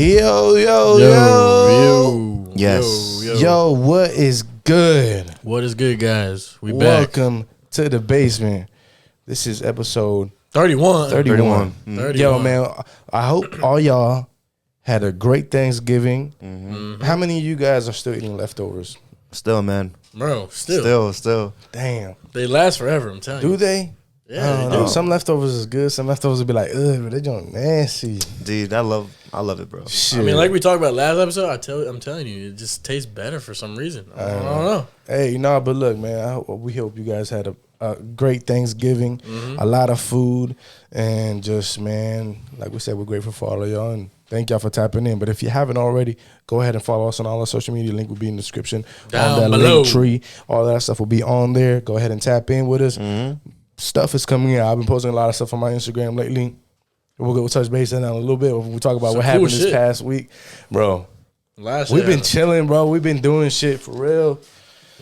Yo. Yes. Yo, what is good? What is good, guys? We back. Welcome to the basement. This is episode 31. 31. 31. Yo, man, I hope all y'all had a great Thanksgiving. Mm-hmm. How many of you guys are still eating leftovers? Still, man. Bro, still. Damn. They last forever, I'm telling you. Do they? Yeah, I don't they know. do. Some leftovers is good. Some leftovers will be like, ugh, but they don't nasty. Dude, I love it, bro. Shit. I mean, like we talked about last episode, I'm telling you, it just tastes better for some reason. I don't know. Hey, but look, man, we hope you guys had a great Thanksgiving, a lot of food, and just, man, like we said, we're grateful for all of y'all, and thank y'all for tapping in. But if you haven't already, go ahead and follow us on all our social media. Link will be in the description. Down on that below. link tree. All that stuff will be on there. Go ahead and tap in with us. Stuff is coming in. I've been posting a lot of stuff on my Instagram lately. We'll touch base on that in a little bit. We'll talk about what happened this past week. Bro, we've been chilling, bro. We've been doing shit for real.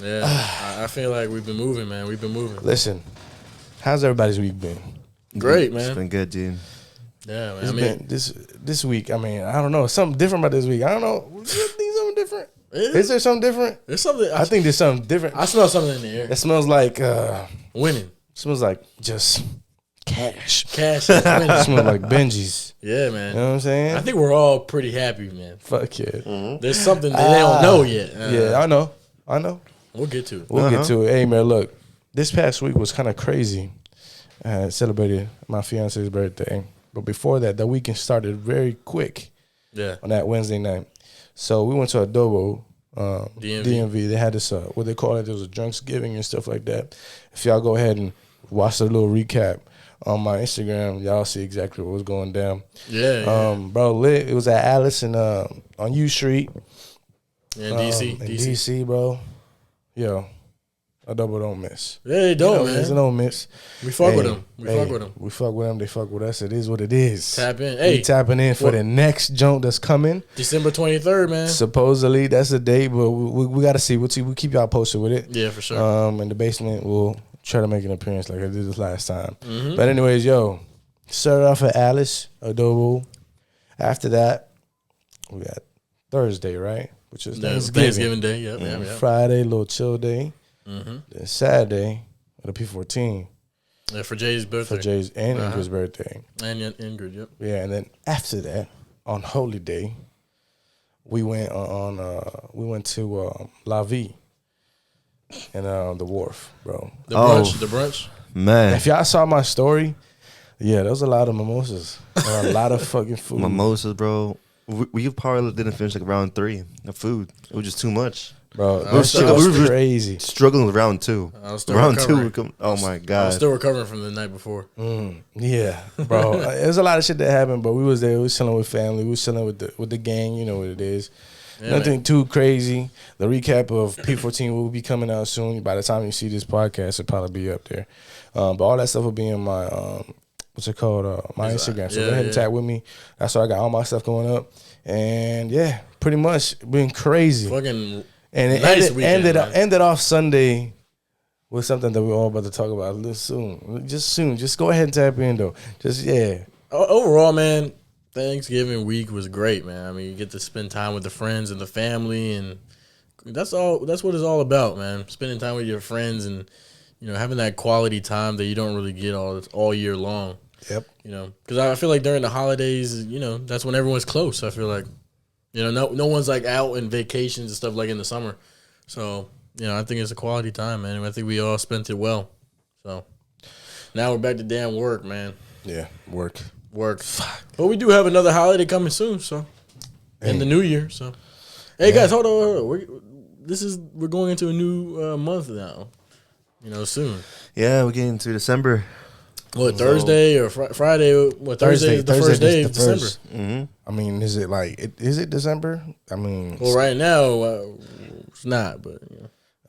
Yeah, I feel like we've been moving, man. We've been moving. Listen, how's everybody's week been? Great, man. It's been good, dude. Yeah, man. It's been this week. I mean, I don't know. Something different about this week. I don't know. You think something different? Is there something different? There's something. I think there's something different. I smell something in the air. It smells like Winning. smells like just cash. Cash is winning. It smells like Benji's. Yeah, man. You know what I'm saying? I think we're all pretty happy, man. Fuck yeah. There's something that they don't know yet. Yeah, I know. We'll get to it. We'll get to it. Hey, man, look. This past week was kind of crazy. I celebrated my fiance's birthday. But before that, the weekend started very quick. Yeah. On that Wednesday night. So we went to Adobo, DMV. They had this, what they call it, there was a Drunksgiving and stuff like that. If y'all go ahead and watch the little recap on my Instagram, y'all see exactly what was going down. Yeah. Bro, lit. It was at Alice and on U Street. Yeah, DC. In DC, bro. Yo, Adobo don't miss. Yeah, they don't, man. They don't miss. We fuck with them. We fuck with them. We fuck with them. They fuck with us. It is what it is. Tap in. We Hey. tapping in for the next jump that's coming. December 23rd, man. Supposedly, that's the date, but we got to see. We'll keep y'all posted with it. Yeah, for sure. In the basement, we'll try to make an appearance like I did this last time. But anyways, yo, started off at Alice, Adobo. After that, we got Thursday, right? Which is Thanksgiving Day. Yep. Friday, little chill day. Then Saturday, the P14. Yeah, for Jay's birthday. For Jay's and Ingrid's birthday. And Ingrid, yep. Yeah, and then after that, on Holy Day, we went we went to La Vie and the wharf, bro. The brunch. Man. If y'all saw my story, yeah, there was a lot of mimosas. A lot of fucking food. Mimosas, bro. We probably didn't finish like round 3 of food. It was just too much. Bro, we were crazy. Struggling with round 2. I was still round recovering. 2, oh my God. I was still recovering from the night before. Yeah, bro. There's a lot of shit that happened, but we was there. We was chilling with family. We was chilling with the gang. You know what it is. Yeah, Nothing too crazy. The recap of P14 will be coming out soon. By the time you see this podcast, it'll probably be up there. But all that stuff will be in my what's it called? My Instagram. So go ahead and tag with me. That's why I got all my stuff going up. And yeah, pretty much been crazy. Fucking and it nice ended off Sunday with something that we're all about to talk about a little soon. Just go ahead and tap in though. Overall, man, Thanksgiving week was great, man. I mean, you get to spend time with the friends and the family, and that's all. That's what it's all about, man. Spending time with your friends and having that quality time that you don't really get all year long. Yep. Because I feel like during the holidays, that's when everyone's close. I feel like, no one's like out in vacations and stuff like in the summer. So, I think it's a quality time, man. And I think we all spent it well. So now we're back to damn work, man. Yeah, work. Fuck. But we do have another holiday coming soon, so in the new year. So, hey guys, hold on. We're going into a new month now. Soon. Yeah, we're getting to December. What, Thursday or Friday? What, Thursday is the first day of December. I mean, is it December? I mean, well, right now it's not, but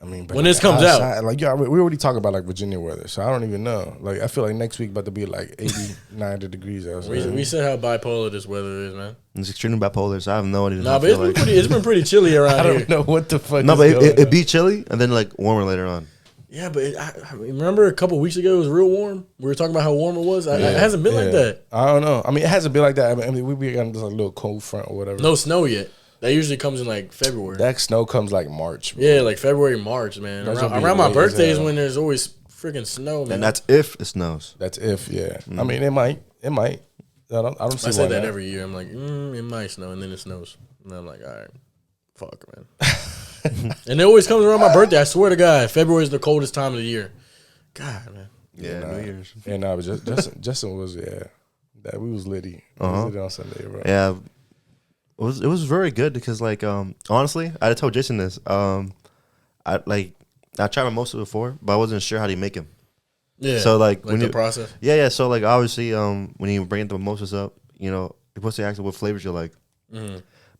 I mean, when this comes out, like we already talk about like Virginia weather, so I don't even know. Like I feel like next week about to be like 80, 90 degrees outside. We said how bipolar this weather is, man. It's extremely bipolar, so I have no idea. Nah, but it's been pretty chilly around here. I don't know what the fuck. No, but it be chilly and then like warmer later on. Yeah, but I remember a couple weeks ago it was real warm. We were talking about how warm it was. It hasn't been like that. I don't know. I mean, it hasn't been like that. I mean, we be on this like little cold front or whatever. No snow yet. That usually comes in like February. That snow comes like March. Bro. Yeah, like February, March, man. Around my birthday is when there's always freaking snow, man. And that's if it snows. That's if, yeah. I mean, it might. I don't see. I say that every year. I'm like, it might snow, and then it snows, and I'm like, all right, fuck, man. And it always comes around my birthday. I swear to God, February is the coldest time of the year. God, man. Yeah, New Year's. Yeah, no, but Justin was that we was litty. We was litty on Sunday, bro. Yeah, it was very good because like honestly, I told Jason this. I tried mimosa before, but I wasn't sure how to make them. Yeah. So like when the you process. Yeah. So like obviously when you bring the mimosas up, you know you're supposed to ask them what flavors you like,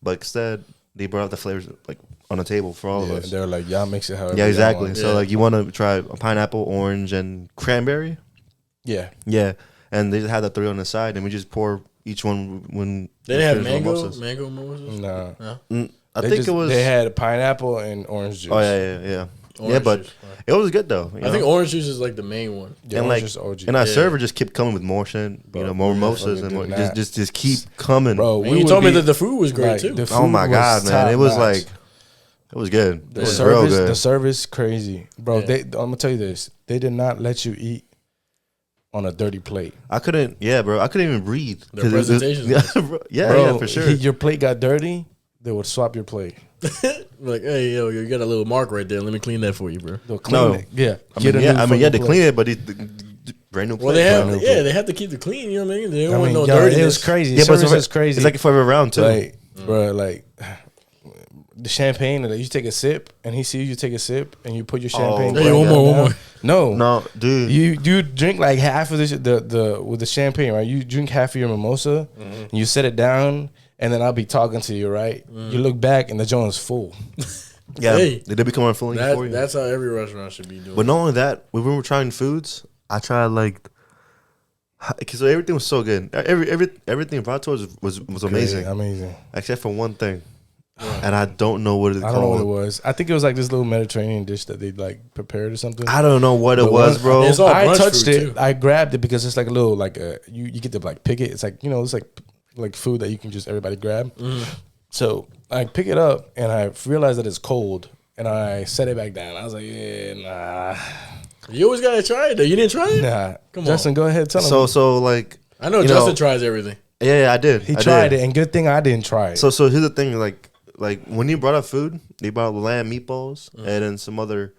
but instead they brought up the flavors like on the table for all of us. They're like, y'all mix it however. Yeah, exactly. Want. So like you want to try a pineapple, orange, and cranberry. Yeah. Yeah, and they just had the 3 on the side, and we just pour each one when they didn't have mimosas. mango mimosas. No. I think it was. They had pineapple and orange juice. Oh yeah. Orange Yeah, but juice. it was good though. I think orange juice is like the main one. Yeah, and like, OG. and our server just kept coming with more shit, more mimosas and more, just keep coming, bro. You told me that the food was great too. Oh my God, man, it was like, it was good. The it was service, real good. The service crazy, bro. I'm gonna tell you this: they did not let you eat on a dirty plate. I couldn't even breathe. The presentations, yeah, for sure. Your plate got dirty, they would swap your plate. Like, hey, yo, you got a little mark right there. Let me clean that for you, bro. They'll clean it. Yeah, they clean it, but brand new plate. Well, they have to keep it clean. You know what I mean? They don't want no dirty. dirtiness. It was crazy. Yeah, but it's crazy. It's like forever around too, like, bro. Like the champagne, you take a sip, and he sees you take a sip, and you put your champagne. Hey, one more. No, dude. You drink like half of the with the champagne, right? You drink half of your mimosa, and you set it down, and then I'll be talking to you, right? You look back, and the joint is full. Yeah, hey, they become unfulfilling for you. That's how every restaurant should be doing. But not only that, when we were trying foods, I tried like, because everything was so good. Everything brought to us was amazing. Amazing, except for one thing, and I don't know what it's called. I don't know what it was. I think it was like this little Mediterranean dish that they like prepared or something. I don't know what it was, bro. It's all I touched it. Too. I grabbed it because it's like a little you get to like pick it. It's like it's like food that you can just everybody grab. So I pick it up and I realize that it's cold and I set it back down. I was like, yeah, nah. You always gotta try it though. You didn't try it? Nah. Come Justin, on. go ahead, tell him. So like I know Justin tries everything. Yeah, I did. He tried it, and good thing I didn't try it. So here's the thing, like when you brought up food, they brought lamb meatballs and then some other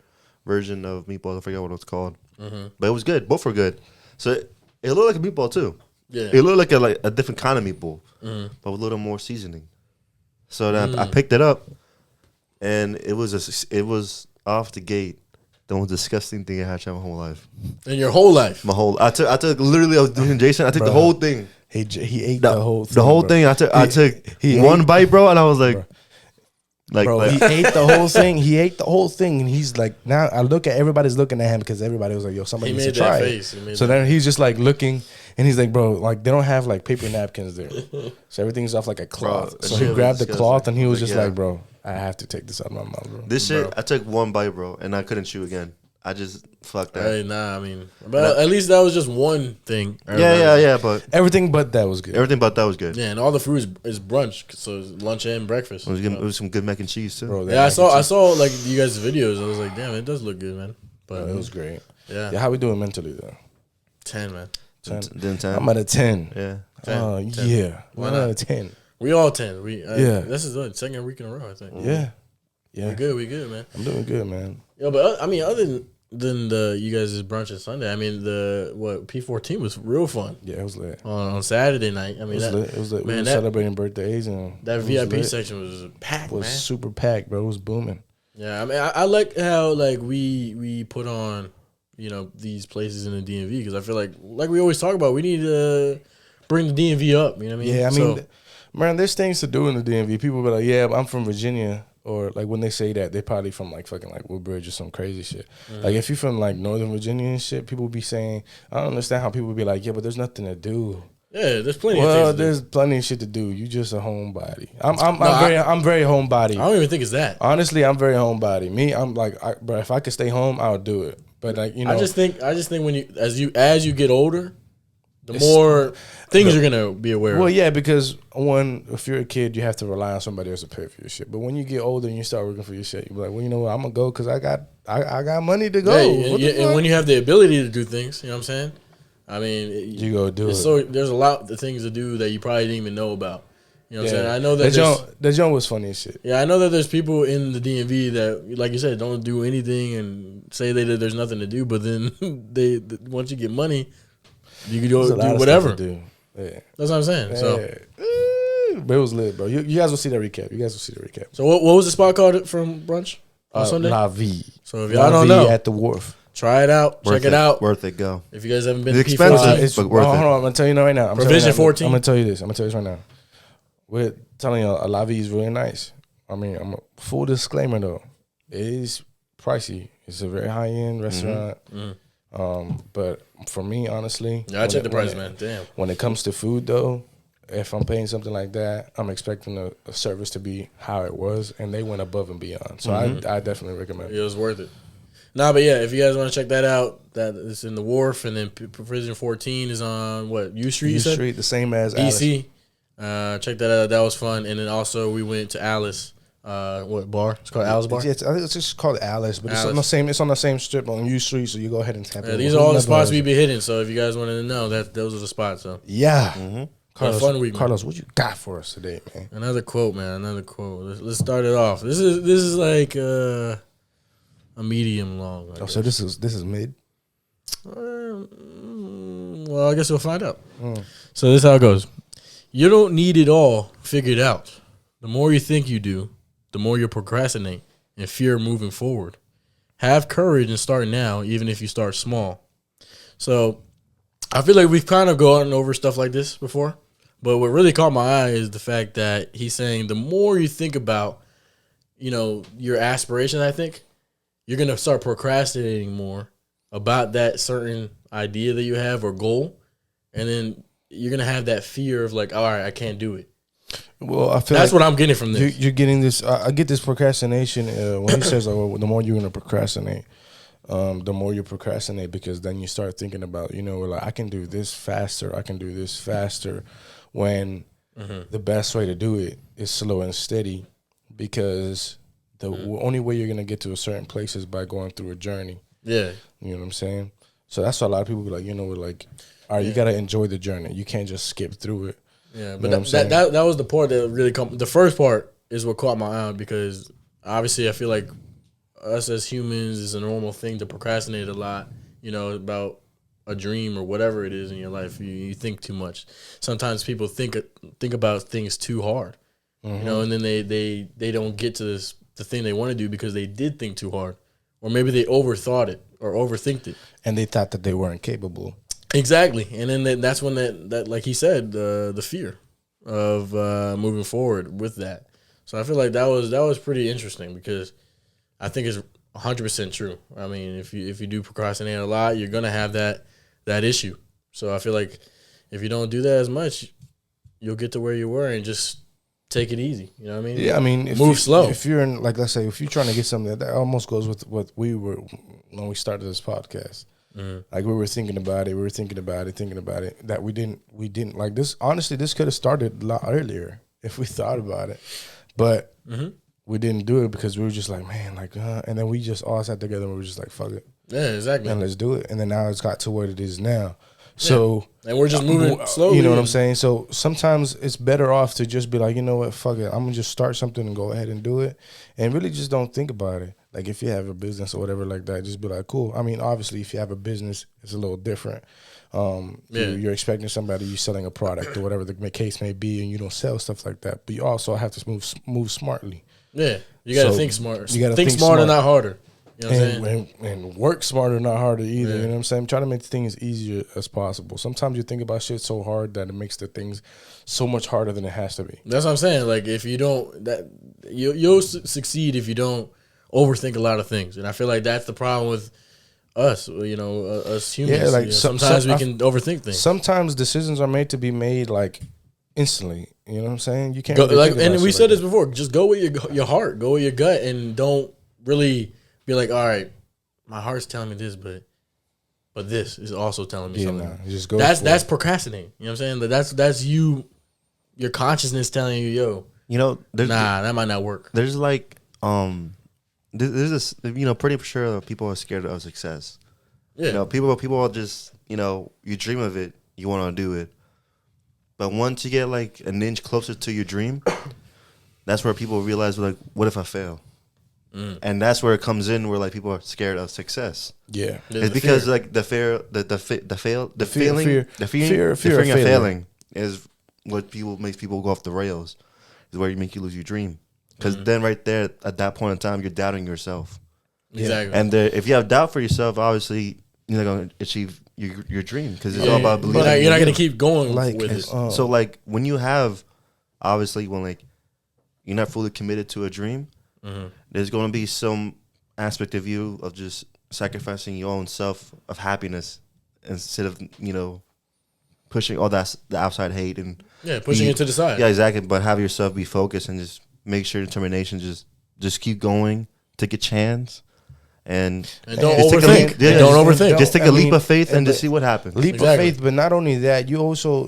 version of meatballs. I forget what it's called, but it was good. Both were good. So it looked like a meatball too. Yeah, it looked like a different kind of meatball, but with a little more seasoning. So then I picked it up, and it was off the gate the most disgusting thing I had tried my whole life. In your whole life, I took literally. I was doing Jason. I took the whole thing. He ate the whole thing. The whole thing. I took one bite, bro, and I was like, he ate the whole thing. He ate the whole thing, and he's like, now I look at everybody's looking at him because everybody was like, yo, somebody needs to try it. So then he's just like looking, and he's like, bro, like they don't have like paper napkins there, so everything's off like a cloth. Bro, so he grabbed the cloth, and he was just like, bro, I have to take this out of my mouth, bro. This shit, I took one bite, bro, and I couldn't chew again. I just fucked that. Hey, nah, I mean, but at least that was just one thing. Yeah, but everything but that was good. Everything but that was good. Yeah, and all the food is brunch, so it's lunch and breakfast. It was some good mac and cheese too. Bro, I saw like you guys' videos. I was like, damn, it does look good, man. But it was great. Yeah. How we doing mentally though? 10, man. 10. I'm at a 10. Yeah. 10. Yeah. Why I'm not? at a 10. We all 10. This is the second week in a row, I think. Yeah. We good, man. I'm doing good, man. Yo, but I mean, other than the you guys' brunch on Sunday, I mean P14 was real fun. Yeah, it was lit. On Saturday night. I mean, it was lit. Man, we were celebrating birthdays and that VIP section was packed. It was super packed, bro. It was booming. Yeah, I mean, I like how like we put on these places in the DMV because I feel like we always talk about, we need to bring the DMV up. You know what I mean? Yeah, I mean, man, there's things to do in the DMV. People be like, yeah, I'm from Virginia. Or like when they say that, they probably from like fucking like Woodbridge or some crazy shit. Like if you're from like Northern Virginia and shit, people be saying, I don't understand how people be like, yeah, but there's nothing to do. Yeah, there's plenty. Well, of things there's plenty of shit to do. You just a homebody. I'm very homebody. I don't even think it's that. Honestly, I'm very homebody. Me, I'm like, bro, if I could stay home, I would do it. But like, you know, I just think when as you get older, the more things you're gonna be aware of. Well, yeah, because if you're a kid, you have to rely on somebody else to pay for your shit. But when you get older and you start working for your shit, you be like, well, you know what, I'm gonna go because I got money to go. And when you have the ability to do things, you know what I'm saying? I mean, you go do it. So there's a lot of things to do that you probably didn't even know about. You know what I'm saying? I know that that joint was funny as shit. Yeah, I know that there's people in the DMV that, like you said, don't do anything and say that there's nothing to do. But then once you get money, you can go do whatever. Yeah. That's what I'm saying. Yeah. So, but it was lit, bro. You guys will see the recap. So what was the spot called from brunch on Sunday? La Vie. So if y'all don't know, at the wharf. Try it out. Check it out. Worth it. Go. If you guys haven't been to P14, expensive, but worth it. Hold on, I'm gonna tell you right now. Provision 14. I'm gonna tell you this right now. We're telling you, a La Vie is really nice. I mean, I'm a full disclaimer though. It is pricey. It's a very high end restaurant. Mm-hmm. But for me, honestly, I checked the price, man. Damn. When it comes to food though, if I'm paying something like that, I'm expecting a service to be how it was, and they went above and beyond. So I definitely recommend it. It was worth it. Nah, but yeah, if you guys want to check that out, that is in the Wharf, and then Provision 14 is on what, U Street? U Street, the same as DC. Check that out. That was fun. And then also we went to Alice. What bar? It's called Alice Bar. I think it's just called Alice, but Alice. It's on the same strip on U Street. So you go ahead and tap it. These are all the spots we be hitting. So if you guys wanted to know, those are the spots. So yeah. Carlos, fun week, Carlos, what you got for us today, man? Another quote, man. Another quote. Let's start it off. This is like a medium long. So this is mid. Well, I guess we'll find out. So this is how it goes. You don't need it all figured out. The more you think you do, the more you procrastinate and fear moving forward. Have courage and start now, even if you start small. So I feel like we've kind of gone over stuff like this before, but what really caught my eye is the fact that he's saying the more you think about, your aspirations, I think, you're going to start procrastinating more about that certain idea that you have or goal. And then you're going to have that fear of like, all right, I can't do it. Well, I feel that's what I'm getting from this. You're getting this. I get this procrastination when he says, "Oh, the more you're gonna procrastinate, the more you procrastinate because then you start thinking about, like I can do this faster. I can do this faster." When the best way to do it is slow and steady, because the only way you're gonna get to a certain place is by going through a journey. Yeah, you know what I'm saying. So that's why a lot of people be like, all right, you gotta enjoy the journey. You can't just skip through it. Yeah, but that was the part that really the first part is what caught my eye because obviously I feel like us as humans is a normal thing to procrastinate a lot, about a dream or whatever it is in your life. You think too much. Sometimes people think about things too hard, and then they don't get to the thing they want to do because they did think too hard, or maybe they overthought it or overthinked it, and they thought that they weren't capable. Exactly, and then that's when that like he said, the fear of moving forward with that. So I feel like that was pretty interesting because I think it's 100% true. I mean, if you do procrastinate a lot, you're gonna have that issue. So I feel like if you don't do that as much, you'll get to where you were and just take it easy. You know what I mean? Yeah, I mean, move slow. If you're in, like, let's say, if you're trying to get something that almost goes with what we were when we started this podcast. Like we were thinking about it, that we didn't like this. Honestly, this could have started a lot earlier if we thought about it, but we didn't do it because we were just like, man, like, and then we just all sat together and we were just like, fuck it. Yeah, exactly. And let's do it. And then now it's got to what it is now. So and we're just moving slowly. You know what I'm saying? So sometimes it's better off to just be like, you know what, fuck it. I'm gonna just start something and go ahead and do it, and really just don't think about it. Like if you have a business or whatever like that, just be like, cool. I mean, obviously, if you have a business, it's a little different. You're expecting somebody, you're selling a product or whatever the case may be, and you don't sell stuff like that. But you also have to move smartly. Yeah, you got to think smart. You got to think smarter, not harder. You know what I'm saying? And work smarter, not harder either. Yeah. You know what I'm saying? Try to make things as easier as possible. Sometimes you think about shit so hard that it makes the things so much harder than it has to be. That's what I'm saying. Like if you don't, you'll succeed if you don't overthink a lot of things. And I feel like that's the problem with us, us humans. Yeah, like sometimes we can overthink things. Sometimes decisions are made to be made like instantly. You know what I'm saying? You can't go, really like, think about and we shit said like this before. Just go with your heart, go with your gut, and don't really be like, all right, my heart's telling me this, but this is also telling me something. Nah, just go. That's procrastinating. You know what I'm saying? That's you, your consciousness telling you, yo, that might not work. There's like there's this, pretty sure people are scared of success. Yeah, people are just, you dream of it, you want to do it, but once you get like an inch closer to your dream, that's where people realize, like, what if I fail? And that's where it comes in, where like people are scared of success. Yeah, it's because fear. Like the fear of failing is what makes people go off the rails. Is where you make you lose your dream, because then right there at that point in time you're doubting yourself. Exactly. And if you have doubt for yourself, obviously you're not going to achieve your dream, because it's all about believing. But you're not going to keep going with it. So like when you have, obviously when like you're not fully committed to a dream. There's going to be some aspect of you of just sacrificing your own self of happiness instead of, pushing all the outside hate and pushing it to the side. Yeah, exactly. But have yourself be focused and just make sure determination, just keep going, take a chance, and don't overthink. Don't overthink. Just take a leap of faith and just see what happens. Leap of faith, but not only that, you also,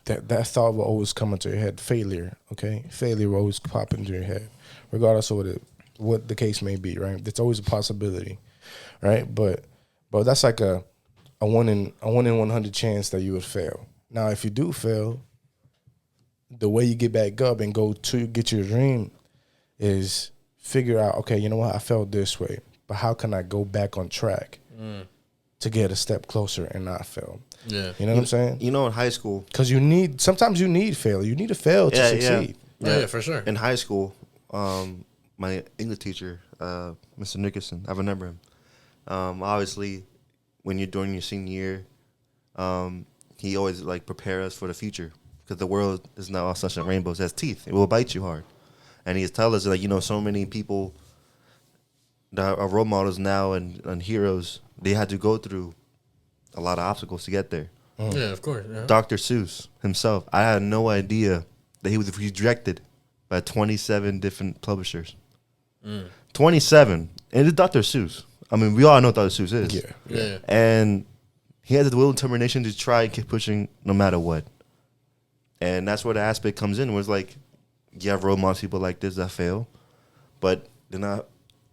that thought will always come into your head. Failure, okay? Failure will always pop into your head, regardless of what the case may be, right? It's always a possibility, right? But that's like a 1 in 100 chance that you would fail. Now, if you do fail, the way you get back up and go to get your dream is figure out, okay, you know what? I felt this way, but how can I go back on track to get a step closer and not fail? Yeah, you know what I'm saying? In high school, because sometimes you need failure. You need to fail to succeed. Yeah, for sure. In high school, my English teacher, Mr. Nickerson, I remember him. Obviously, when you're doing your senior year, he always like prepare us for the future, because the world is not all sunshine and rainbows. It has teeth. It will bite you hard. And he tells us, like, so many people that are role models now and heroes, they had to go through a lot of obstacles to get there. Yeah, of course. Yeah. Dr. Seuss himself, I had no idea that he was rejected by 27 different publishers. 27. And it's Dr. Seuss. I mean, we all know what Dr. Seuss is. Yeah. And he had the will and determination to try and keep pushing no matter what. And that's where the aspect comes in, where it's like, you have role models, people like this that fail, but they don't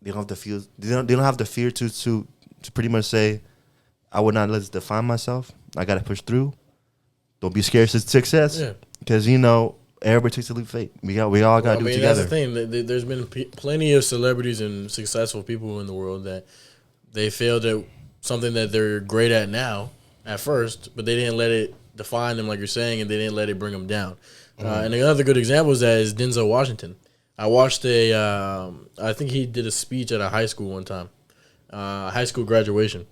have the fear to pretty much say, I would not let this define myself. I got to push through. Don't be scared of success, because everybody takes a leap of faith. We all got to do it together. That's the thing. There's been plenty of celebrities and successful people in the world that they failed at something that they're great at now at first, but they didn't let it define them, like you're saying, and they didn't let it bring them down. And another good example is Denzel Washington. I watched I think he did a speech at a high school one time, high school graduation.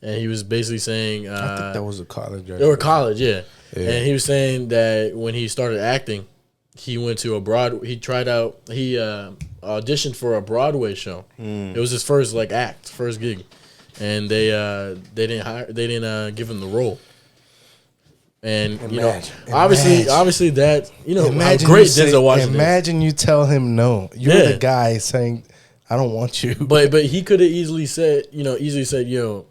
And he was basically sayed, I think that was a college. Or college, yeah. And he was saying that when he started acting, he went to he auditioned for a Broadway show. It was his first first gig, and they didn't give him the role. And obviously that how great Denzel Washington. Imagine you tell him no. You're the guy saying, I don't want you. But he could have easily said, yo,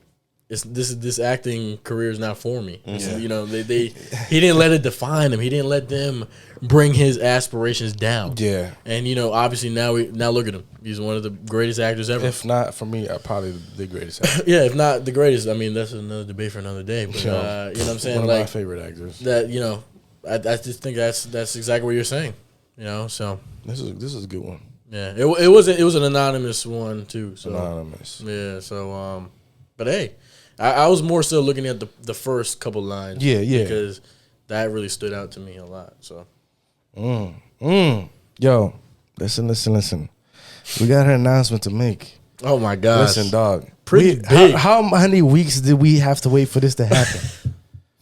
this acting career is not for me. Yeah. He didn't let it define him. He didn't let them bring his aspirations down. Yeah. And obviously now look at him. He's one of the greatest actors ever. If not for me, probably the greatest actor. Yeah, if not the greatest. I mean, that's another debate for another day. But you know what I'm saying? One of my favorite actors. That I just think that's exactly what you're saying. So this is a good one. Yeah. It was an anonymous one too. So anonymous. Yeah. So but hey. I was more so looking at the first couple lines. Yeah. Because that really stood out to me a lot. So. Yo, listen. We got an announcement to make. Oh, my gosh. Listen, dog. Pretty big. How many weeks did we have to wait for this to happen?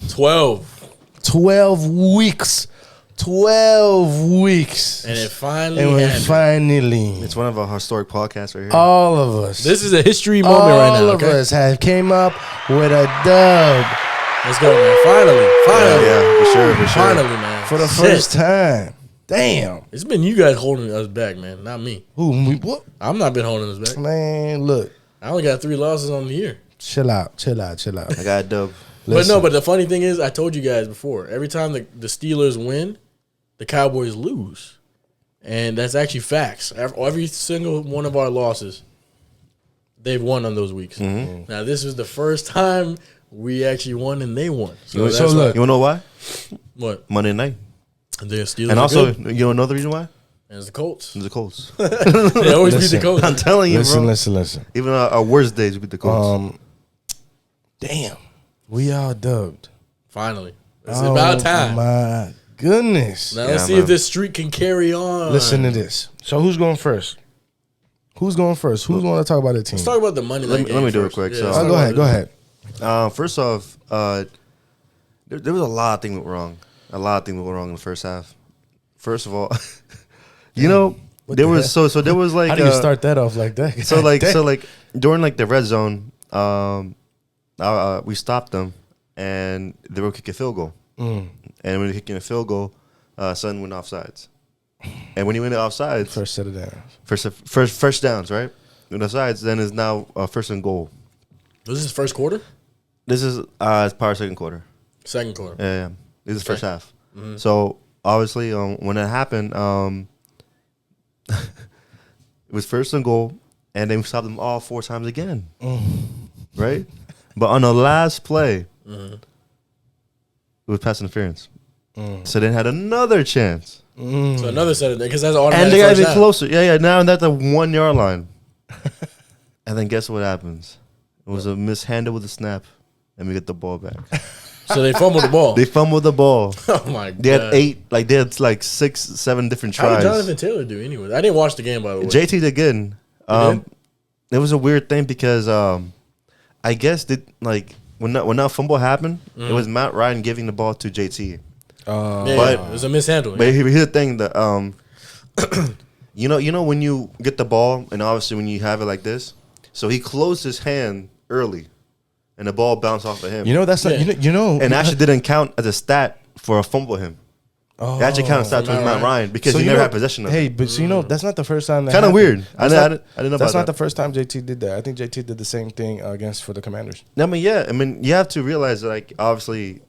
12. 12 weeks. 12 weeks. And it finally And happened. finally, It's one of our historic podcasts right here. all of us. This is a history moment right now. All of us have came up with a dub Let's go, man. Finally. Yeah, for sure. Finally, man. for the Shit. first time. Damn. It's been you guys holding us back, man. Not me. Who? What? I'm not been holding us back. Man, look. I only got 3 losses on the year. Chill out. I got a dub. But the funny thing is, I told you guys before, every time the Steelers win, the Cowboys lose. And that's actually facts. Every single one of our losses, they've won on those weeks. Mm-hmm. Now, this was the first time we actually won and they won. So, that's so look. You wanna know why? what? Monday night. The Steelers And are also, good. you know another reason why? And it's the Colts. It's the Colts. They always beat the Colts. I'm telling you, bro. Listen. Even our worst days, we beat the Colts. Damn. We all dubbed. Finally. It's about time. My goodness. Now let's Yeah, see man. if this streak can carry on. Listen to this. So who's going first? Who's going to talk about the team? Let's talk about the Monday night game let me do it first. quick. Yeah, So- let's talk Go about ahead. First off, there was a lot of things that went wrong. A lot of things that went wrong in the first half. First of all, you know, What there the was heck? so there was like How do you start that off like that? so during like the red zone, we stopped them and they were kicking a field goal. And when they were kicking a field goal, Sutton went offsides. And when he went offsides, First set of downs. first downs, right? When offsides, then is now first and goal. Was this first quarter? This is it's part of second quarter. Second quarter. Yeah. This is first half. Mm-hmm. So obviously, when that happened, it was first and goal, and then we stopped them all 4 times again, right? But on the last play, it was pass interference. So they had another chance, So another set of because that's automatic. and they got first even down. closer. Yeah. Now that's a 1 yard line, and then guess what happens? It was a mishandle with the snap, and we get the ball back. So they fumbled the ball. They fumbled the ball. Oh my god. They had 6, 7 different How tries. did Jonathan Taylor do anyway? I didn't watch the game by the way. JT did good. It was a weird thing because I guess when that fumble happened, it was Matt Ryan giving the ball to JT. but it was a mishandle. But here's the thing that you know when you get the ball and obviously when you have it like this, so he closed his hand early, and the ball bounced off of him. You know that's not. and actually didn't count as a stat for a fumble him. It actually counted as a stat to Matt Ryan because he never had possession of it. Hey, but you know that's not the first time. Kind of weird. I didn't know about That's not that. the first time JT did that. I think JT did the same thing for the Commanders. I mean, you have to realize that, like, obviously,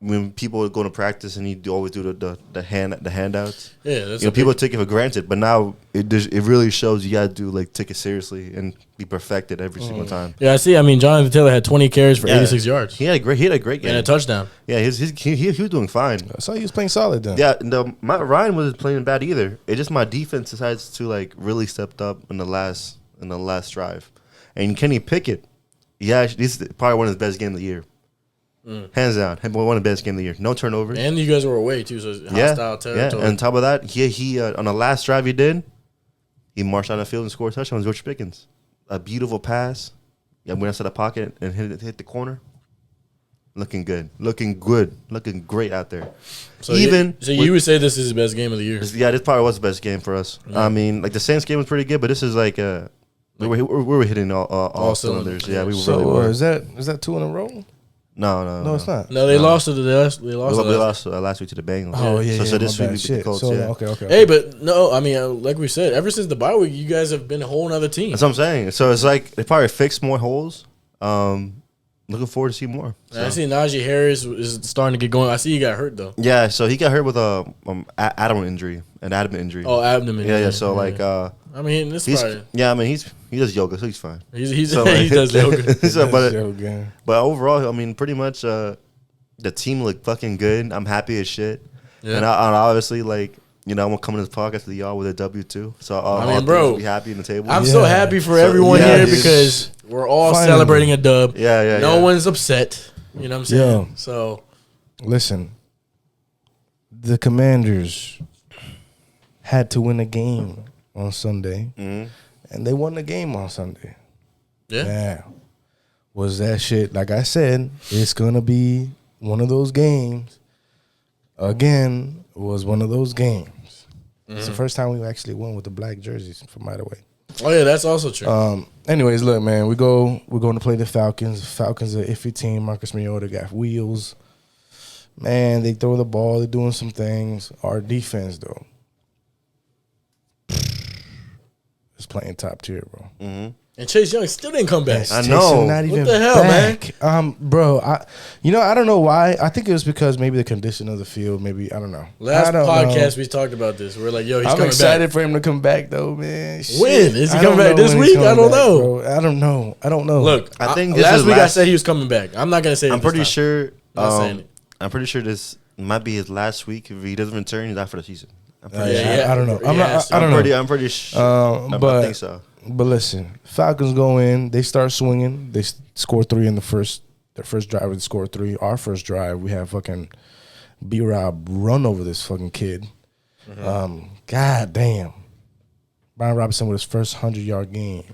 when people go to practice and you always do the handouts, Yeah, that's people take it for granted. But now it really shows you got to take it seriously and be perfected every single time. Yeah, I see. I mean, Jonathan Taylor had 20 carries for 86 yards He had a great game and a touchdown. Yeah, he was doing fine. So he was playing solid then. Yeah, Matt Ryan wasn't playing bad either. It's just my defense decides to really stepped up in the last drive, and Kenny Pickett, this is probably one of his best games of the year. Hands down, one of the best games of the year. No turnovers. And you guys were away too, so it's hostile territory. Yeah, and on top of that, he on the last drive he marched down the field and scored a touchdown with George Pickens. A beautiful pass. Yeah, went outside the pocket and hit the corner. Looking good. Looking great out there. So you would say this is the best game of the year? Yeah, this probably was the best game for us. I mean, the Saints game was pretty good, but this is we were hitting all cylinders. Yeah, we were So really were. is that 2 in a row? No, It's not. No, they lost to the We lost last week to the Bengals. Oh yeah, So this my week bad. we beat the Shit. Colts. So, Yeah. okay. Hey, but no, I mean, like we said, ever since the bye week, you guys have been a whole other team. That's what I'm saying. So it's they probably fixed more holes. Looking forward to see more. I see Najee Harris is starting to get going. I see he got hurt though. Yeah, so he got hurt with an abdomen injury. Oh, abdomen. Yeah. So I mean, this he's probably I mean he does yoga, so he's fine. he's So, he does yoga. So, But but overall, I mean, pretty much the team looked fucking good. I'm happy as shit. Yeah. And I obviously I'm gonna come in this podcast with y'all with a W too. So I mean, all bro, things be happy in the table. I'm so happy for So, everyone yeah, here dude. because we're all Finally. celebrating a dub. Yeah. No one's upset. You know what I'm saying? Yeah. So listen, the Commanders had to win a game on Sunday, and they won the game on Sunday. yeah. Now, was that shit? Like I said, it's gonna be one of those games again, was one of those games. It's the first time we actually won with the black jerseys, by the way. Oh yeah, that's also true. Anyways, look, man, we're going to play the Falcons. Falcons are an iffy team. Marcus Mariota got wheels. Man, they throw the ball. They're doing some things. Our defense, though, is playing top tier, bro. Mm-hmm. And Chase Young still didn't come back. I know. Not even what the hell, back. Bro, I don't know why. I think it was because maybe the condition of the field. Maybe, I don't know. Last podcast we talked about this. We're like, yo, he's coming back. I'm excited for him to come back, though, man. Shit. When? Is he coming back this week? I don't know. Bro. I don't know. Look, I think last week I said he was coming back. I'm not going to say it I'm pretty this time. sure. I'm not saying it. I'm pretty sure this might be his last week. If he doesn't return, he's out for the season. I'm pretty sure. I don't know. I don't know. I'm pretty sure. I think so. But listen, Falcons go in. They start swinging. They score 3 in their first drive. They score 3. Our first drive, we have fucking B-Rob run over this fucking kid. God damn. Brian Robinson with his first 100-yard game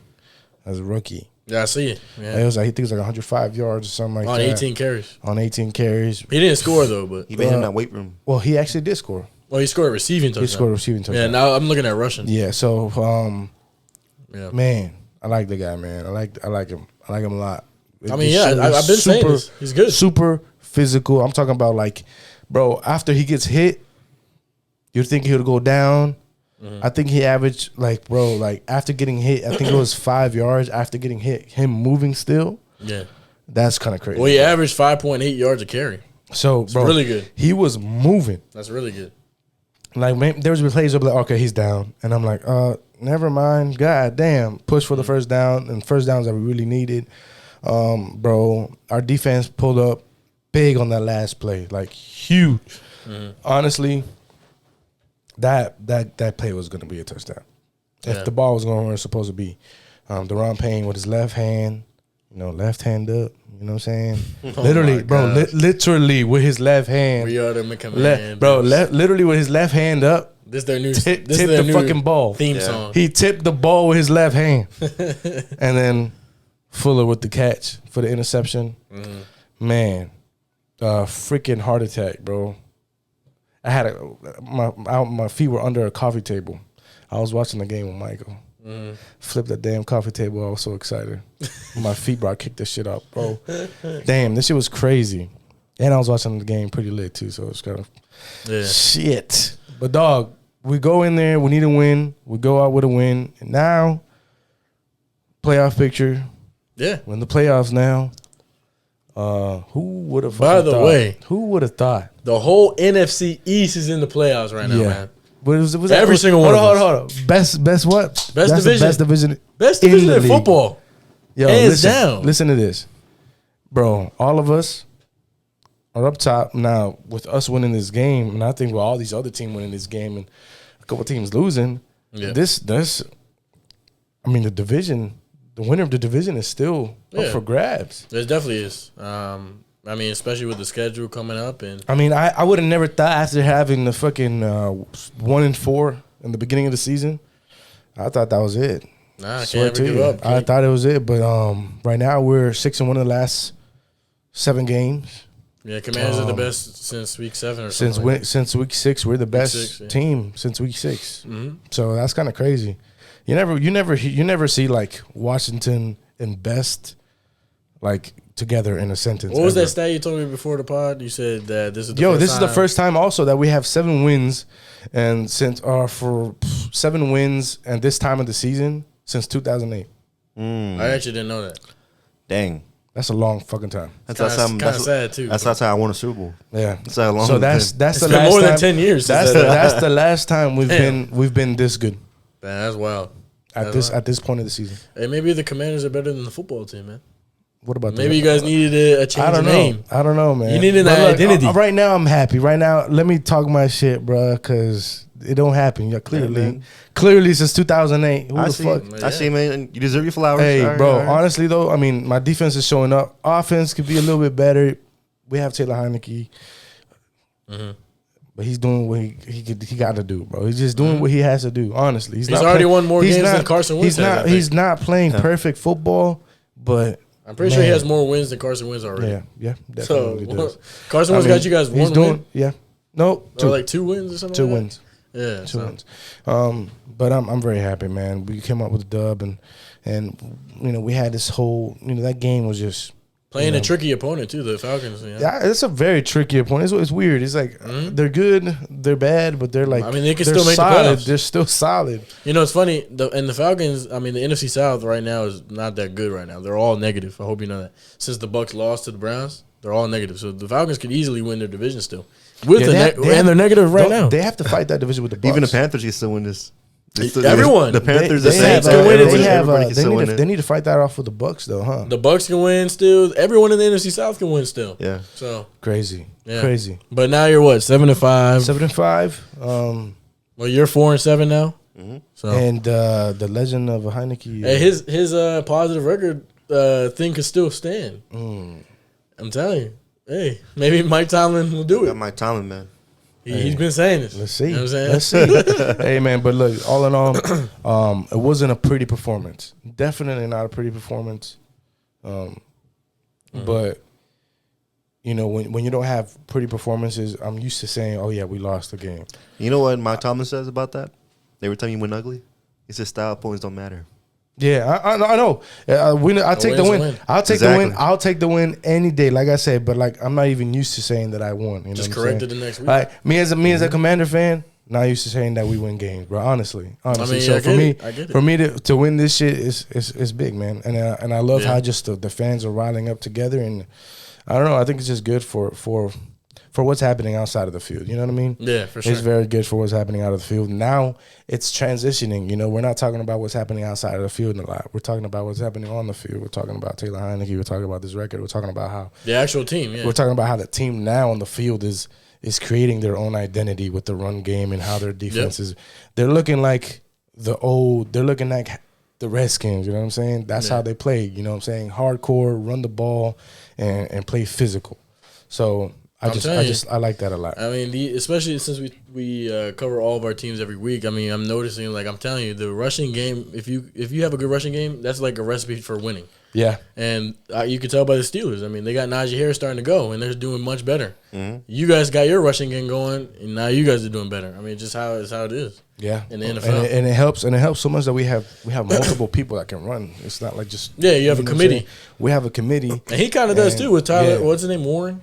as a rookie. Yeah, I see it. Yeah. It was like, I think it was like 105 yards or something like that. On 18 carries. On 18 carries. He didn't score, though. But he been in that weight room. Well, he actually did score. Well, he scored a receiving touchdown. He scored a receiving touchdown. Yeah, now I'm looking at rushing. Yeah, so, Yeah. man, I like the guy, man. I like him. I like him a lot. I mean, yeah, I've been saying this. He's good. Super physical. I'm talking about, like, bro, after he gets hit, you'd think he'll go down. I think he averaged, like, bro, like, after getting hit, I think it was 5 yards after getting hit, him moving still. Yeah. That's kind of crazy. Well, he averaged 5.8 yards a carry. So, That's bro, really good. He was moving. That's really good. Like, man, there was plays where, like, okay, he's down. And I'm like, never mind. God damn. Push for the first down, and first downs that we really needed. Bro, our defense pulled up big on that last play, like, huge. Honestly, that play was going to be a touchdown. If the ball was going where it's supposed to be. Deron Payne with his left hand, left hand up. You know what I'm saying? Literally, bro, literally with his left hand. We are the McCommand. Bro, literally with his left hand up. This their new tipped the fucking ball. Theme song. He tipped the ball with his left hand. And then Fuller with the catch for the interception. Man, freaking heart attack, bro. I had my feet were under a coffee table. I was watching the game with Michael. Flipped that damn coffee table. I was so excited. My feet, bro, I kicked this shit up, bro. Damn, this shit was crazy. And I was watching the game pretty lit, too, so it was kind of shit. But, dog, we go in there. We need a win. We go out with a win. And now, playoff picture. Yeah. We're in the playoffs now. Who would have By the way, who would have thought? The whole NFC East is in the playoffs right now, man. But was every single one. Hold on. Best what? Best division. Best division. Best division in football. Yo, hands down. Listen to this, bro. All of us are up top now with us winning this game, and I think with all these other teams winning this game and a couple teams losing, this. I mean, the division. The winner of the division is still up for grabs. It definitely is. I mean, especially with the schedule coming up, and I mean, I would have never thought after having the fucking 1-4 in the beginning of the season, I thought that was it. Nah, I can't ever give up. I thought it was it, but right now we're 6-1 in the last 7 games. Yeah, Commanders are the best since week 7 or something. Since week 6, we're the best team since week 6. So that's kind of crazy. You never see like Washington and best like together in a sentence. What was that stat you told me before the pod? You said that this is the this is the first time also that we have 7 wins, and since for 7 wins and this time of the season since 2008. I actually didn't know that. Dang. That's a long fucking time. That's kind of sad too. That's how I won a Super Bowl. Yeah, that's how long. So that's the it's last been more time, than 10 years. That's the last time we've been this good. Man, that's wild. At this point of the season. Hey, maybe the Commanders are better than the football team, man. What about maybe you guys needed a change of name? I don't know, man. You needed an identity. Right now, I'm happy. Right now, let me talk my shit, bro, because it don't happen. Yeah, clearly since 2008. Who the fuck? I see, man. You deserve your flowers. Hey, bro. Honestly, though, I mean, my defense is showing up. Offense could be a little bit better. We have Taylor Heineke. But he's doing what he got to do, bro. He's just doing what he has to do. Honestly, he's already won more games than Carson Wentz. He's not playing perfect football, but I'm pretty sure he has more wins than Carson Wentz already. Yeah, definitely does. Carson Wentz got you guys one win. Yeah, Nope. Or like 2 wins or something. Two like wins. That? Yeah, Two wins. But I'm very happy, man. We came up with a dub, and we had this whole that game was just playing a tricky opponent too, the Falcons. Yeah, it's a very tricky opponent. It's weird. It's like they're good, they're bad, but they're like they can still make solid. the playoffs. They're still solid. It's funny. The Falcons. The NFC South right now is not that good right now. They're all negative. I hope you know that. Since the Bucs lost to the Browns, they're all negative. So the Falcons could easily win their division still. And they're negative right now. They have to fight that division with the Bucs. Even the Panthers can still win this. Everyone. The Panthers, the Saints can win it. They need to fight that off with the Bucs, though, huh? The Bucs can win still. Everyone in the NFC South can win still. Yeah. So crazy. But now you're what, 7-5? 7-5. Well, you're 4-7 now. Mm-hmm. So and the legend of Heineke. Hey, his positive record thing could still stand. I'm telling you. Hey, maybe Mike Tomlin will do it. Mike Tomlin, man. He's been saying this. Let's see. You know what I'm saying? Let's see. Hey, man, but look, all in all, it wasn't a pretty performance. Definitely not a pretty performance. But, when you don't have pretty performances, I'm used to saying, oh, yeah, we lost the game. You know what Mike Tomlin says about that? Every time you win ugly, he says style points don't matter. Yeah, I know. I'll take the win. I'll take the win. I'll take the win any day. Like I said, but I'm not even used to saying that I won. You know just correct it the next week. Like me as a Commander fan, not used to saying that we win games, bro. Honestly. So for me to win this shit is big, man. And I love how just the fans are riling up together, and I don't know. I think it's just good for what's happening outside of the field. You know what I mean? Yeah, for sure. It's very good for what's happening out of the field. Now it's transitioning. We're not talking about what's happening outside of the field a lot. We're talking about what's happening on the field. We're talking about Taylor Heineke. We're talking about this record. We're talking about how the actual team. Yeah. We're talking about how the team now on the field is creating their own identity with the run game and how their defense is. They're looking like they're looking like the Redskins. You know what I'm saying? That's how they play. You know what I'm saying? Hardcore, run the ball, and play physical. So. I like that a lot. I mean, especially since we cover all of our teams every week. I mean, I'm noticing, I'm telling you, the rushing game. If you have a good rushing game, that's like a recipe for winning. Yeah, and you can tell by the Steelers. I mean, they got Najee Harris starting to go, and they're doing much better. Mm-hmm. You guys got your rushing game going, and now you guys are doing better. I mean, just how it is. Yeah, in the NFL, and it helps so much that we have multiple people that can run. It's not like just you have a committee. We have a committee, and he kind of does too with Tyler. Yeah. What's his name? Warren.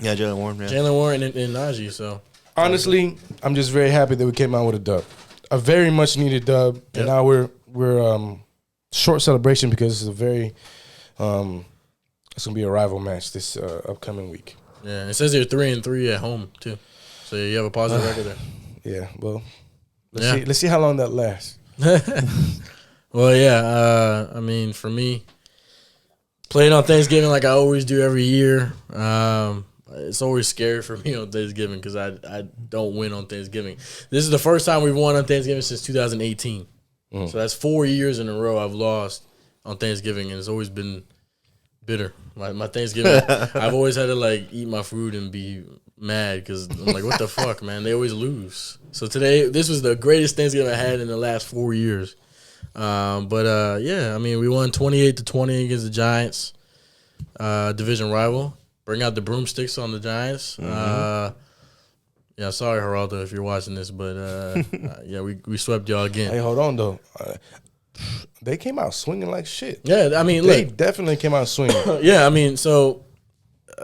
Yeah, Jalen Warren. Yeah. Jalen Warren and Najee. So honestly, I'm just very happy that we came out with a dub, a very much needed dub. Yep. And now we're short celebration because it's a very it's gonna be a rival match this upcoming week. Yeah, it says you're 3-3 at home too, so you have a positive record there. Yeah, well, let's see how long that lasts. Well, yeah, I mean, for me, playing on Thanksgiving like I always do every year. It's always scary for me on Thanksgiving because I don't win on Thanksgiving. This is the first time we've won on Thanksgiving since 2018. So that's 4 years in a row I've lost on Thanksgiving, and it's always been bitter. My Thanksgiving, I've always had to eat my food and be mad because I'm like, what the fuck, man? They always lose. So today, this was the greatest Thanksgiving I had in the last 4 years. Yeah, I mean, we won 28-20 against the Giants, division rival. Bring out the broomsticks on the Giants. Mm-hmm. Yeah, sorry, Geraldo, if you're watching this, but yeah, we swept y'all again. Hey, hold on though. They came out swinging like shit. Yeah, I mean, they definitely came out swinging. Yeah, I mean, so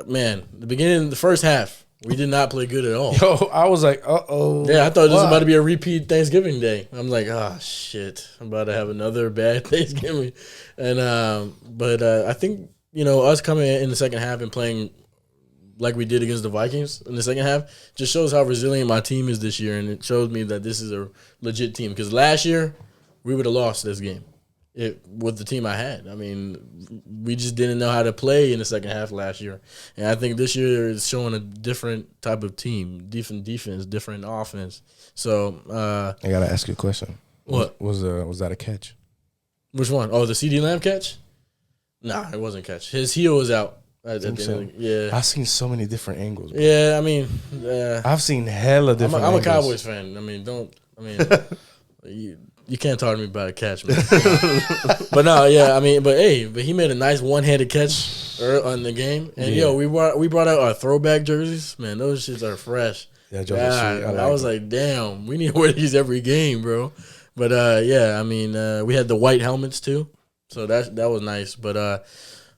man, the first half, we did not play good at all. Yo, I was like, uh-oh. Yeah, I thought this was about to be a repeat Thanksgiving Day. I'm like, oh, shit. I'm about to have another bad Thanksgiving. And but I think, us coming in the second half and playing like we did against the Vikings in the second half just shows how resilient my team is this year, and it shows me that this is a legit team. Because last year, we would have lost this game with the team I had. I mean, we just didn't know how to play in the second half last year. And I think this year is showing a different type of team, different defense, different offense. So I got to ask you a question. What? Was that a catch? Which one? Oh, the CeeDee Lamb catch? Nah, it wasn't a catch. His heel was out. Yeah, I've seen so many different angles. Bro. Yeah, I mean, I've seen hella different. I'm angles. a Cowboys fan. I mean, you can't talk to me about a catch, man. But no, yeah, I mean, but he made a nice one-handed catch on the game, and we brought out our throwback jerseys. Man, those shits are fresh. That joke was sweet. I was like, damn, we need to wear these every game, bro. But yeah, I mean, we had the white helmets too, so that was nice. But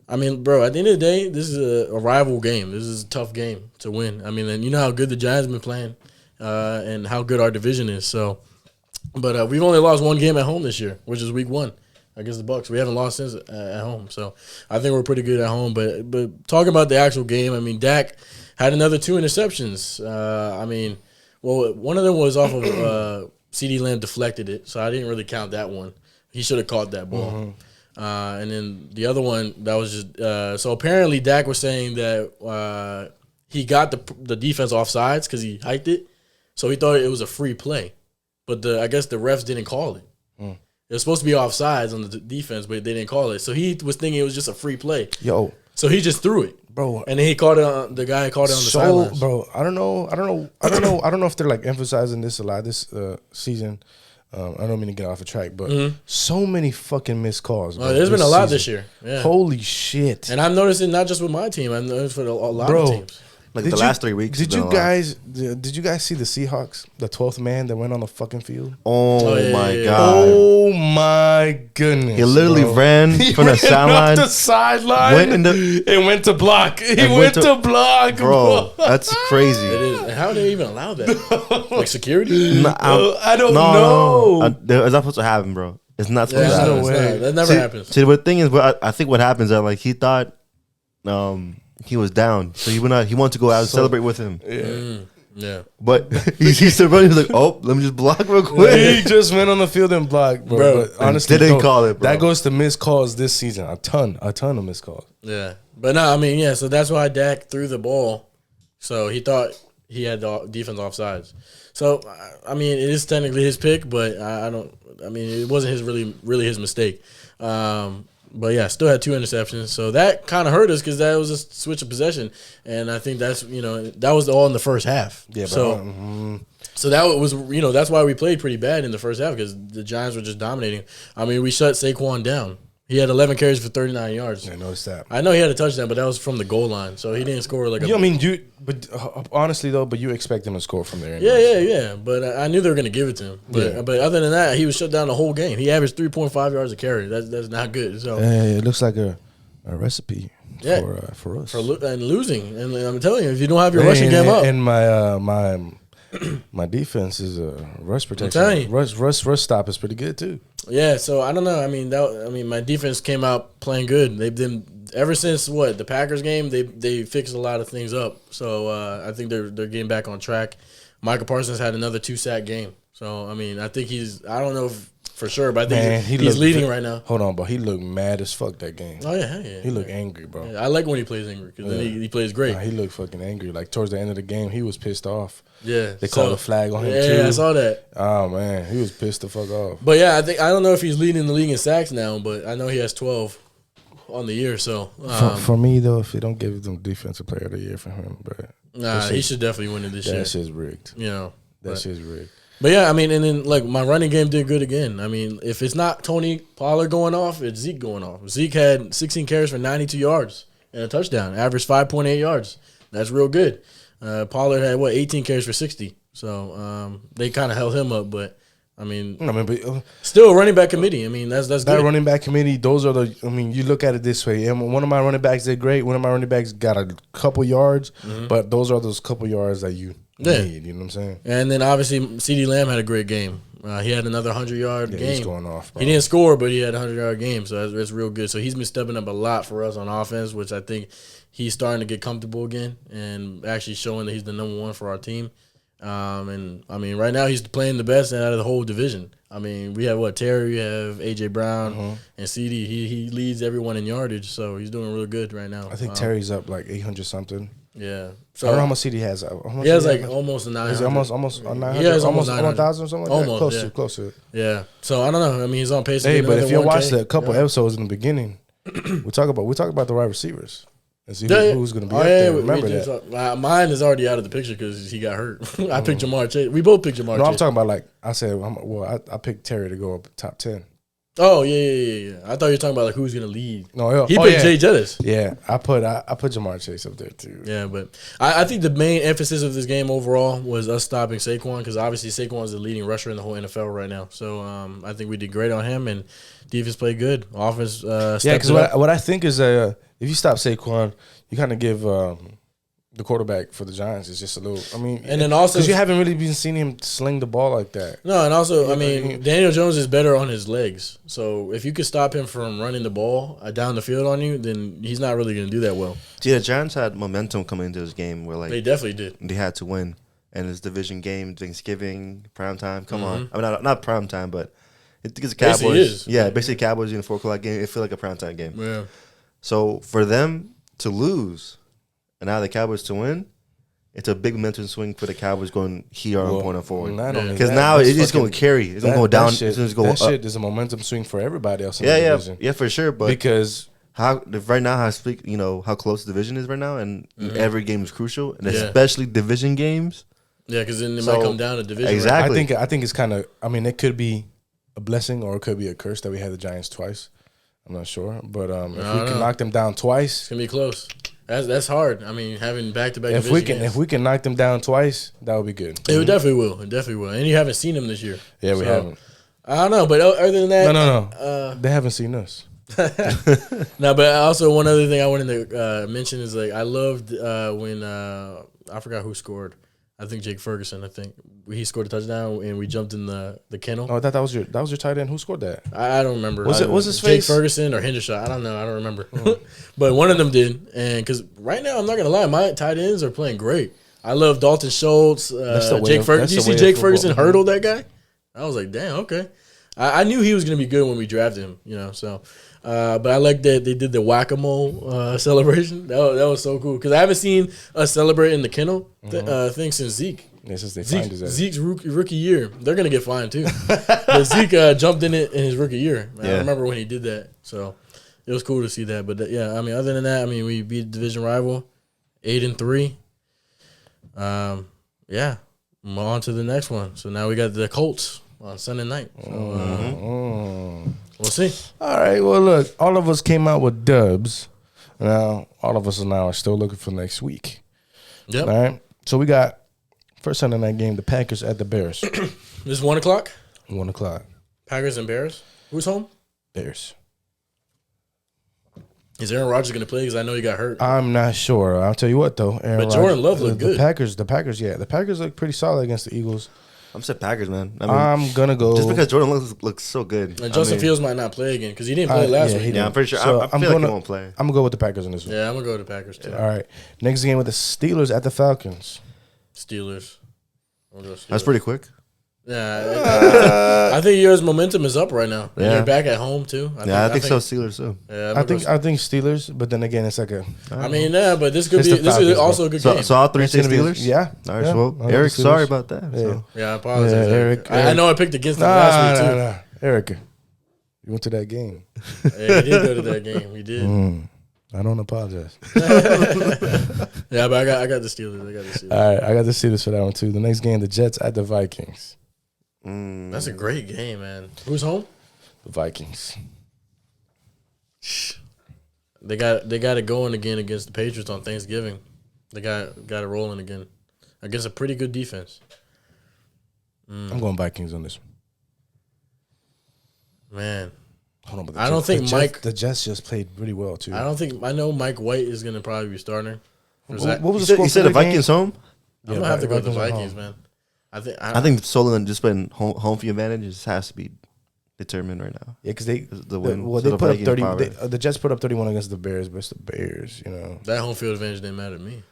I mean, bro, at the end of the day, this is a rival game. This is a tough game to win. I mean, and you know how good the Giants been playing, and how good our division is. So, but we've only lost one game at home this year, which is week 1 against the Bucks. We haven't lost since at home, so I think we're pretty good at home. But talking about the actual game, I mean, Dak had another 2 interceptions. I mean, well, one of them was off of CD Lamb deflected it, so I didn't really count that one. He should have caught that ball. Mm-hmm. And then the other one, that was just so apparently Dak was saying that he got the defense offsides because he hiked it, so he thought it was a free play. But I guess the refs didn't call it. Mm. It was supposed to be offsides on the defense, but they didn't call it. So he was thinking it was just a free play. Yo. So he just threw it. Bro. And then he called it the guy called it on the sidelines. Bro, I don't know if they're like emphasizing this a lot this season. I don't mean to get off a track, but so many fucking missed calls. Bro, there's been a lot this year. Yeah. Holy shit. And I'm noticing not just with my team, I've noticed for a lot of teams. Like the last 3 weeks. Did you guys see the Seahawks, the 12th man that went on the fucking field? Oh my God. Oh my goodness. He literally ran from the sideline. The sideline and went to block. He went to block, bro. That's crazy. It is. How do they even allow that? Like security? I don't know. It's not supposed to happen, bro. It's not supposed to happen. No way. That never happens. See, the thing is, I think what happens is that like he thought he was down, so he wanted to go out and celebrate with him. Yeah. Yeah. But he started running. He's like, oh, let me just block real quick. He just went on the field and blocked, bro. But honestly, they didn't call it, bro. That goes to missed calls this season. A ton of missed calls. Yeah. But no, I mean, yeah, so that's why Dak threw the ball. So he thought he had the defense offsides. So, I mean, it is technically his pick, but it wasn't really his mistake. But yeah, still had 2 interceptions. So that kind of hurt us because that was a switch of possession. And I think that was all in the first half. Yeah, So that was, that's why we played pretty bad in the first half because the Giants were just dominating. I mean, we shut Saquon down. He had 11 carries for 39 yards. I noticed that. I know he had a touchdown, but that was from the goal line. So he didn't score like a... But honestly, though, you expect him to score from there. Yeah. But I knew they were going to give it to him. But other than that, he was shut down the whole game. He averaged 3.5 yards a carry. That's not good. So it looks like a recipe for us. And losing. And I'm telling you, if you don't have your rushing game up. And my defense is a rush protection. I'm telling you. Rush stop is pretty good, too. Yeah, so I don't know. I mean, my defense came out playing good. They've been ever since the Packers game. They fixed a lot of things up. So I think they're getting back on track. Michael Parsons had another 2-sack game. So I mean, I think I don't know for sure, but I think he's leading right now. Hold on, but he looked mad as fuck that game. Oh yeah. He looked angry, bro. Yeah, I like when he plays angry because then he plays great. Nah, he looked fucking angry. Like towards the end of the game, he was pissed off. Yeah, they called a flag on him too. Yeah, I saw that. Oh man, he was pissed the fuck off. But yeah, I don't know if he's leading the league in sacks now, but I know he has 12 on the year. So for me though, if you don't give them defensive player of the year for him, but he should definitely win it this year. That shit's rigged. That shit's rigged. But yeah, I mean, and then like my running game did good again. I mean, if it's not Tony Pollard going off, it's Zeke going off. Zeke had 16 carries for 92 yards and a touchdown, averaged 5.8 yards. That's real good. Pollard had 18 carries for 60. So they kind of held him up, but I mean, still a running back committee. I mean, that's that good. Running back committee. Those are you look at it this way. And one of my running backs did great. One of my running backs got a couple yards, but those are those couple yards that you need. You know what I'm saying? And then obviously CD Lamb had a great game. He had another 100-yard game. He's going off, bro. He didn't score, but he had a 100-yard game, so that's real good. So he's been stepping up a lot for us on offense, which I think he's starting to get comfortable again and actually showing that he's the number one for our team. And I mean, right now he's playing the best out of the whole division. I mean, we have Terry, we have AJ Brown, and CD. He leads everyone in yardage, so he's doing real good right now. I think Terry's up like 800 something. Yeah, so I don't know how much CD has. He has like almost 900. Is it almost 900? He has almost 1,000 or something like that. Close to it. Yeah. So I don't know. I mean, he's on pace. Hey, but if you watched a couple episodes in the beginning, we talk about the wide receivers. And see who's going to be up there. Remember that. Mine is already out of the picture because he got hurt. I picked Jamar Chase. We both picked Jamar Chase. No, I'm talking about I picked Terry to go up top 10. Oh yeah. I thought you were talking about like who's gonna lead. No, He picked Jay Jettis. Yeah, I put Jamar Chase up there too. Yeah, but I think the main emphasis of this game overall was us stopping Saquon because obviously Saquon is the leading rusher in the whole NFL right now. So I think we did great on him and defense played good. Offense, because what I think is if you stop Saquon, you kind of give the quarterback for the Giants is just a little. I mean, and then also because you haven't really been seeing him sling the ball like that. No, and also I mean Daniel Jones is better on his legs. So if you could stop him from running the ball down the field on you, then he's not really going to do that well. Yeah, the Giants had momentum coming into this game where like they definitely did. They had to win, and it's division game, Thanksgiving, prime time. Come on, I mean not prime time, but it's Cowboys. Basically is. Yeah, basically Cowboys in a 4 o'clock game. It feel like a prime time game. Yeah. So for them to lose, and now the Cowboys to win. It's a big momentum swing for the Cowboys going here on point forward. Because now it's just going to carry. It's going to go down. It's going to go up. Shit is a momentum swing for everybody else in the division. Yeah, for sure. But because right now, how close the division is right now, and every game is crucial, and especially division games. Yeah, because then it might come down to division. Exactly. Right? I think it's kind of. I mean, it could be a blessing or it could be a curse that we had the Giants twice. I'm not sure, but if we can knock them down twice, it's gonna be close. That's hard. I mean, having back-to-back if we can knock them down twice, that would be good. It definitely will. It definitely will. And you haven't seen them this year. Yeah, we haven't. I don't know, but other than that, no. They haven't seen us. No, but also one other thing I wanted to mention is like I loved when I forgot who scored. I think Jake Ferguson. I think he scored a touchdown and we jumped in the kennel. Oh, I thought that was your tight end. Who scored that? I don't remember. Was his Jake face? Ferguson or Hendershot? I don't know. I don't remember. But one of them did. And because right now, I'm not gonna lie, my tight ends are playing great. I love Dalton Schultz, Jake Ferguson. Did you see Jake Ferguson hurdle that guy? I was like, damn, okay. I knew he was gonna be good when we drafted him. So. But I like that they did the whack-a-mole celebration. That was so cool because I haven't seen us celebrate in the kennel thing since Zeke. Yeah, since Zeke's rookie year. They're going to get fined too. But Zeke jumped in it in his rookie year. I remember when he did that. So it was cool to see that. But I mean, other than that, we beat division rival 8-3. Yeah, on to the next one. So now we got the Colts on Sunday night. So, we'll see. All right. Well, look, all of us came out with dubs. Now, all of us are still looking for next week. Yep. All right. So we got first Sunday night game, the Packers at the Bears. This is 1 o'clock? 1 o'clock. Packers and Bears? Who's home? Bears. Is Aaron Rodgers going to play? Because I know he got hurt. I'm not sure. I'll tell you what, though. But Jordan Love looked good. The Packers, yeah. The Packers look pretty solid against the Eagles. I'm saying Packers, man. I'm going to go. Just because Jordan looks so good. And Justin Fields might not play again because he didn't play last week. Yeah, I'm pretty sure. So I feel like he won't play. I'm going to go with the Packers in this one. Yeah, I'm going to go with the Packers, too. All right. Next game with the Steelers at the Falcons. Steelers. That's pretty quick. Yeah, I think yours momentum is up right now. Yeah. You're back at home too. I think so. Steelers too. Yeah, I think Steelers, but then again, it's like a. But this is also a good game. So all three say Steelers. Yeah. All right. Well, Eric, sorry about that. Yeah. So. I apologize, Eric. I know I picked against them last week too. Nah. Eric, you went to that game. Yeah, he did go to that game. We did. I don't apologize. Yeah, but I got the Steelers. All right, I got the Steelers for that one too. The next game, the Jets at the Vikings. That's a great game, man. Who's home? The Vikings. They got it going again against the Patriots on Thanksgiving. They got it rolling again against a pretty good defense. I'm going Vikings on this one. Man. Hold on, but I don't think the Jets just played really well too. I know Mike White is going to probably be starting. What was the score? You said the Vikings home? I'm going to have to go with the Vikings, man. I think solely just playing home field advantage just has to be determined right now. Yeah, because they win. They put up 30. The Jets put up 31 against the Bears, but it's the Bears, That home field advantage didn't matter to me.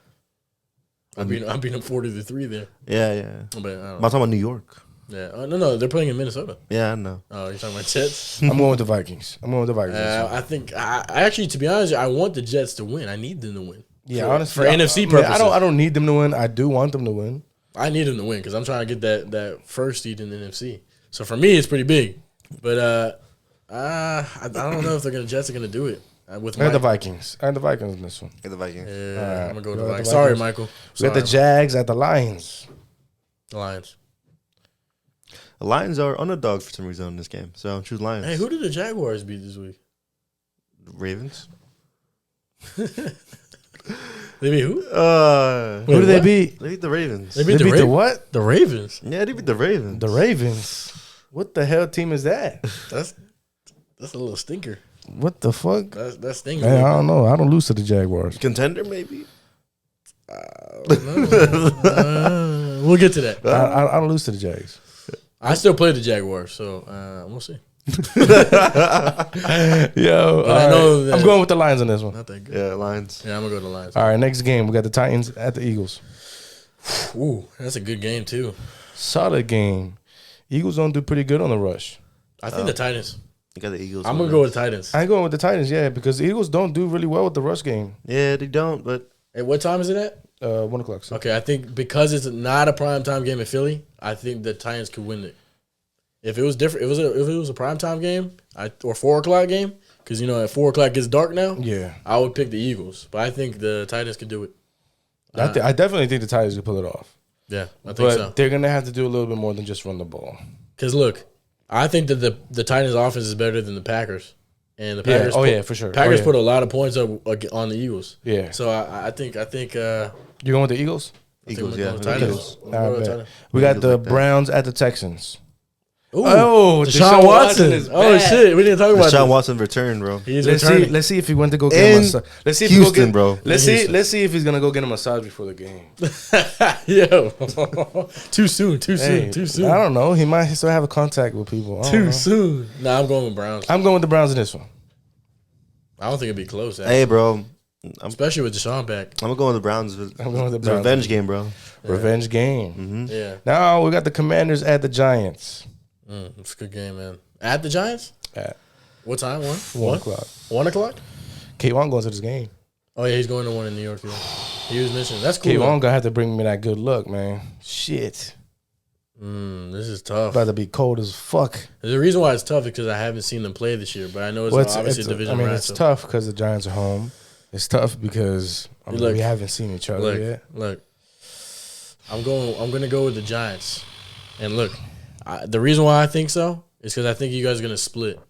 I beat them 40-3 there. Yeah. But I'm talking about New York. Yeah. No, they're playing in Minnesota. Yeah, I know. Oh, you're talking about Jets? I'm going with the Vikings. I think I actually, to be honest, I want the Jets to win. I need them to win. Yeah, honestly, for NFC purposes. I don't need them to win. I do want them to win. I need them to win because I'm trying to get that first seed in the NFC. So for me, it's pretty big. But I don't know if the Jets are going to do it. With the Vikings. I had the Vikings in this one. The Vikings. Yeah, I'm going to go with the Vikings. Sorry, Michael. We got the Jags at the Lions. The Lions. The Lions are underdogs for some reason in this game, so I'll choose Lions. Hey, who did the Jaguars beat this week? Ravens. They beat who? Who did they beat? They beat the Ravens. They beat the what? The Ravens. Yeah, they beat the Ravens. The Ravens. What the hell team is that? That's a little stinker. What the fuck? That's stinker. Man, I don't know. I don't lose to the Jaguars. Contender, maybe. We'll get to that. I don't lose to the Jags. I still play the Jaguars, so we'll see. Yo, I know that I'm going with the Lions on this one. Not that good. Yeah, Lions. Yeah, I'm gonna go to the Lions. All right, next game we got the Titans at the Eagles. Ooh, that's a good game too. Solid game. Eagles don't do pretty good on the rush. I think the Titans. You got the Eagles. I'm gonna go with the Titans. I ain't going with the Titans, yeah, because the Eagles don't do really well with the rush game. Yeah, they don't, but Hey, what time is it at? 1 o'clock. So. Okay, I think because it's not a prime time game in Philly, I think the Titans could win it. If it was different, if it was a prime time game or 4 o'clock game, because at 4 o'clock gets dark now. Yeah, I would pick the Eagles, but I think the Titans could do it. I definitely think the Titans could pull it off. Yeah, I think But so. they're gonna have to do a little bit more than just run the ball. Because look, I think that the Titans' offense is better than the Packers, and the Packers. For sure. Packers put a lot of points up on the Eagles. Yeah. So I think. You going with the Eagles? Eagles, I'm yeah. going with Titans. I'm going with Titans. We got the Eagles like that. Browns at the Texans. Ooh, Oh, Deshaun Watson. is Oh back. shit, we didn't talk about Deshaun this. Watson returned, bro. He's Let's returning. see if he went to go get In a massage. Let's see if Houston, he go get, bro. Let's In see. Houston. Let's see if he's gonna go get a massage before the game. Yo, too soon. Hey, I don't know. He might still have a contact with people. I don't Too know. soon. Nah, I'm going with Browns. I'm going with the Browns in this one. I don't think it'd be close. Actually. Hey, bro. Especially with Deshaun back. I'm going with the Browns. I'm going with the It's a Browns. revenge game, bro. Revenge game. Mm-hmm. Yeah, Now we got the Commanders at the Giants. it's a good game, man. At the Giants. At What time? 1 o'clock. 1 o'clock. K1 going to this game. Oh yeah, he's going to one in New York. Yeah. He was mentioning that's cool. K1 gonna have to bring me that good luck, man. Shit, This is tough. about to be cold as fuck. The reason why it's tough is because I haven't seen them play this year, but I know it's obviously a division round. It's tough because the Giants are home. It's tough because we haven't seen each other yet. Look, I'm going to go with the Giants, and look, the reason why I think so is because I think you guys are gonna split.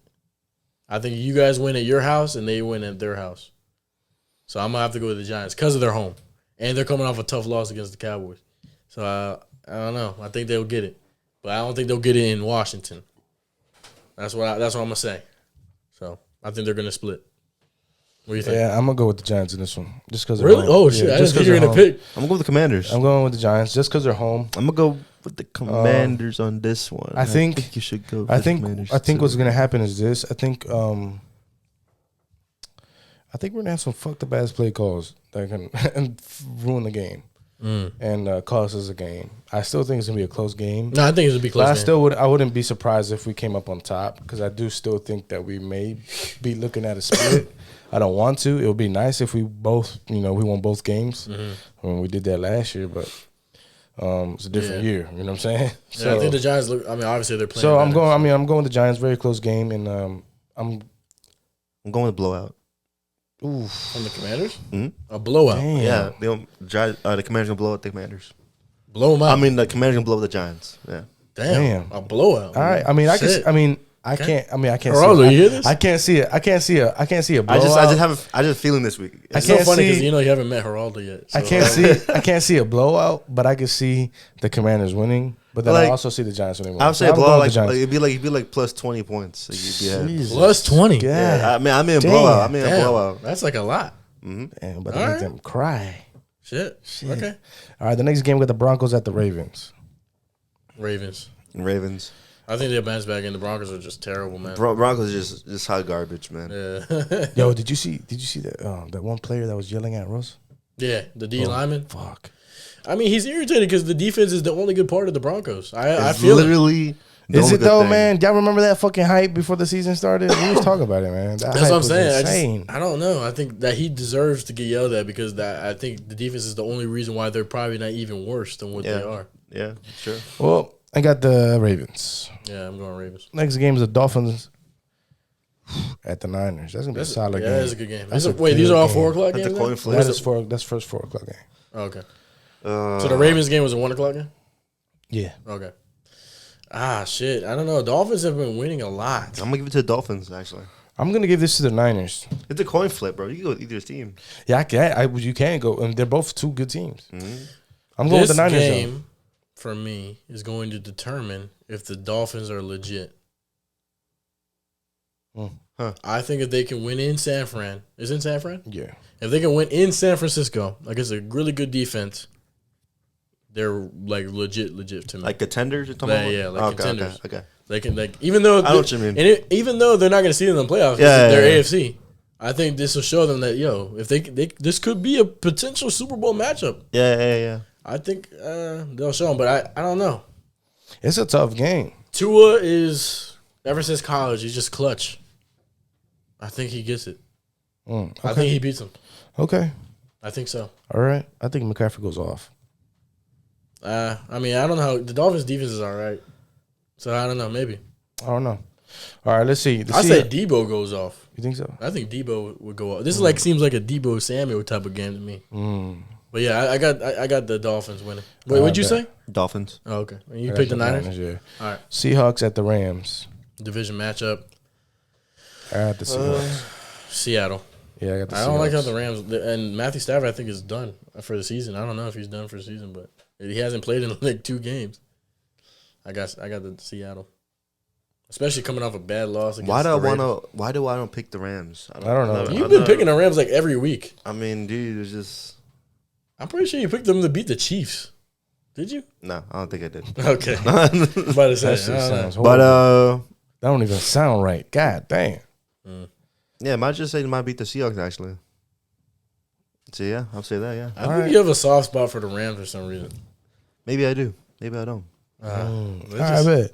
I think you guys win at your house and they win at their house, so I'm gonna have to go with the Giants because of their home, and they're coming off a tough loss against the Cowboys. So I don't know. I think they'll get it, but I don't think they'll get it in Washington. That's what I'm gonna say. So I think they're gonna split. What do you think? Yeah, I'm gonna go with the Giants in this one, just because. Really? Oh shit! I didn't think you were gonna pick. I'm going to go with the Commanders. I'm going with the Giants just because they're home. I'm going to go with the Commanders on this one. I think you should go with I the think Commanders what's too. gonna happen is this. I think we're gonna have some fucked up ass play calls that can ruin the game and cost us a game. I still think it's gonna be a close game. No, I think it's gonna be close. But I wouldn't be surprised if we came up on top because I do still think that we may be looking at a split. I don't want to. It would be nice if we both, we won both games when we did that last year, but it's a different year. You know what I'm saying? Yeah, So I think the Giants look. I mean, obviously they're playing. So I'm better. going. I'm going with the Giants. Very close game, and I'm going with blowout. ooh, From the Commanders, Mm-hmm. a blowout. damn. Yeah, the Commanders going to blow out the Commanders. Blow them out. I mean, the Commanders going to blow out the Giants. Yeah. damn, a blowout. All right. I mean, I Shit. can. I can't. I mean, I can't. Geraldo, see it. you hear this? I can't see it. I can't see a blowout. I just feeling this week. I It's so can't funny because see- you haven't met Geraldo yet. So. I can't see. I can't see a blowout, but I can see the Commanders winning. But then I Like, also see the Giants winning. I would say So a I'm going blowout with the like Giants. it'd be like plus 20 points. Like you'd be ahead. Jesus. Plus 20. God. Yeah, I mean Damn. blowout. I mean a Damn, blowout. that's like a lot. Damn, but All I make right. them cry. Shit. Okay. All right, the next game we got the Broncos at the Ravens. Ravens. Ravens. I think they'll bounce back, and the Broncos are just terrible, man. Broncos just hot garbage, man. Yeah. Yo, did you see that one player that was yelling at Russ? Yeah, the D lineman. Fuck. I mean, he's irritated because the defense is the only good part of the Broncos. I It's feel it. literally. the Is only it good though, thing. man? Y'all remember that fucking hype before the season started? We was talking about it, man. That That's hype what I'm was saying. insane. I don't know. I think that he deserves to get yelled at because I think the defense is the only reason why they're probably not even worse than what they are. Yeah, sure. Well, I got the Ravens. Yeah, I'm going Ravens. Next game is the Dolphins at the Niners. That's gonna be a solid game. Yeah, that's a good game. That's a Wait, these good are all game. 4 o'clock That's games? a coin now? flip. That's first 4 o'clock game. Oh, okay. So the Ravens game was a 1 o'clock game? Yeah. Okay. Shit. I don't know. Dolphins have been winning a lot. I'm gonna give it to the Dolphins. Actually, I'm gonna give this to the Niners. it's a coin flip, bro. You can go with either team. Yeah, you can go, and they're both two good teams. Mm-hmm. I'm going with This the Niners. game, for me, is going to determine if the Dolphins are legit. Huh. I think if they can win in San Fran, is it in San Fran? Yeah. If they can win in San Francisco, like it's a really good defense, they're like legit to me. Like contenders, you're talking about? Yeah, like contenders. Okay. They can even though I know what you mean. and even though they're not going to see them in the playoffs, they're AFC. I think this will show them that if they this could be a potential Super Bowl matchup. Yeah. I think they'll show them, but I don't know. It's a tough game. Tua is ever since college, he's just clutch. I think he gets it. Okay. I think he beats him. Okay. I think so. All right. I think McCaffrey goes off. I mean, I don't know. The Dolphins' defense is all right, so I don't know. Maybe. I don't know. All right. Let's see. I say Debo goes off. You think so? I think Debo would go off. This seems like a Debo Samuel type of game to me. But yeah, I got the Dolphins winning. Wait, what'd you say? Dolphins. Oh, okay. And you picked the Niners? Yeah. All right. Seahawks at the Rams. Division matchup. I got the Seahawks. Seattle. Yeah, I got the Seahawks. I don't like how the Rams and Matthew Stafford I think is done for the season. I don't know if he's done for the season, but he hasn't played in like 2 games. I got the Seattle. Especially coming off a bad loss against Why do I don't pick the Rams? I don't know. You've been picking the Rams like every week. I mean, dude, it's just I'm pretty sure you picked them to beat the Chiefs. Did you? no. I don't think I did. Okay. About to say, That shit sounds horrible. But that don't even sound right. God damn. yeah, might just say they might beat the Seahawks actually. So yeah, I'll say that. Yeah, I think you have a soft spot for the Rams for some reason. maybe I do. Maybe I don't. All right, bet.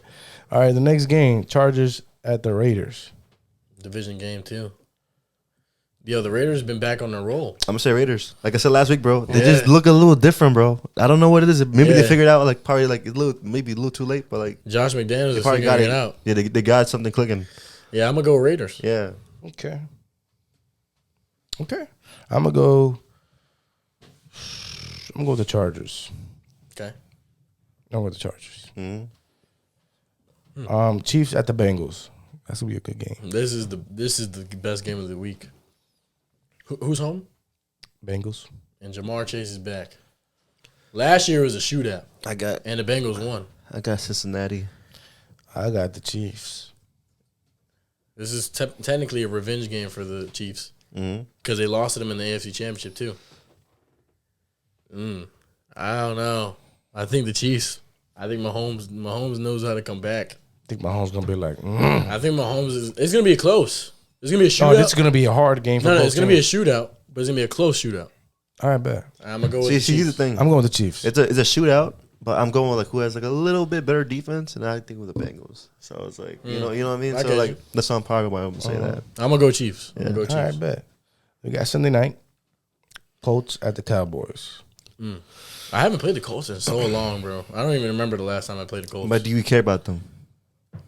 All right, the next game, Chargers at the Raiders. Division game too. Yo, the Raiders have been back on their roll. I'm gonna say Raiders. Like I said last week, bro. They just look a little different, bro. I don't know what it is. Maybe they figured out like probably like maybe a little too late, but like Josh McDaniels is probably figuring it out. Yeah, they got something clicking. Yeah, I'm gonna go Raiders. Yeah. Okay. I'm gonna go with the Chargers. Okay. I'm with the Chargers. Mm-hmm. Chiefs at the Bengals. That's gonna be a good game. This is the best game of the week. Who's home? Bengals. And Jamar Chase is back. Last year was a shootout, and the Bengals won. I got Cincinnati. I got the Chiefs. This is technically a revenge game for the Chiefs because they lost to them in the AFC Championship too. I don't know. I think the Chiefs. I think Mahomes knows how to come back. I think Mahomes gonna be like. I think Mahomes it's gonna be close. It's gonna be a shootout. Oh, this is gonna be a hard game for both it's gonna be a shootout, but it's gonna be a close shootout. All right, bet. I'm gonna go with the Chiefs. See the thing. I'm going with the Chiefs. It's a shootout, but I'm going with like who has like a little bit better defense, and I think with the Bengals. So it's like you know what I mean. So like that's not part of why I'm gonna say that. I'm gonna go Chiefs. Yeah. I'm gonna go Chiefs. All right, bet. We got Sunday night. Colts at the Cowboys. I haven't played the Colts in so long, bro. I don't even remember the last time I played the Colts. But do you care about them?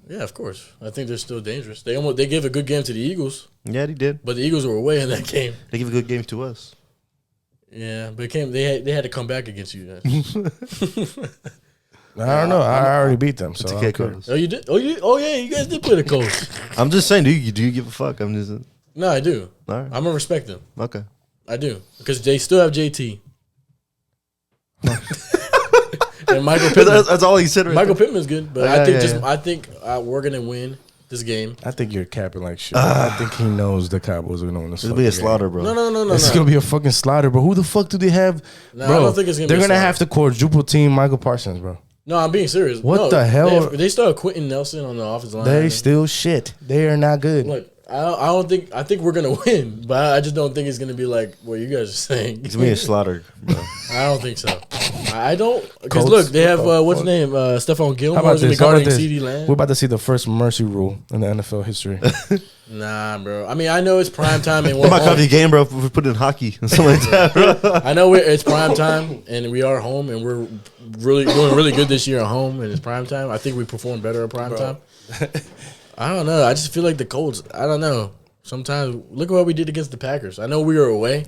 Yeah, of course. I think they're still dangerous. They gave a good game to the Eagles, Yeah, they did. but the Eagles were away in that game. They give a good game to us. Yeah, but they had to come back against you guys. I don't know. I already beat them. So It's I'm okay, good. Curtis. Oh, you did? Oh yeah, you guys did play the Colts. I'm just saying, do you give a fuck? I'm just No, I do. all right. I'm gonna respect them. Okay. I do because they still have JT. And Michael Pittman. That's all he said. Right Michael there. Pittman's good, but Yeah, I think we're gonna win this game. I think you're capping like shit. I think he knows the Cowboys are gonna win this. It'll be a slaughter, bro. No. It's gonna be a fucking slaughter, bro. Who the fuck do they have, No, bro? I don't think it's gonna they're be a gonna slaughter. have to quadruple team Michael Parsons, bro. No, I'm being serious. What the hell? They still have Quentin Nelson on the offensive line. They still shit. They are not good. Look, I don't think. I think we're gonna win, but I just don't think it's gonna be like what you guys are saying. It's gonna be a slaughter, bro. I don't think so. I don't because Colts, look, they have what the what's his fuck? name? Stephon How Gilmore about is gonna be this? How about guarding this? CeeDee Lamb. We're about to see the first mercy rule in the NFL history. Nah, bro. I mean, I know it's prime time and we're It might home. cover your game, bro. If we put it in hockey and something like that, bro. I know it's prime time and we are home and we're really doing really good this year at home and it's prime time. I think we perform better at prime time. I don't know. I just feel like the Colts. I don't know. Sometimes look at what we did against the Packers. I know we were away,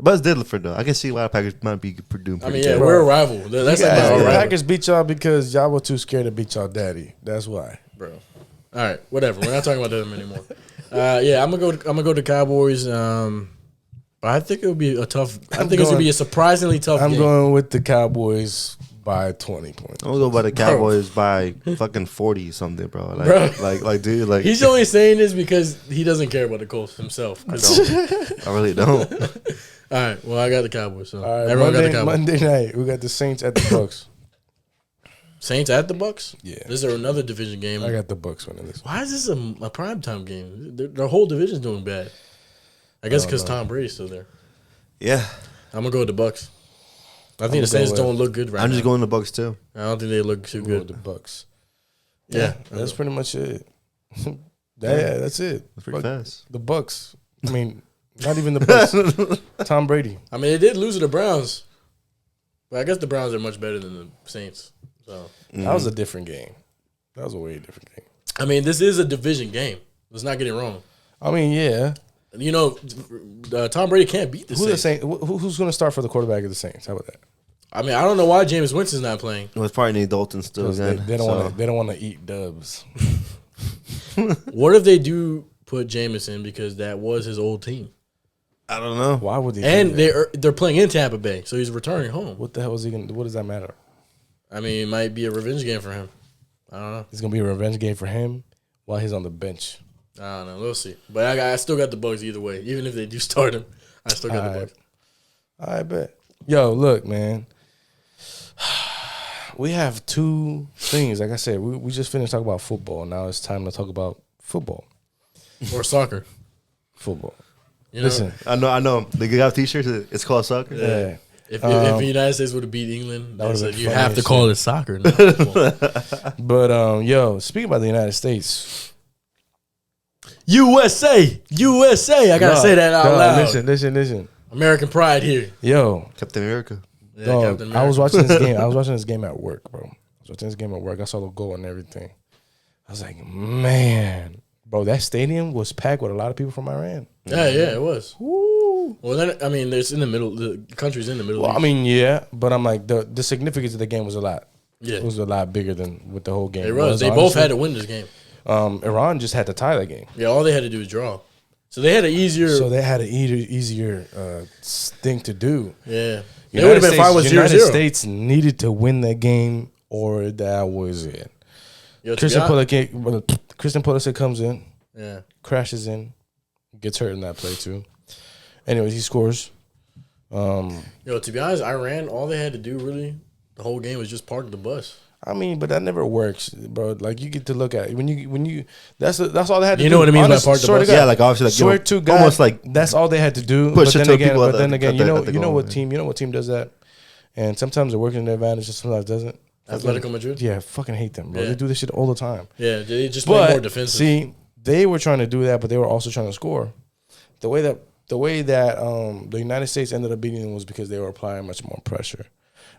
But it's different though. I can see why the Packers might be doing pretty good. We're a rival. That's like the our rival. Packers beat y'all because y'all were too scared to beat y'all daddy. That's why, bro. All right, whatever. We're not talking about them anymore. I'm gonna go to Cowboys. But I think it'll be a tough. I think it's gonna be a surprisingly tough. I'm game. going with the Cowboys by 20 points. I'm gonna go by the Cowboys by fucking 40 something, bro. Like, dude, like he's only saying this because he doesn't care about the Colts himself. I don't. I really don't. All right. Well, I got the Cowboys. So All right, everyone got the Cowboys. Monday night, we got the Saints at the Bucks. Saints at the Bucks. Yeah, this is another division game. I got the Bucks winning this. Why is this a primetime game? The whole division's doing bad. I guess because Tom Brady's still there. Yeah, I'm gonna go with the Bucks. I think the Saints don't look good right now. I'm just going the Bucks too. I don't think they look too good. The Bucks. Yeah, that's pretty much it. That's it. That's pretty fast. The Bucks. I mean, not even the Bucks. Tom Brady. I mean, they did lose to the Browns, but I guess the Browns are much better than the Saints. So that was a different game. That was a way different game. I mean, this is a division game. Let's not get it wrong. I mean, yeah. You know, Tom Brady can't beat the Saints. Who's going to start for the quarterback of the Saints? How about that? I mean, I don't know why Jameis Winston's not playing. Well, it's probably Nate Dalton still. They don't want to eat dubs. What if they do put Jameis in because that was his old team? I don't know. Why would they? And they're playing in Tampa Bay, so he's returning home. What the hell is he going to do? What does that matter? I mean, it might be a revenge game for him. I don't know. It's going to be a revenge game for him while he's on the bench. I don't know. We'll see. But I still got the Bucks either way. Even if they do start him, I still got the Bucks. I bet. Yo, look, man. We have two things. Like I said, we just finished talking about football. Now it's time to talk about football. Or soccer. Football. You know? Listen. I know. They got T-shirts. It's called soccer. Yeah. If the United States would have beat England, you have to call it soccer. But, yo, speaking about the United States... USA. I gotta say that out loud. Listen. American pride here. Yo, Captain America. Yeah, dog, Captain America. I was watching this game. I was watching this game at work, bro. I saw the goal and everything. I was like, man, bro, that stadium was packed with a lot of people from Iran. Yeah, it was. Woo. Well, then I mean, it's in the middle. The country's in the middle. Well, I mean, yeah, but I'm like the significance of the game was a lot. Yeah, it was a lot bigger than what the whole game it was. They both had to win this game. Iran just had to tie the game. Yeah, all they had to do was draw. So they had an easier. So they had an easier thing to do. Yeah, it would have been fine with 0-0. United States needed to win that game, or that was it. Yo, Christian Pulisic comes in, crashes in, gets hurt in that play too. Anyways, he scores. To be honest, Iran, all they had to do really the whole game was just park the bus. I mean, but that never works, bro. Like you get to look at it. when you that's all they had to do. You know what I mean by park the bus? Yeah, like obviously, like swear to God, almost like that's all they had to do. Push but it then to again, people you know what team does that, and sometimes it works in their advantage, and sometimes it doesn't. Atletico Madrid. Yeah, fucking hate them, bro. Yeah. They do this shit all the time. Yeah, they just play more defensive. See, they were trying to do that, but they were also trying to score. The way that the United States ended up beating them was because they were applying much more pressure.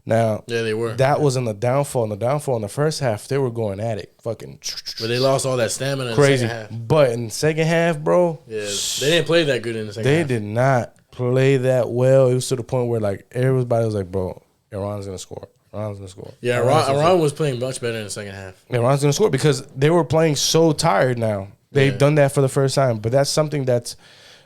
Now, yeah, they were. That was in the downfall. In the first half, they were going at it, fucking. But they lost all that stamina. Crazy. In the second half. But in the second half, bro, yeah, they didn't play that good in the second half. They did not play that well. It was to the point where like everybody was like, bro, Iran's gonna score. Yeah, Iran was playing much better in the second half. Iran's gonna score because they were playing so tired. Now they've done that for the first time, but that's something that's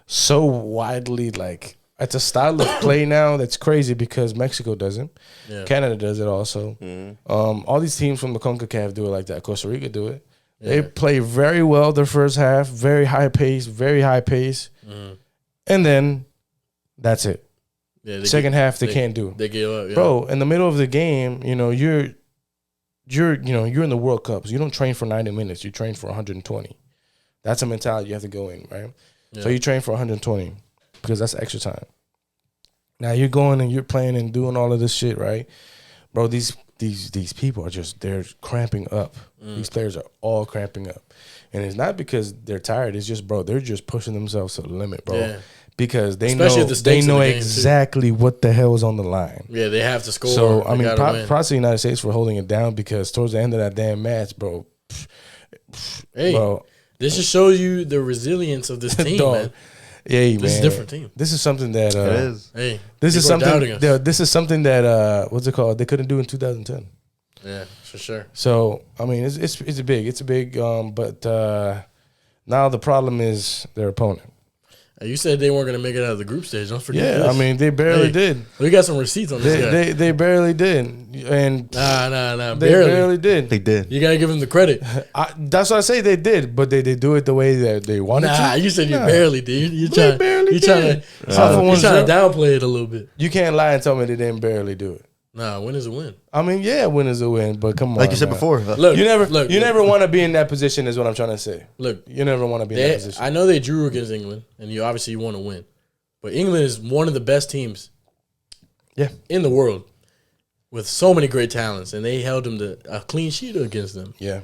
so widely like. It's a style of play now that's crazy because Mexico doesn't. Yeah. Canada does it also. Mm-hmm. All these teams from the CONCACAF do it like that. Costa Rica do it. Yeah. They play very well their first half, very high pace. Mm-hmm. And then that's it. Yeah, second half they can't do. They give up, bro. In the middle of the game, you're in the World Cup. So you don't train for 90 minutes. You train for 120. That's a mentality you have to go in, right? Yeah. So you train for 120. Because that's extra time. Now you're going and you're playing and doing all of this shit, right, bro? These people are they're cramping up. These players are all cramping up, and it's not because they're tired. It's just, bro, they're just pushing themselves to the limit, bro. Yeah. Because they know exactly what the hell is on the line. Yeah, they have to score. So I mean, props to the United States for holding it down because towards the end of that damn match, bro. Hey, bro, this just shows you the resilience of this team, man. Hey, This is a different team. This is something that It is. Hey, this is people are something. doubting us. This is something that what's it called? They couldn't do in 2010. Yeah, for sure. So I mean, it's a big. But now the problem is their opponent. You said they weren't going to make it out of the group stage. Don't forget Yeah, this. I mean they barely did. We got some receipts on this guy. They barely did, and Nah. they barely did. They did. You got to give them the credit. That's what I say. They did, but they do it the way that they wanted to. Nah, you said you Nah. barely did. You They trying, barely you trying did. to, you trying to downplay it a little bit. You can't lie and tell me they didn't barely do it. Nah, win is a win. I mean, yeah, win is a win, but come on. Like you said man. before. Look, You never look, want to be in that position. Is what I'm trying to say. Look, You never want to be in that position. I know they drew against England, and you obviously want to win. But England is one of the best teams in the world with so many great talents, and they held them to a clean sheet against them Yeah.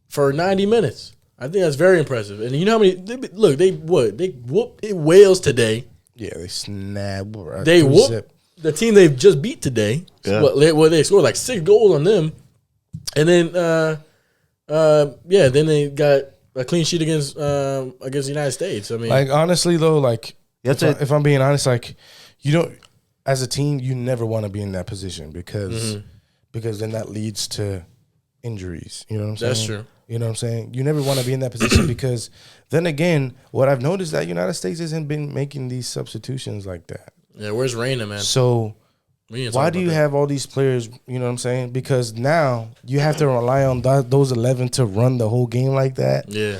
for 90 minutes. I think that's very impressive. And you know how many they whooped Wales today. Yeah, they snapped. They whooped the team they've just beat today. Yeah. They scored like 6 goals on them. And then then they got a clean sheet against the United States. I mean, Like honestly though, like That's if I'm being honest, like you don't, as a team, you never want to be in that position because then that leads to injuries. You know what I'm saying? That's true. You know what I'm saying? You never want to be in that position because then again, what I've noticed that United States hasn't been making these substitutions like that. yeah, where's Reina, man? So why do you have all these players? You know what I'm saying? Because now you have to rely on those 11 to run the whole game like that. Yeah.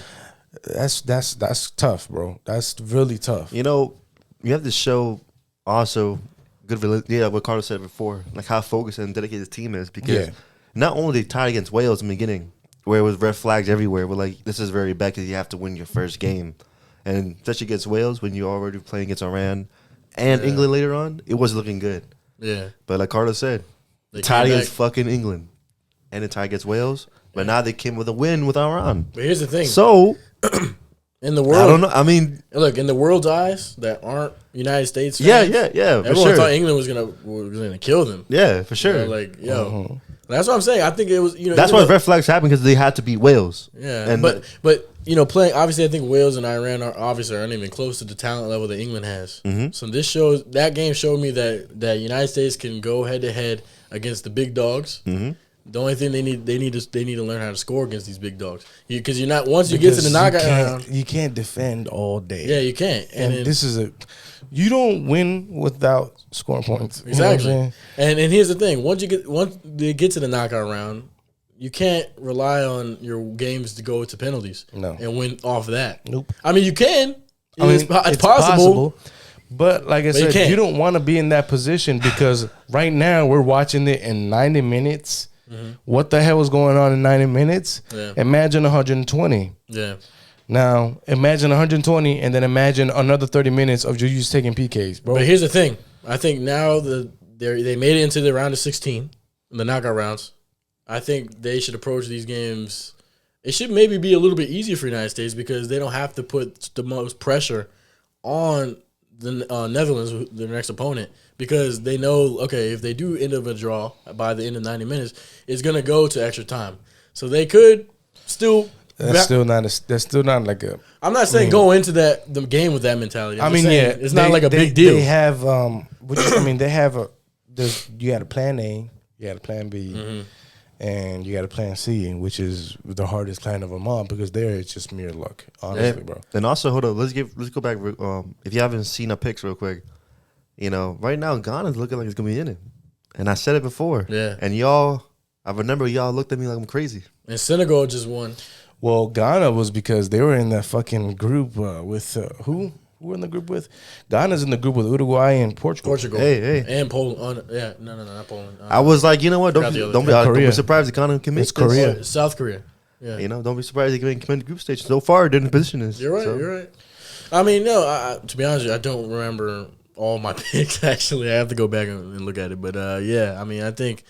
That's tough, bro. That's really tough. You know, you have to show also what Carlos said before, like how focused and dedicated the team is. Because not only they tied against Wales in the beginning, where it was red flags everywhere, but like this is very bad because you have to win your first game, and especially against Wales when you're already playing against Iran and England later on, it wasn't looking good. Yeah. But like Carlos said, They tied came against back. fucking England, and they tied against Wales. But now they came with a win with Iran. But here's the thing. So In the world, I don't know. I mean, look, in the world's eyes that aren't United States fans, yeah, for everyone sure. thought England was gonna kill them. Yeah, for You sure. know, like, that's what I'm saying. I think it was, That's why red flags happened because they had to beat Wales. Yeah, and but playing, obviously, I think Wales and Iran aren't even close to the talent level that England has. So that game showed me that United States can go head to head against the big dogs. The only thing they need to learn how to score against these big dogs, because you're not once you get to the knockout round, you can't defend all day. yeah, you can't. And then, this is you don't win without scoring points. You know exactly. what I'm saying? And here's the thing: once they get to the knockout round, you can't rely on your games to go to penalties and win off that. Nope. I mean, you can. It's possible. But like I But said, you don't want to be in that position because right now we're watching it in 90 minutes. What the hell was going on in 90 minutes? Yeah. Imagine 120. Yeah. Now, imagine 120 and then imagine another 30 minutes of you just taking PKs, bro. But here's the thing. I think now they made it into the round of 16, the knockout rounds. I think they should approach these games. It should maybe be a little bit easier for the United States because they don't have to put the most pressure on the Netherlands, their next opponent, because they know, okay, if they do end up a draw by the end of 90 minutes, it's going to go to extra time. So they could still... That's still not like a... I'm not saying go into the game with that mentality. I mean, it's not like a big deal. They have, they have you got a plan A, you got a plan B, and you got a plan C, which is the hardest plan of them all because there it's just mere luck, honestly, bro. And also, hold on, let's go back. If you haven't seen our picks real quick, right now Ghana's looking like it's gonna be in it, and I said it before. Yeah. And I remember y'all looked at me like I'm crazy. And Senegal just won. Well, Ghana was because they were in that fucking group with who? Who were in the group with? Ghana's in the group with Uruguay and Portugal. Hey. And Poland. No, not Poland. I was like, you know what? Don't be surprised if Ghana can make It's Korea. South Korea. Yeah. Don't be surprised they can come in the group stage. So far, they're in the position is. You're right. You're right. I mean, no. To be honest with you, I don't remember all my picks. Actually, I have to go back and look at it. But yeah, I mean, I think.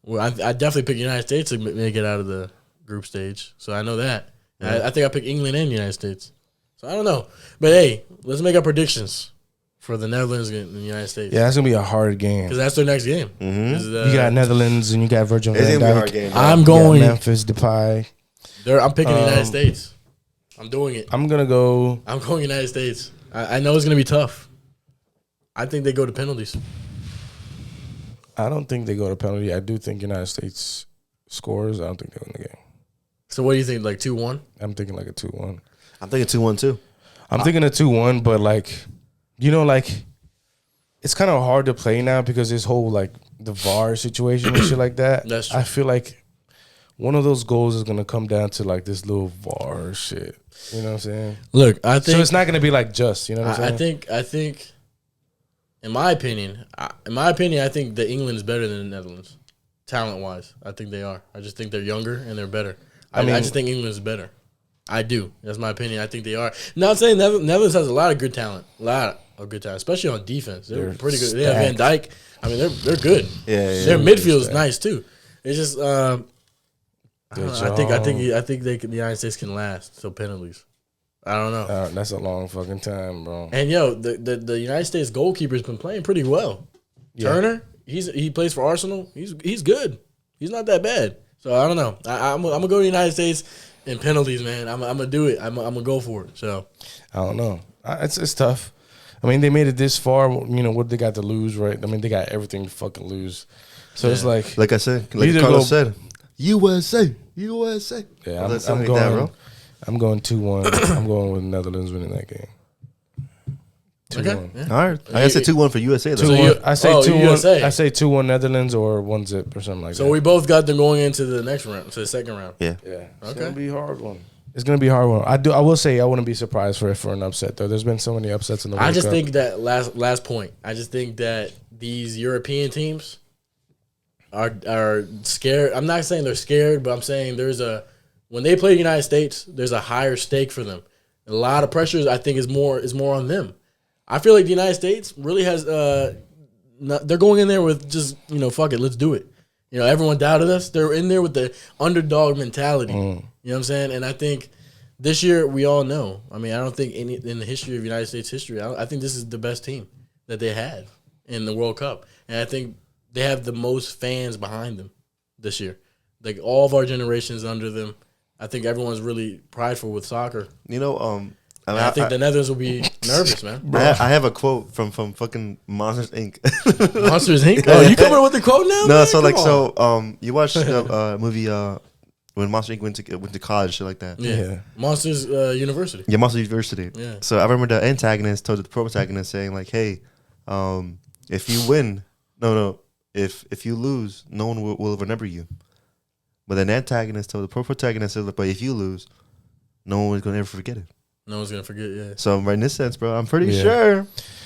Well, I definitely picked United States to make it out of the group stage. So I know that. Yeah. I think I picked England and United States. So I don't know. But hey, let's make our predictions for the Netherlands and the United States. Yeah, that's gonna be a hard game Because that's their next game. you got Netherlands and you got Virgil It's van gonna be a hard Dijk. game. I'm You got going. Memphis Depay. I'm picking the United States. I'm doing it. I'm gonna go. I'm going United States. I know it's gonna be tough. I think they go to penalties. I don't think they go to penalty. I do think United States scores. I don't think they win the game. So what do you think? Like 2-1? I'm thinking like a 2-1. I'm thinking 2-1 too. I'm thinking a 2-1, but like, you know, like it's kind of hard to play now because this whole like the VAR situation and shit like that. That's true. I feel like one of those goals is gonna come down to like this little VAR shit. You know what I'm saying? Look, I think So it's not gonna be like just. You know what I'm saying? I think, in my opinion, I think that England is better than the Netherlands, talent wise. I think they are. I just think they're younger and they're better. I just think England is better. I do. That's my opinion. I think they are. Not saying Netherlands has a lot of good talent, especially on defense. They're pretty good. They have Van Dijk. I mean, they're good. Yeah. Their midfield is nice too. It's just I think the United States can last. So penalties. I don't know. That's a long fucking time, bro. And the United States goalkeeper's been playing pretty well. Yeah. Turner, he plays for Arsenal. He's good. He's not that bad. So I don't know. I'm gonna go to the United States in penalties, man. I'm gonna do it. I'm gonna go for it. So I don't know. It's tough. I mean, they made it this far. You know what they got to lose, right? I mean, they got everything to fucking lose. So it's like I said, like Carlos said, USA. Yeah, I'm going 2-1. I'm going with Netherlands winning that game. 2-1. Okay. Yeah. All right. I said 2-1 for USA. Though. 2-1. I say 2-1. USA. I say 2-1 Netherlands or 1-0 or something like that. So we both got them going into the next round, to the second round. Yeah. It's gonna be a hard one. It's gonna be a hard one. I will say I wouldn't be surprised for an upset though. There's been so many upsets in the World I just Cup. think that last point. I just think that these European teams are scared. I'm not saying they're scared, but I'm saying when they play the United States, there's a higher stake for them. A lot of pressures I think is more on them. I feel like the United States really has they're going in there with just, fuck it, let's do it. Everyone doubted us. They're in there with the underdog mentality. You know what I'm saying? And I think this year we all know. I mean, I don't think in the history of United States history, I think this is the best team that they had in the World Cup. And I think they have the most fans behind them this year. Like all of our generations under them. I think everyone's really prideful with soccer. I think the Netherlands will be nervous, man. I have a quote from fucking Monsters Inc. Monsters Inc. Oh, you coming with the quote now? No, man? You watched the movie when Monsters Inc. went to college, shit like that. Yeah. Monsters University. Yeah, Monsters University. Yeah. So I remember the antagonist told the protagonist saying like, "Hey, if you win, if you lose, no one will remember you." But then the antagonist told the protagonist, "But if you lose, no one is gonna ever forget it." No one's gonna forget, yeah. So in this sense, bro, I'm pretty sure.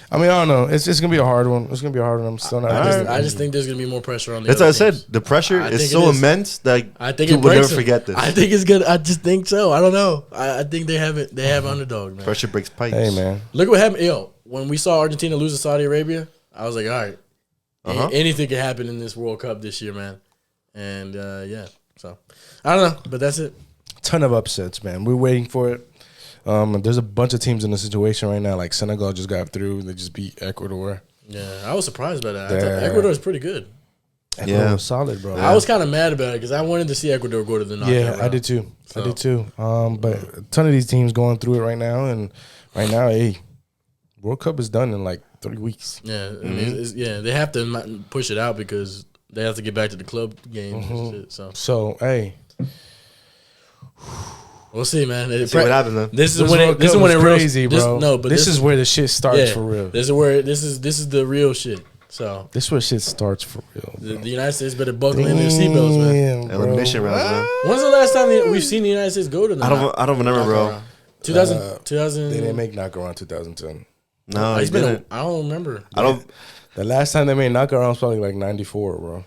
I mean, I don't know. It's gonna be a hard one. It's gonna be a hard one. I'm still not. I just think there's gonna be more pressure on the. That's other what I teams. said. The pressure is so immense that I think people will never forget this. I think it's good. I just think so. I don't know. I think they have it. They have underdog, man. Pressure breaks pipes. Hey, man. Look what happened. When we saw Argentina lose to Saudi Arabia, I was like, all right, anything can happen in this World Cup this year, man. And so I don't know, but that's it. Ton of upsets, man. We're waiting for it. There's a bunch of teams in the situation right now. Like Senegal just got through. They just beat Ecuador. Yeah, I was surprised by that. I thought Ecuador is pretty good. Ecuador was solid, bro. I was kind of mad about it because I wanted to see Ecuador go to the knockout round. I did too. So. I did too. But a ton of these teams going through it right now. And right now, World Cup is done in like 3 weeks. Yeah, they have to push it out because they have to get back to the club games and shit. So hey. We'll see, man. See what happens, man. This is when it crazy, bro. This is where the shit starts for real. This is the real shit. So this is where shit starts for real. The United States better buckle in their seatbelts, man. Elimination rounds, man. When's the last time we've seen the United States go to the? I don't remember, bro. 2000. They didn't make knockout round 2010. No, I don't remember. The last time they made knockout round was probably like 94, bro.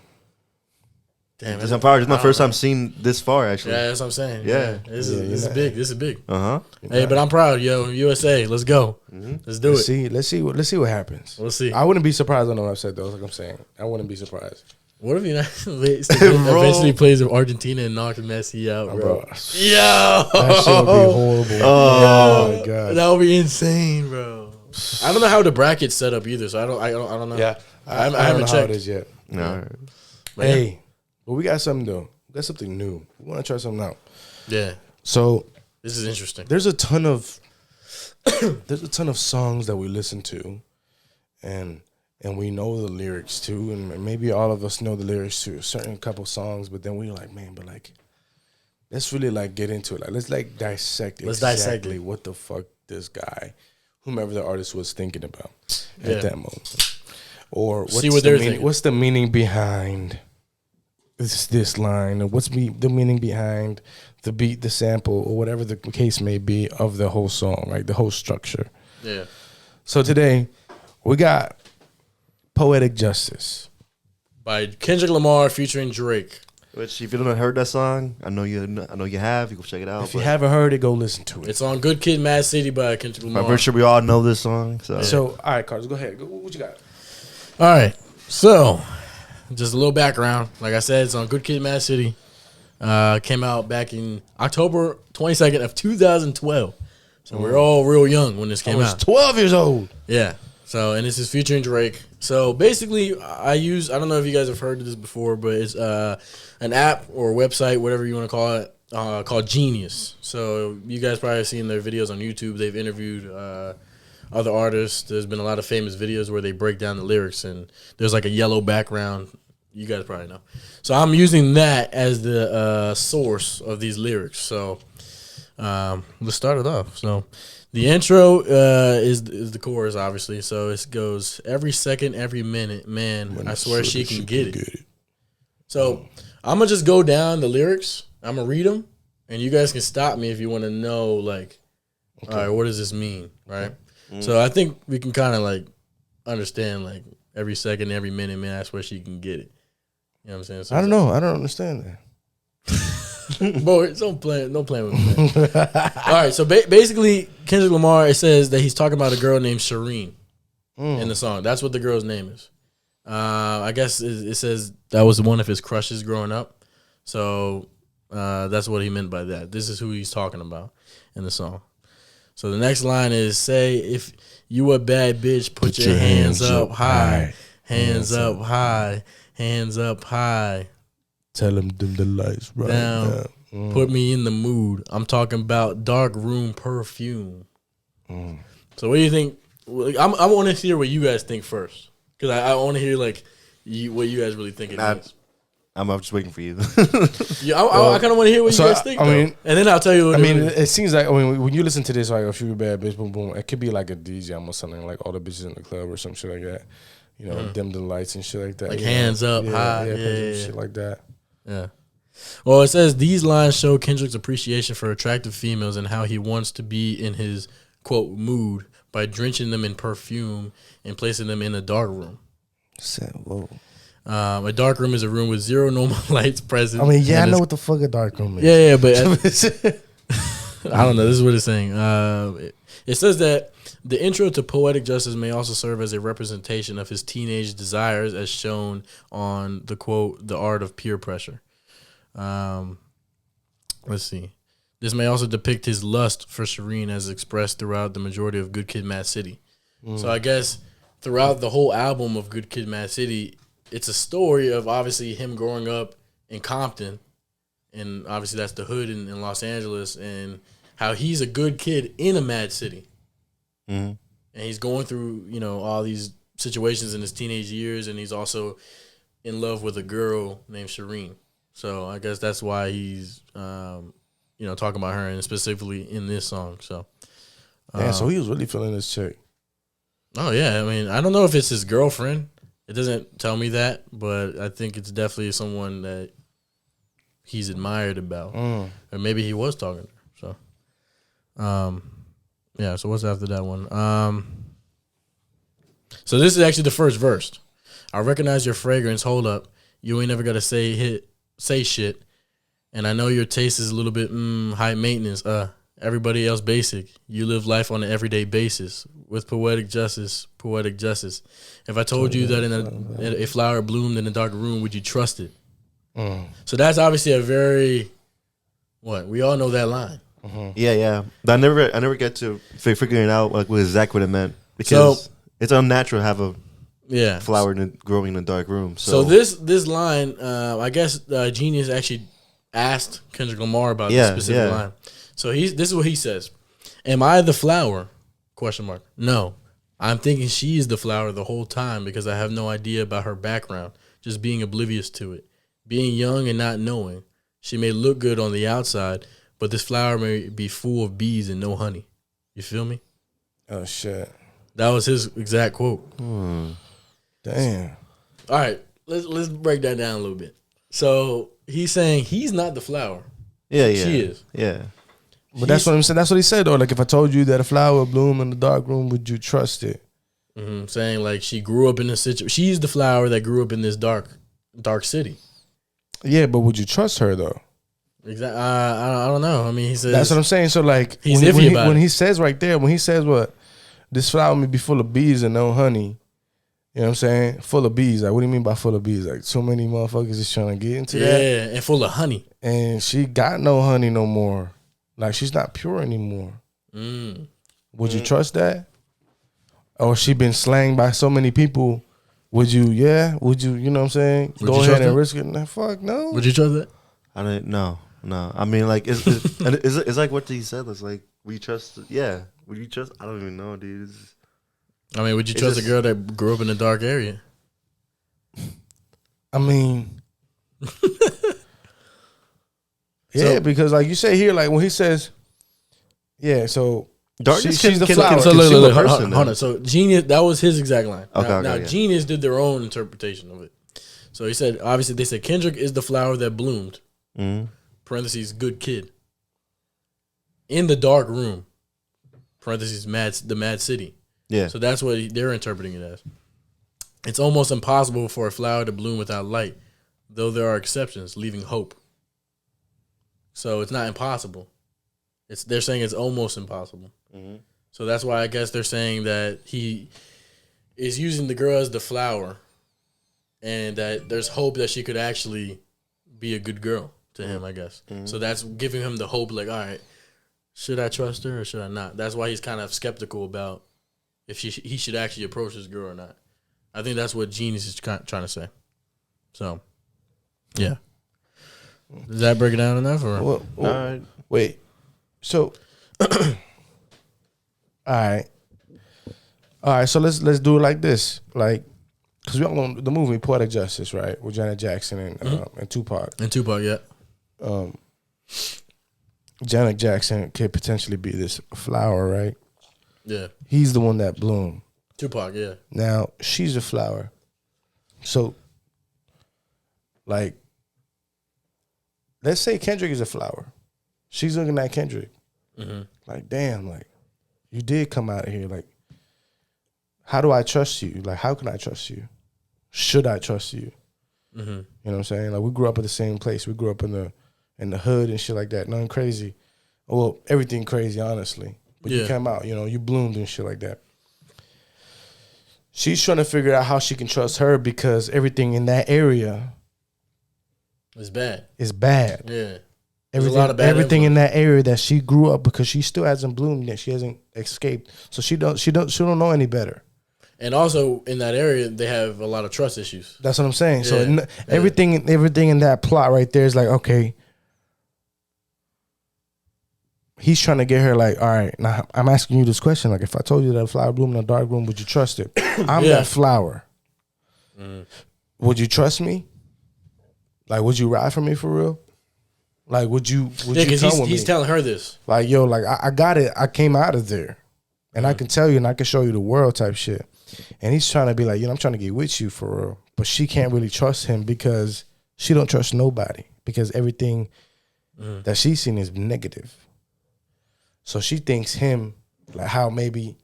Damn, this is my first time seeing this far, actually. Yeah, that's what I'm saying. Yeah. This is big. This is big. Hey, but I'm proud, yo. USA, let's go. Let's do it. Let's see what happens. We'll see. I wouldn't be surprised on the upset though. Like I'm saying, I wouldn't be surprised. What if United States eventually plays with Argentina and knocks Messi out, bro? Yo, that shit would be horrible. Oh my god, that would be insane, bro. I don't know how the bracket's set up either, so I don't know. Yeah, I haven't know checked how it is yet. No. Hey. But we got something though. We got something new. We want to try something out. Yeah. So this is interesting. There's a ton of there's a ton of songs that we listen to, and we know the lyrics too, and maybe all of us know the lyrics to a certain couple songs, but then we're like, man, but like, let's really like get into it. Like, let's like dissect exactly what the fuck this guy, whomever the artist was thinking about at that moment, or what's the meaning behind this line, or what's the meaning behind the beat, the sample, or whatever the case may be of the whole song, like the whole structure. Yeah. So today we got Poetic Justice by Kendrick Lamar featuring Drake. Which, if you don't heard that song, I know you have. You go check it out. If you haven't heard it, go listen to it. It's on Good Kid, Mad City by Kendrick Lamar. I'm pretty sure we all know this song. So all right, Carlos, go ahead. What you got? All right. So, just a little background. Like I said, it's on Good Kid, Mad City. Came out back in October 22nd of 2012. So we're all real young when this came out. 12 years old. Yeah. So, and this is featuring Drake. So basically, I don't know if you guys have heard of this before, but it's an app or website, whatever you want to call it, called Genius. So you guys probably have seen their videos on YouTube. They've interviewed other artists. There's been a lot of famous videos where they break down the lyrics, and there's like a yellow background. You guys probably know. So I'm using that as the source of these lyrics. So let's start it off. So the intro is the chorus, obviously. So it goes, every second, every minute, man, I swear she can get it. So I'm going to just go down the lyrics. I'm going to read them, and you guys can stop me if you want to know, like, all right, what does this mean, right? So I think we can kind of, like, understand, like, every second, every minute, man, I swear she can get it. You know what I'm saying? So I don't know. I don't understand that. Boy, don't play with me. All right, so basically, Kendrick Lamar, it says that he's talking about a girl named Shireen in the song. That's what the girl's name is. I guess it says that was one of his crushes growing up. So that's what he meant by that. This is who he's talking about in the song. So the next line is, say, if you a bad bitch, put your hands up high. Hands up high. Hands up high. Tell him dim the lights right down. Put me in the mood. I'm talking about dark room perfume. So what do you think? I want to hear what you guys think first, because I want to hear like what you guys really think it is. I'm just waiting for you. Yeah, I kind of want to hear what you guys think. I mean, and then I'll tell you. It seems like when you listen to this, like if you a bad bitch, boom boom, it could be like a DJ or something, like all the bitches in the club or some shit like that. You know, dim the lights and shit like that. Like hands up high, shit like that. Yeah. Well, it says these lines show Kendrick's appreciation for attractive females and how he wants to be in his, quote, mood by drenching them in perfume and placing them in a dark room. Whoa. A dark room is a room with zero normal lights present. I mean, I know what the fuck a dark room is. Yeah, but I don't know. This is what it's saying. It says that the intro to Poetic Justice may also serve as a representation of his teenage desires as shown on the quote, the art of peer pressure. Let's see. This may also depict his lust for Shireen as expressed throughout the majority of Good Kid, Mad City. So I guess throughout the whole album of Good Kid, Mad City, it's a story of obviously him growing up in Compton, and obviously that's the hood in Los Angeles, and how he's a good kid in a mad city. And he's going through, you know, all these situations in his teenage years, and he's also in love with a girl named Shireen. So I guess that's why he's, you know, talking about her, and specifically in this song. So, so he was really feeling this chick. Oh yeah, I mean, I don't know if it's his girlfriend. It doesn't tell me that, but I think it's definitely someone that he's admired about, or maybe he was talking to her. So, yeah, so what's after that one? So this is actually the first verse. I recognize your fragrance. Hold up. You ain't never got to say shit. And I know your taste is a little bit high maintenance. Everybody else basic. You live life on an everyday basis. With poetic justice. If I told you that a flower bloomed in a dark room, would you trust it? So that's obviously a very, we all know that line. Yeah. But I never get to figuring out like what exactly what it meant, because it's unnatural to have a flower growing in a dark room. So this line, I guess Genius actually asked Kendrick Lamar about this specific line. So this is what he says: "Am I the flower Question mark. No, I'm thinking she's the flower the whole time because I have no idea about her background, just being oblivious to it. Being young and not knowing. She may look good on the outside, but this flower may be full of bees and no honey. You feel me? Oh, shit. That was his exact quote. Damn. All right, let's break that down a little bit. So he's saying he's not the flower. Yeah. She is. Yeah. But that's what I'm saying. That's what he said, though. Like, if I told you that a flower bloom in the dark room, would you trust it? Saying, like, she grew up in this situation. She's the flower that grew up in this dark city. Yeah, but would you trust her, though? Exactly. I don't know. I mean, he says... That's what I'm saying. So, like, he's iffy about when it. he says right there, when he says what? This flower may be full of bees and no honey. You know what I'm saying? Full of bees. Like, what do you mean by full of bees? Like, so many motherfuckers is trying to get into that. Yeah, and full of honey. And she got no honey no more. Like, she's not pure anymore. Would you trust that? Or she been slanged by so many people? Would you, you know what I'm saying? Would Go you ahead trust and that? risk it? Nah, fuck, no. Would you trust that? I didn't. No. I mean, like, it's like what he said. It's like, we trust. Yeah. Would you trust? I don't even know, dude. I mean, would you trust a girl that grew up in a dark area? I mean, yeah, because like you say here, like when he says, yeah, so Darkness she's the can flower. So consume look, a person, hold though. on. So Genius, that was his exact line. Okay, Now yeah. Genius did their own interpretation of it. So he said, obviously, they said Kendrick is the flower that bloomed. Parentheses, good kid. In the dark room. Parentheses, the mad city. Yeah. So that's what they're interpreting it as. It's almost impossible for a flower to bloom without light, though there are exceptions, leaving hope. So it's not impossible. They're saying it's almost impossible. So that's why I guess they're saying that he is using the girl as the flower, and that there's hope that she could actually be a good girl to him, I guess. So that's giving him the hope, like, all right, should I trust her or should I not? That's why he's kind of skeptical about if he should actually approach this girl or not. I think that's what Genius is trying to say. So, yeah. Does that break it down enough? Or? Well, All right. wait, so all right, so let's do it like this, like, because we all know the movie Poetic Justice, right, with Janet Jackson and Tupac. And Tupac, yeah. Janet Jackson could potentially be this flower, right? Yeah. He's the one that bloomed. Tupac, yeah. Now she's a flower, so like, let's say Kendrick is a flower. She's looking at Kendrick, like, damn, like, you did come out of here. Like, how do I trust you? Like, how can I trust you? Should I trust you? You know what I'm saying? Like, we grew up at the same place. We grew up in the hood and shit like that. Nothing crazy. Well, everything crazy, honestly. But you came out, you know, you bloomed and shit like that. She's trying to figure out how she can trust her because everything in that area It's bad. is bad. Yeah. Everything in that area that she grew up, because she still hasn't bloomed yet. She hasn't escaped. So she don't know any better. And also in that area, they have a lot of trust issues. That's what I'm saying. So Yeah. everything in that plot right there is like, okay, he's trying to get her like, all right, now I'm asking you this question. Like, if I told you that a flower bloomed in a dark room, would you trust it? I'm that flower. Would you trust me? Like, would you ride for me for real? Like, would you come with me? He's telling her this. Like, yo, like, I got it. I came out of there. And I can tell you and I can show you the world type shit. And he's trying to be like, you know, I'm trying to get with you for real. But she can't really trust him because she don't trust nobody. Because everything that she's seen is negative. So she thinks him, like, how maybe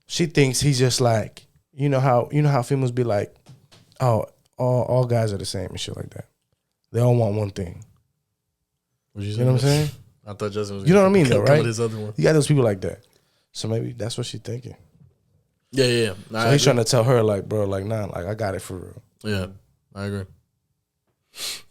she thinks he's just like, you know how females be like, oh, all guys are the same and shit like that. They all want one thing. You know what I'm saying? I thought Justin was. You know what I mean, though, right? His other one. You got those people like that. So maybe that's what she's thinking. Yeah. So he's trying to tell her, like, bro, like, nah, like, I got it for real. Yeah, I agree.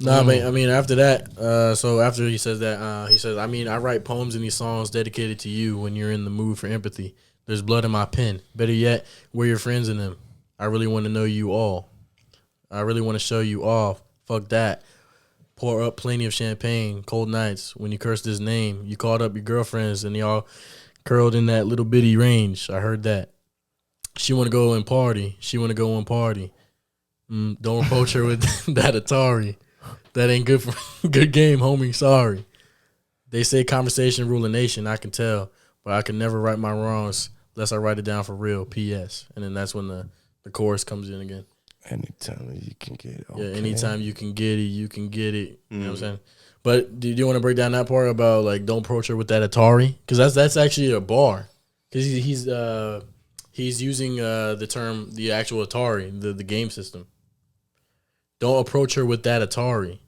No, I mean, after that, so after he says that, he says, I mean, I write poems in these songs dedicated to you when you're in the mood for empathy. There's blood in my pen. Better yet, we're your friends in them. I really want to know you all. I really want to show you off. Fuck that. Pour up plenty of champagne, cold nights. When you cursed his name, you called up your girlfriends and y'all curled in that little bitty range. I heard that. She want to go and party. She want to go and party. Don't approach her with that Atari. That ain't good for good game, homie. Sorry. They say conversation rule a nation. I can tell, but I can never right my wrongs unless I write it down for real. P.S. And then that's when the chorus comes in again. Anytime you can get it. Okay. Yeah, anytime you can get it, you can get it. You know what I'm saying? But do you want to break down that part about like don't approach her with that Atari? Because that's actually a bar. Because he's using the term the actual Atari, the game system. Don't approach her with that Atari.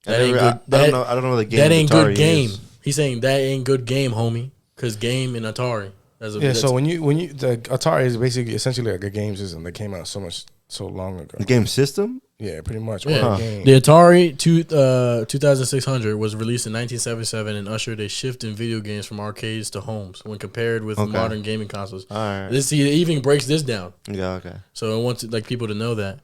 That ain't good. I don't know the game. That ain't Atari good game. is. He's saying that ain't good game, homie. Because game and Atari. So when you the Atari is basically essentially like a game system that came out so long ago. The game system? Yeah, pretty much. Yeah. Game. The Atari 2600 was released in 1977 and ushered a shift in video games from arcades to homes when compared with modern gaming consoles. All right. He even breaks this down. Yeah, okay. So I want people to know that.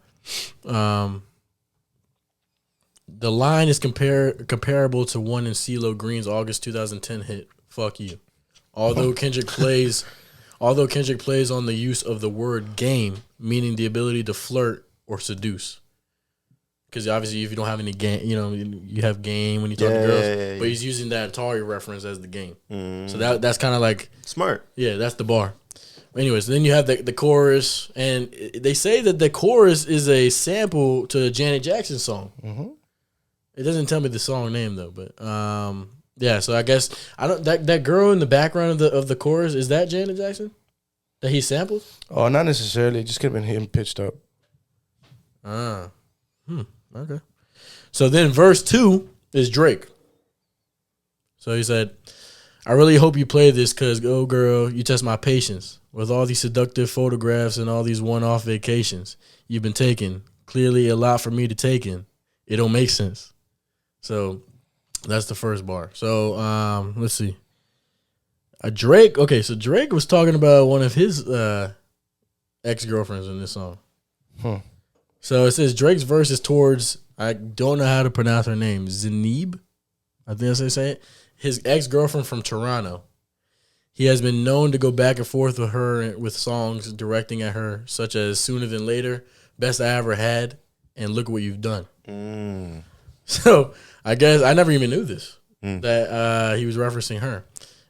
The line is comparable to one in CeeLo Green's August 2010 hit, Fuck You. Although Kendrick plays on the use of the word game, meaning the ability to flirt or seduce. Because obviously if you don't have any game, you have game when you talk to girls. Yeah. But he's using that Atari reference as the game. So that's kind of like... Smart. Yeah, that's the bar. Anyways, then you have the chorus. And they say that the chorus is a sample to a Janet Jackson song. Mm-hmm. It doesn't tell me the song name, though. But yeah, so I guess... That girl in the background of the chorus, is that Janet Jackson? That he sampled? Oh, not necessarily. It just could have been him pitched up. Okay. So then verse 2 is Drake. So he said, I really hope you play this because, oh, girl, you test my patience. With all these seductive photographs and all these one-off vacations you've been taking, clearly a lot for me to take in. It don't make sense. So that's the first bar. So let's see. Drake was talking about one of his ex-girlfriends in this song. So it says Drake's verse is towards, I don't know how to pronounce her name, Zeneb, I think that's how they say it, his ex-girlfriend from Toronto. He has been known to go back and forth with her with songs directing at her, such as Sooner Than Later, Best I Ever Had, and Look What You've Done. So I guess I never even knew this, that he was referencing her.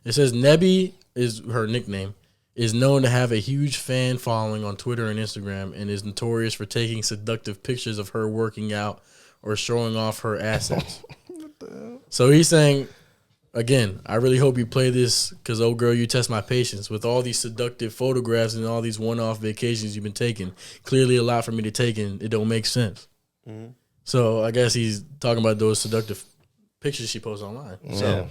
It says Nebby is her nickname, is known to have a huge fan following on Twitter and Instagram and is notorious for taking seductive pictures of her working out or showing off her assets. So he's saying, again, I really hope you play this because, oh, girl, you test my patience. With all these seductive photographs and all these one-off vacations you've been taking, clearly a lot for me to take in. It don't make sense. So I guess he's talking about those seductive pictures she posts online. Yeah.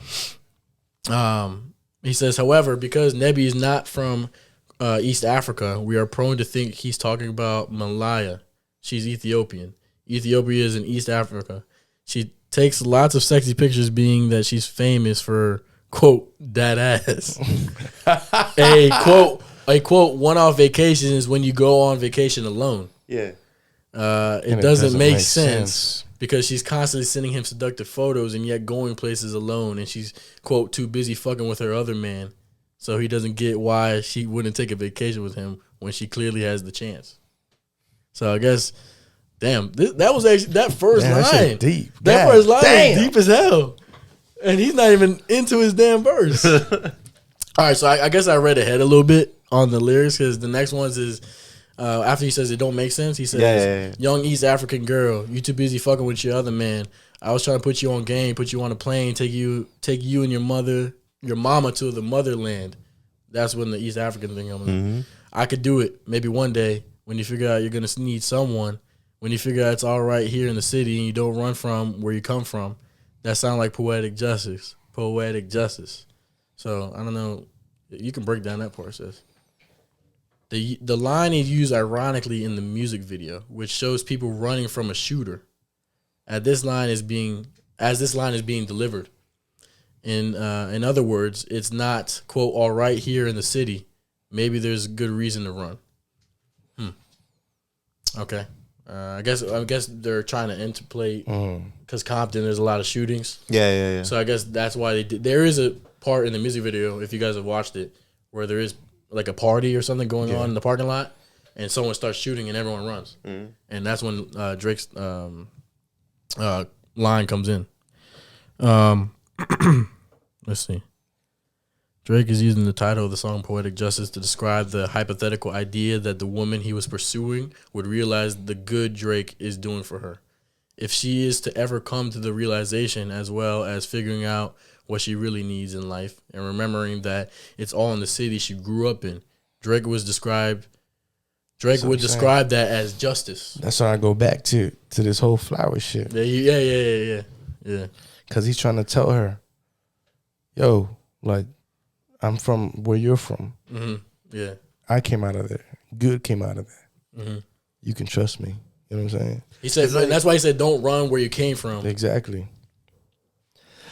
So he says, however, because Nebby is not from East Africa, we are prone to think he's talking about Malaya. She's Ethiopian. Ethiopia is in East Africa. She takes lots of sexy pictures, being that she's famous for, quote, that ass. a quote, one-off vacation is when you go on vacation alone. Yeah. It doesn't make sense. Because she's constantly sending him seductive photos and yet going places alone. And she's, quote, too busy fucking with her other man. So he doesn't get why she wouldn't take a vacation with him when she clearly has the chance. So I guess, damn, that was actually, that first line. Deep. That first line is deep as hell. And he's not even into his damn verse. All right, so I guess I read ahead a little bit on the lyrics because the next ones is, after he says it don't make sense, he says, young East African girl, you too busy fucking with your other man. I was trying to put you on game, put you on a plane, take you and your mama to the motherland. That's when the East African thing comes in. I could do it maybe one day when you figure out you're going to need someone, when you figure out it's all right here in the city and you don't run from where you come from. That sounds like poetic justice. Poetic justice. So, I don't know. You can break down that part, sis. The line is used ironically in the music video, which shows people running from a shooter. As this line is being delivered. In other words, it's not, quote, all right here in the city. Maybe there's good reason to run. Okay. I guess they're trying to interplay because Compton, there's a lot of shootings. Yeah. So I guess that's why they did. There is part in the music video, if you guys have watched it, where there is like a party or something going on in the parking lot, and someone starts shooting and everyone runs, and that's when Drake's line comes in. Let's see. Drake is using the title of the song "Poetic Justice" to describe the hypothetical idea that the woman he was pursuing would realize the good Drake is doing for her. If she is to ever come to the realization, as well as figuring out what she really needs in life and remembering that it's all in the city she grew up in, Drake would describe that as justice. That's why I go back to this whole flower shit. Yeah. Because he's trying to tell her, yo, like, I'm from where you're from. Mm-hmm. Yeah. I came out of there. Good came out of there. Mm-hmm. You can trust me. You know what I'm saying? He said, and that's why he said, "Don't run where you came from." Exactly.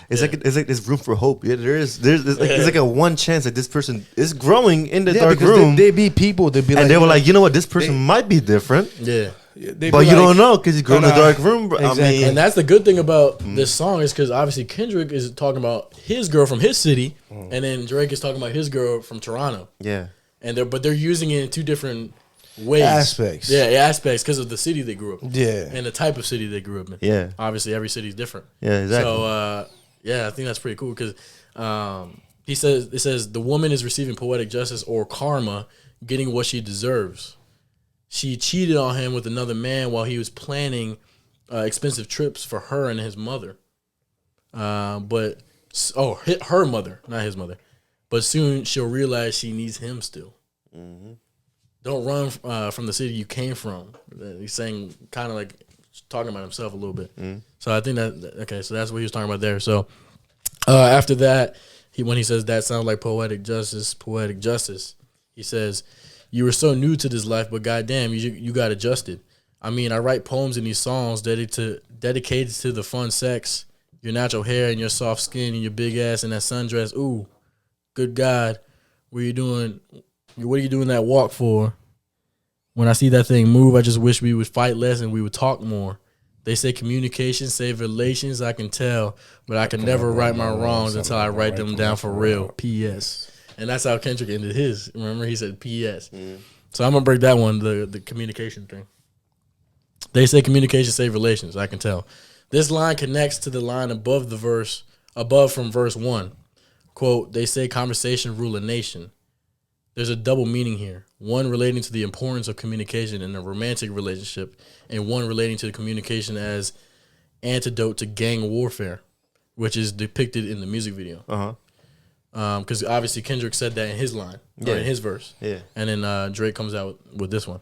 It's like there's room for hope. Yeah, there's like a one chance that this person is growing in the dark room. They be people. They be like, and they were like, you know what, this person might be different. Yeah. But you don't know because he's growing in the dark room. Bro. Exactly. I mean, and that's the good thing about this song is because obviously Kendrick is talking about his girl from his city, and then Drake is talking about his girl from Toronto. Yeah. And they're using it in two different ways. Aspects. Yeah, aspects because of the city they grew up in. Yeah. And the type of city they grew up in. Yeah. Obviously, every city is different. Yeah, exactly. So, I think that's pretty cool because it says the woman is receiving poetic justice or karma, getting what she deserves. She cheated on him with another man while he was planning expensive trips for her and his mother. Her mother, not his mother. But soon she'll realize she needs him still. Mm-hmm. Don't run from the city you came from. He's saying, kind of like talking about himself a little bit. Mm-hmm. So I think so that's what he was talking about there. So after that, when he says that sounds like poetic justice, he says, you were so new to this life, but goddamn, you got adjusted. I mean, I write poems in these songs dedicated to the fun sex, your natural hair and your soft skin and your big ass and that sundress. Ooh, good God, what are you doing that walk for? When I see that thing move, I just wish we would fight less and we would talk more. They say communication save relations, I can tell, but I can never right my wrongs until I write them down for real. P.S. And that's how Kendrick ended his. Remember, he said P.S. So I'm going to break that one, the communication thing. They say communication save relations, I can tell. This line connects to the line above from verse 1. Quote, they say conversation rule a nation. There's a double meaning here. One relating to the importance of communication in a romantic relationship, and one relating to the communication as antidote to gang warfare, which is depicted in the music video. Because obviously Kendrick said that in his line, or in his verse. Yeah. And then Drake comes out with this one.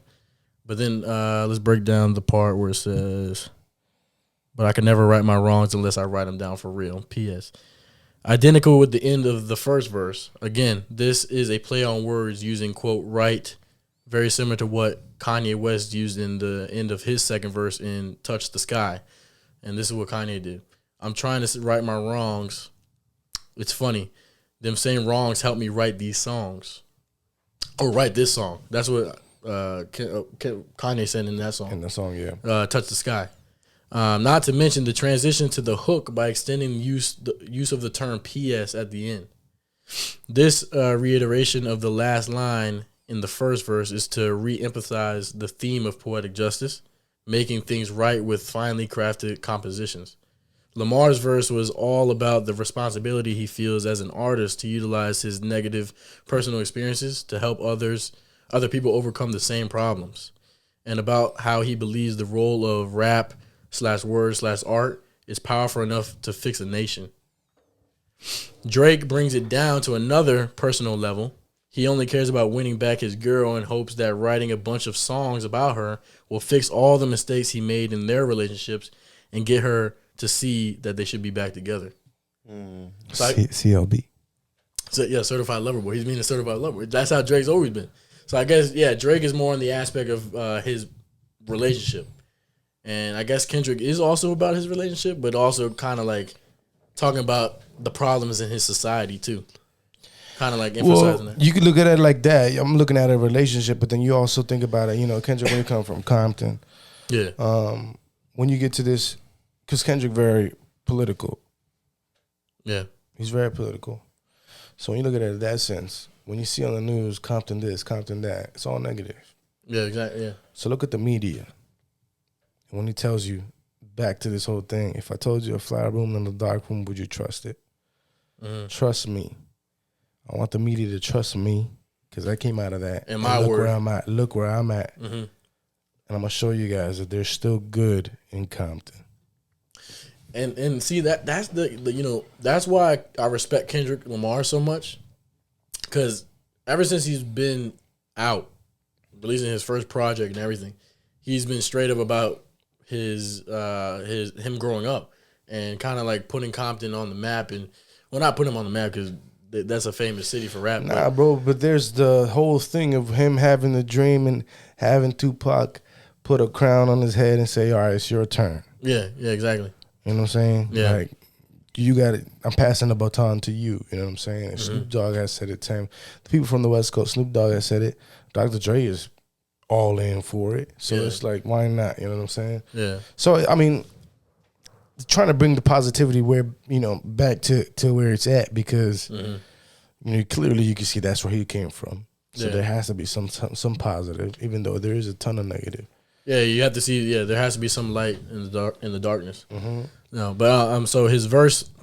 But then let's break down the part where it says, but I can never right my wrongs unless I write them down for real. P.S. Identical with the end of the first verse. Again, this is a play on words using, quote, right, very similar to what Kanye West used in the end of his second verse in Touch the Sky. And this is what Kanye did. I'm trying to right my wrongs. It's funny. Them saying wrongs helped me write these songs. Or write this song. That's what Kanye said in that song. In the song, yeah. Touch the Sky. Not to mention the transition to the hook by extending the use of the term P.S. at the end. This reiteration of the last line in the first verse is to re-emphasize the theme of poetic justice, making things right with finely crafted compositions. Lamar's verse was all about the responsibility he feels as an artist to utilize his negative personal experiences to help other people overcome the same problems, and about how he believes the role of rap /word/art is powerful enough to fix a nation. Drake brings it down to another personal level. He only cares about winning back his girl and hopes that writing a bunch of songs about her will fix all the mistakes he made in their relationships and get her to see that they should be back together. CLB. So yeah, certified lover boy. He's being a certified lover boy. That's how Drake's always been. So I guess, yeah, Drake is more in the aspect of his relationship. And I guess Kendrick is also about his relationship, but also kind of like talking about the problems in his society too. Kind of like emphasizing that. You can look at it like that. I'm looking at a relationship, but then you also think about it, Kendrick, when you come from Compton. Yeah. When you get to this, because Kendrick very political. Yeah. He's very political. So when you look at it in that sense, when you see on the news Compton this, Compton that, it's all negative. Yeah, exactly. Yeah. So look at the media. When he tells you, back to this whole thing, if I told you a flower room in a dark room, would you trust it? Trust me. I want the media to trust me because I came out of that. And my word. Where I'm at. Look where I'm at. Mm-hmm. And I'm going to show you guys that there's still good in Compton. And see, that's the you know, that's why I respect Kendrick Lamar so much. Because ever since he's been out, releasing his first project and everything, he's been straight up about him growing up and kind of like putting Compton on the map. And well, not putting him on the map because that's a famous city for rap. Nah, bro, but there's the whole thing of him having the dream and having Tupac put a crown on his head and say, all right, it's your turn. Yeah, exactly. You know what I'm saying? Yeah. Like, you got it. I'm passing the baton to you. You know what I'm saying? And Snoop Dogg has said it, Tim. The people from the West Coast, Snoop Dogg has said it. Dr. Dre is all in for it. So it's like, why not? You know what I'm saying? Yeah. So, I mean, trying to bring the positivity where, you know, back to where it's at because, you know, clearly you can see that's where he came from. So there has to be some positive, even though there is a ton of negative. Yeah, you have to see. Yeah, there has to be some light in the darkness. No, but so his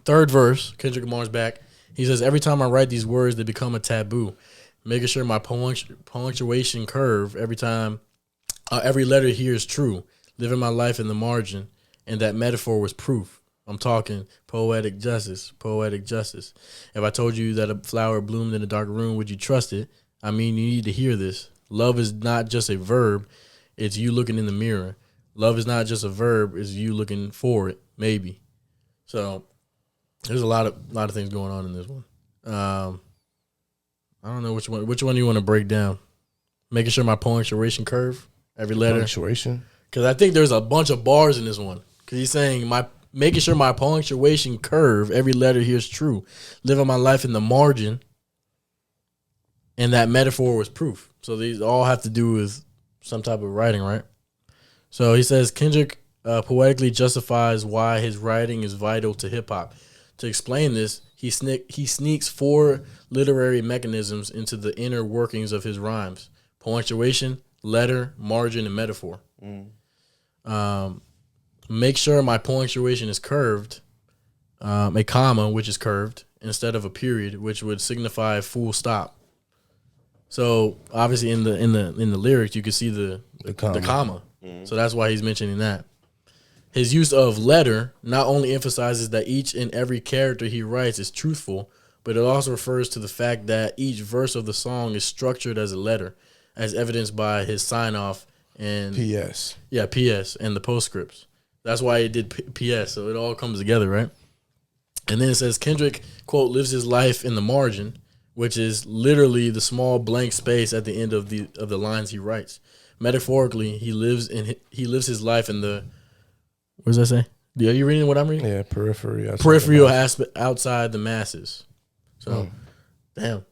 third verse, Kendrick Lamar's back. He says, "Every time I write these words, they become a taboo. Making sure my punctuation curve every letter here is true. Living my life in the margin, and that metaphor was proof. I'm talking poetic justice, poetic justice. If I told you that a flower bloomed in a dark room, would you trust it? I mean, you need to hear this. Love is not just a verb. It's you looking in the mirror. Love is not just a verb. It's you looking for it, maybe." So there's a lot of things going on in this one. I don't know which one you want to break down. Making sure my punctuation curve, every letter. Punctuation? Because I think there's a bunch of bars in this one. Because he's saying making sure my punctuation curve, every letter here is true. Living my life in the margin. And that metaphor was proof. So these all have to do with some type of writing, right? So he says Kendrick poetically justifies why his writing is vital to hip hop. To explain this, he sneaks 4 literary mechanisms into the inner workings of his rhymes: punctuation, letter, margin, and metaphor. Make sure my punctuation is curved, a comma which is curved instead of a period, which would signify a full stop. So obviously in the lyrics you can see the comma. So that's why he's mentioning that. His use of letter not only emphasizes that each and every character he writes is truthful, but it also refers to the fact that each verse of the song is structured as a letter, as evidenced by his sign off and PS. Yeah, PS and the postscripts. That's why he did PS. So it all comes together, right? And then it says Kendrick, quote, lives his life in the margin, which is literally the small blank space at the end of the lines he writes. Metaphorically, he lives his life in the, what does that say? Are you reading what I'm reading? Yeah, peripheral aspect outside the masses. So, damn.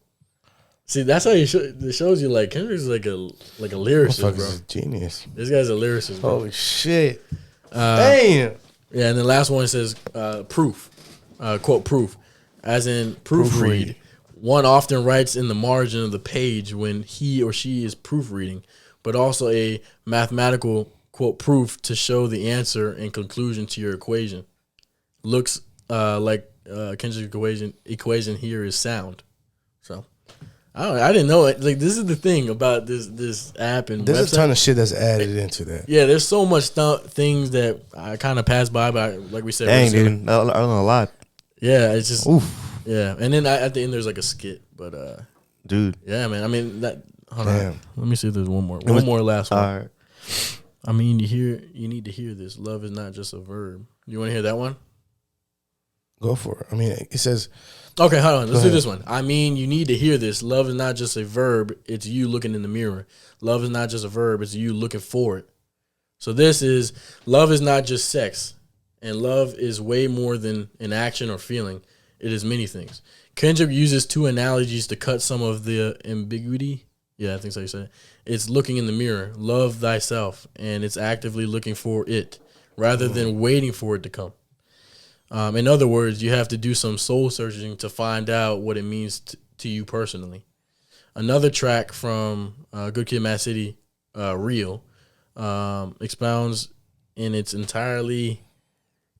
See, that's how it shows you like Kendrick's like a lyricist, bro. Is a genius. This guy's a lyricist, bro. Holy shit! Damn. Yeah, and the last one says proof, quote proof, as in proofread. One often writes in the margin of the page when he or she is proofreading, but also a mathematical, quote, proof to show the answer and conclusion to your equation. Looks like Kendrick's equation here is sound. So I didn't know it. Like, this is the thing about this app and there's website. a ton of shit that's added into that. Yeah, there's so much things that I kind of passed by, but like we said, dang, dude, I don't know a lot. Yeah, it's just Oof. Yeah, and then at the end there's like a skit, but dude, yeah, man. I mean that. Hold Damn. on. Let me see if there's one more last one. All right. I mean, you need to hear this. Love is not just a verb. You want to hear that one? Go for it. I mean, it says. Okay, hold on. Let's do this one. I mean, you need to hear this. Love is not just a verb. It's you looking in the mirror. Love is not just a verb. It's you looking for it. So this is, love is not just sex. And love is way more than an action or feeling. It is many things. Kendrick uses 2 analogies to cut some of the ambiguity. Yeah, I think so you said it. It's looking in the mirror. Love thyself. And it's actively looking for it rather than waiting for it to come. In other words, you have to do some soul searching to find out what it means to you personally. Another track from Good Kid, Mad City, Real, expounds in its entirety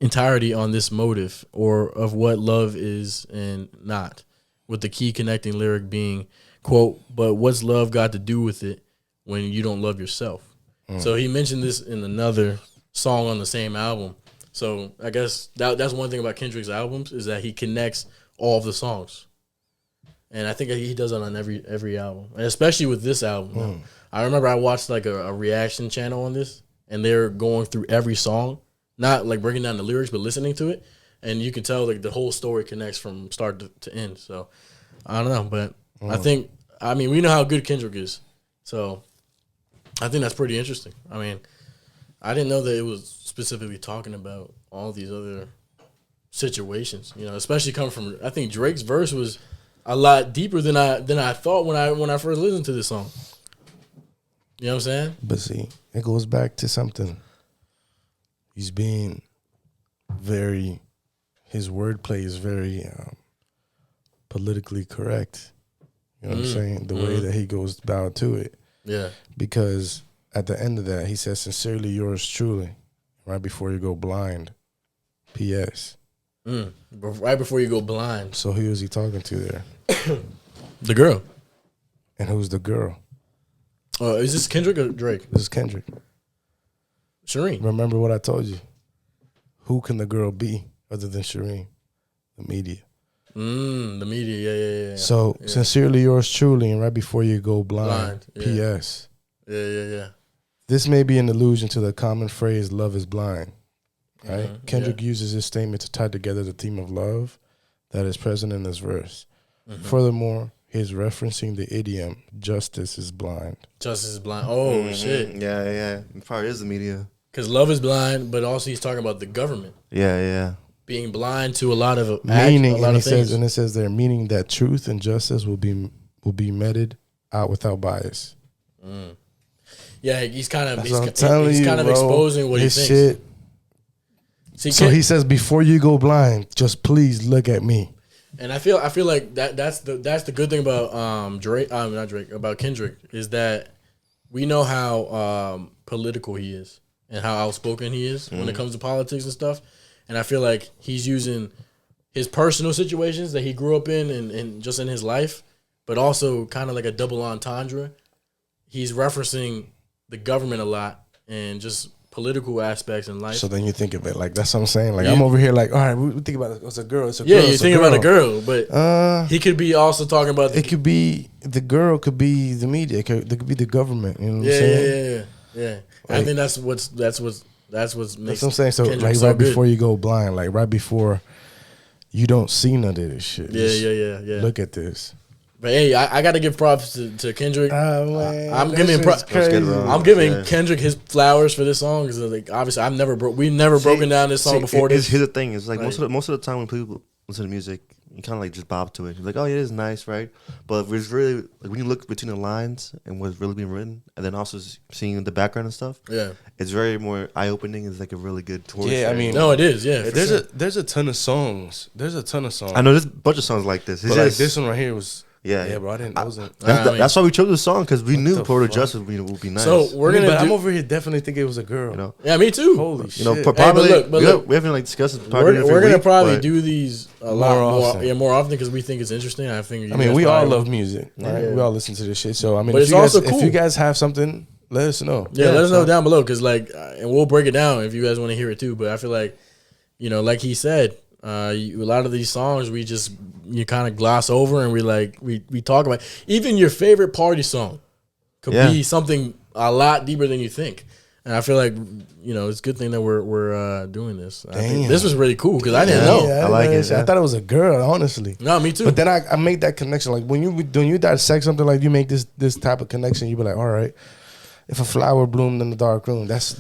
on this motive or of what love is and not, with the key connecting lyric being, quote, "But what's love got to do with it when you don't love yourself?" So he mentioned this in another song on the same album. So I guess that's one thing about Kendrick's albums is that he connects all of the songs. And I think he does it on every album, and especially with this album. I remember I watched like a reaction channel on this, and they're going through every song, not like breaking down the lyrics, but listening to it, and you can tell like the whole story connects from start to end. So I don't know, but I mean, we know how good Kendrick is, so I think that's pretty interesting. I mean, I didn't know that it was specifically talking about all these other situations, especially coming from. I think Drake's verse was a lot deeper than I thought when I first listened to this song. You know what I'm saying? But see, it goes back to something. He's being his wordplay is very politically correct. You know what I'm saying? The way that he goes about to it. Yeah. Because at the end of that, he says, "Sincerely yours truly," right before you go blind. P.S. Right before you go blind. So who was he talking to there? The girl. And who's the girl? Is this Kendrick or Drake? This is Kendrick. Shireen. Remember what I told you. Who can the girl be other than Shireen? The media. The media, yeah. So, sincerely yours truly, and right before you go blind. Yeah. P.S. Yeah. This may be an allusion to the common phrase, love is blind. Right? Kendrick uses this statement to tie together the theme of love that is present in this verse. Furthermore, he's referencing the idiom, justice is blind. Justice is blind. Oh, shit. Yeah. It probably is the media. Because love is blind, but also he's talking about the government. Yeah. Being blind to a lot of meaning, and things. It says there, meaning that truth and justice will be meted out without bias. Yeah, he's kind of bro, exposing what he thinks. Shit. See, so he says, before you go blind, just please look at me. And I feel like that's the good thing about about Kendrick is that we know how political he is and how outspoken he is when it comes to politics and stuff. And I feel like he's using his personal situations that he grew up in and just in his life, but also kind of like a double entendre. He's referencing the government a lot and just political aspects in life. So then you think of it like that's what I'm saying. Like I'm over here like, all right, we think about it. It's a girl. It's a girl. Yeah, you're thinking about a girl, but he could be also talking about. It could be the girl. Could be the media. It could be the government. You know what I'm saying? Yeah. Like, I think that's what makes. That's what I'm saying. So Kendrick like right before you go blind, like right before you don't see none of this shit. Yeah. Look at this. But hey, I got to give props to Kendrick. Man, I'm giving Kendrick his flowers for this song because like obviously we've never broken down this song before. Here's the thing: it's like most of the time when people listen to music, you kind of like just bob to it. You're like, oh, yeah, it is nice, right? But it's really like when you look between the lines and what's really being written, and then also seeing the background and stuff. Yeah, it's very more eye opening. It's like a really good tour. Yeah, I mean, no, it is. Yeah, there's a ton of songs. I know there's a bunch of songs like this. But like this one right here was. Yeah, bro. I didn't. That's why we chose the song because we knew Poetic Justice would be nice. So I'm over here definitely think it was a girl. You know? Yeah, me too. Holy shit! Probably. We haven't like discussed it. We're gonna probably do these a lot more often because we think it's interesting. I think. We all love music, right? Yeah. We all listen to this shit. So but it's also cool. If you guys have something, let us know. Yeah, let us know down below because and we'll break it down if you guys want to hear it too. But I feel like, like he said. A lot of these songs you kind of gloss over and we talk about. Even your favorite party song could be something a lot deeper than you think. And I feel like it's a good thing that we're doing this. I think this was really cool because I didn't know. Yeah, I like it. I thought it was a girl, honestly. No, me too. But then I made that connection. Like when you dissect something, like you make this type of connection, you be like, all right. If a flower bloomed in the dark room, that's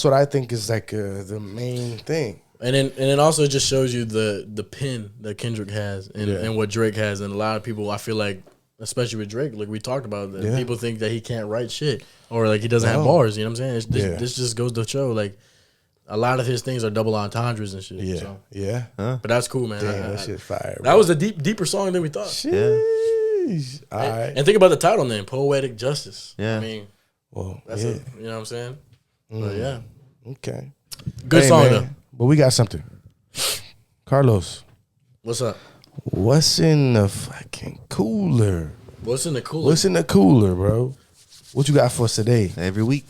what I think is like the main thing. And then also it just shows you the pen that Kendrick has and what Drake has, and a lot of people I feel like, especially with Drake, like we talked about, that people think that he can't write shit or like he doesn't have bars. You know what I'm saying? This just goes to show like a lot of his things are double entendres and shit. Yeah, So. yeah. Huh? But that's cool, man. Damn, that shit fire. That was a deeper song than we thought. Sheesh. All right. And think about the title name, Poetic Justice. Yeah. I mean, Well, that's yeah. you know what I'm saying? But yeah. Okay. Good Hey, song, man, though. But we got something. Carlos, What's up? what's in the fucking cooler? What's in the cooler? What's in the cooler, bro? What you got for us today? Every week.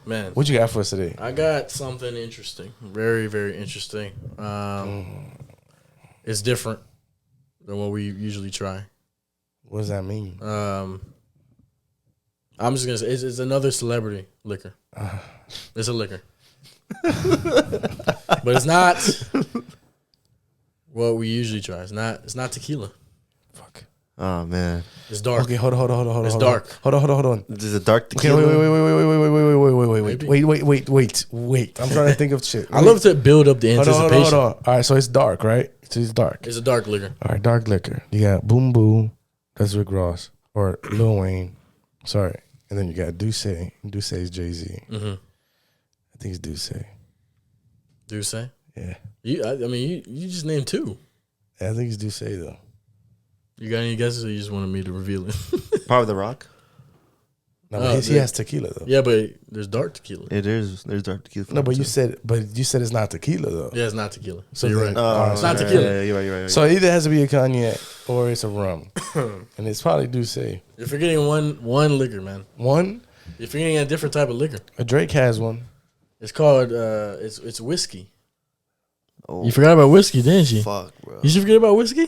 Man, What you got for us today? I got something interesting. Very, very interesting. It's different than what we usually try. What does that mean? I'm just going to say it's another celebrity liquor. It's a liquor. But it's not what we usually try. It's not tequila. Fuck. Oh man. It's dark. Okay, hold on. It's dark. Hold on. This is a dark Okay, tequila. wait. I'm trying to think of shit. I love to build up the anticipation. Hold on. All right, so it's dark, right? So it's dark. It's a dark liquor. All right, dark liquor. You got Boom Boo, that's Rick Ross, or Lil Wayne. Sorry. And then you got Duce. Duce is Jay-Z. Mm-hmm. I think it's Duce. Do you say? Yeah. You just named two. I think it's Duce, though. You got any guesses, or you just wanted me to reveal it? Probably the Rock. No, but he has tequila, though. Yeah, but there's dark tequila. Yeah, there's dark tequila. No, but you said it's not tequila, though. Yeah, it's not tequila. So So you're then- right. It's not tequila. Yeah, you're right. So it either has to be a cognac or it's a rum. And it's probably Duce. You're forgetting one liquor, man. One, You're forgetting a different type of liquor. a Drake has one. It's called it's whiskey. Oh, You forgot about whiskey, didn't you? fuck, bro. You should forget about whiskey.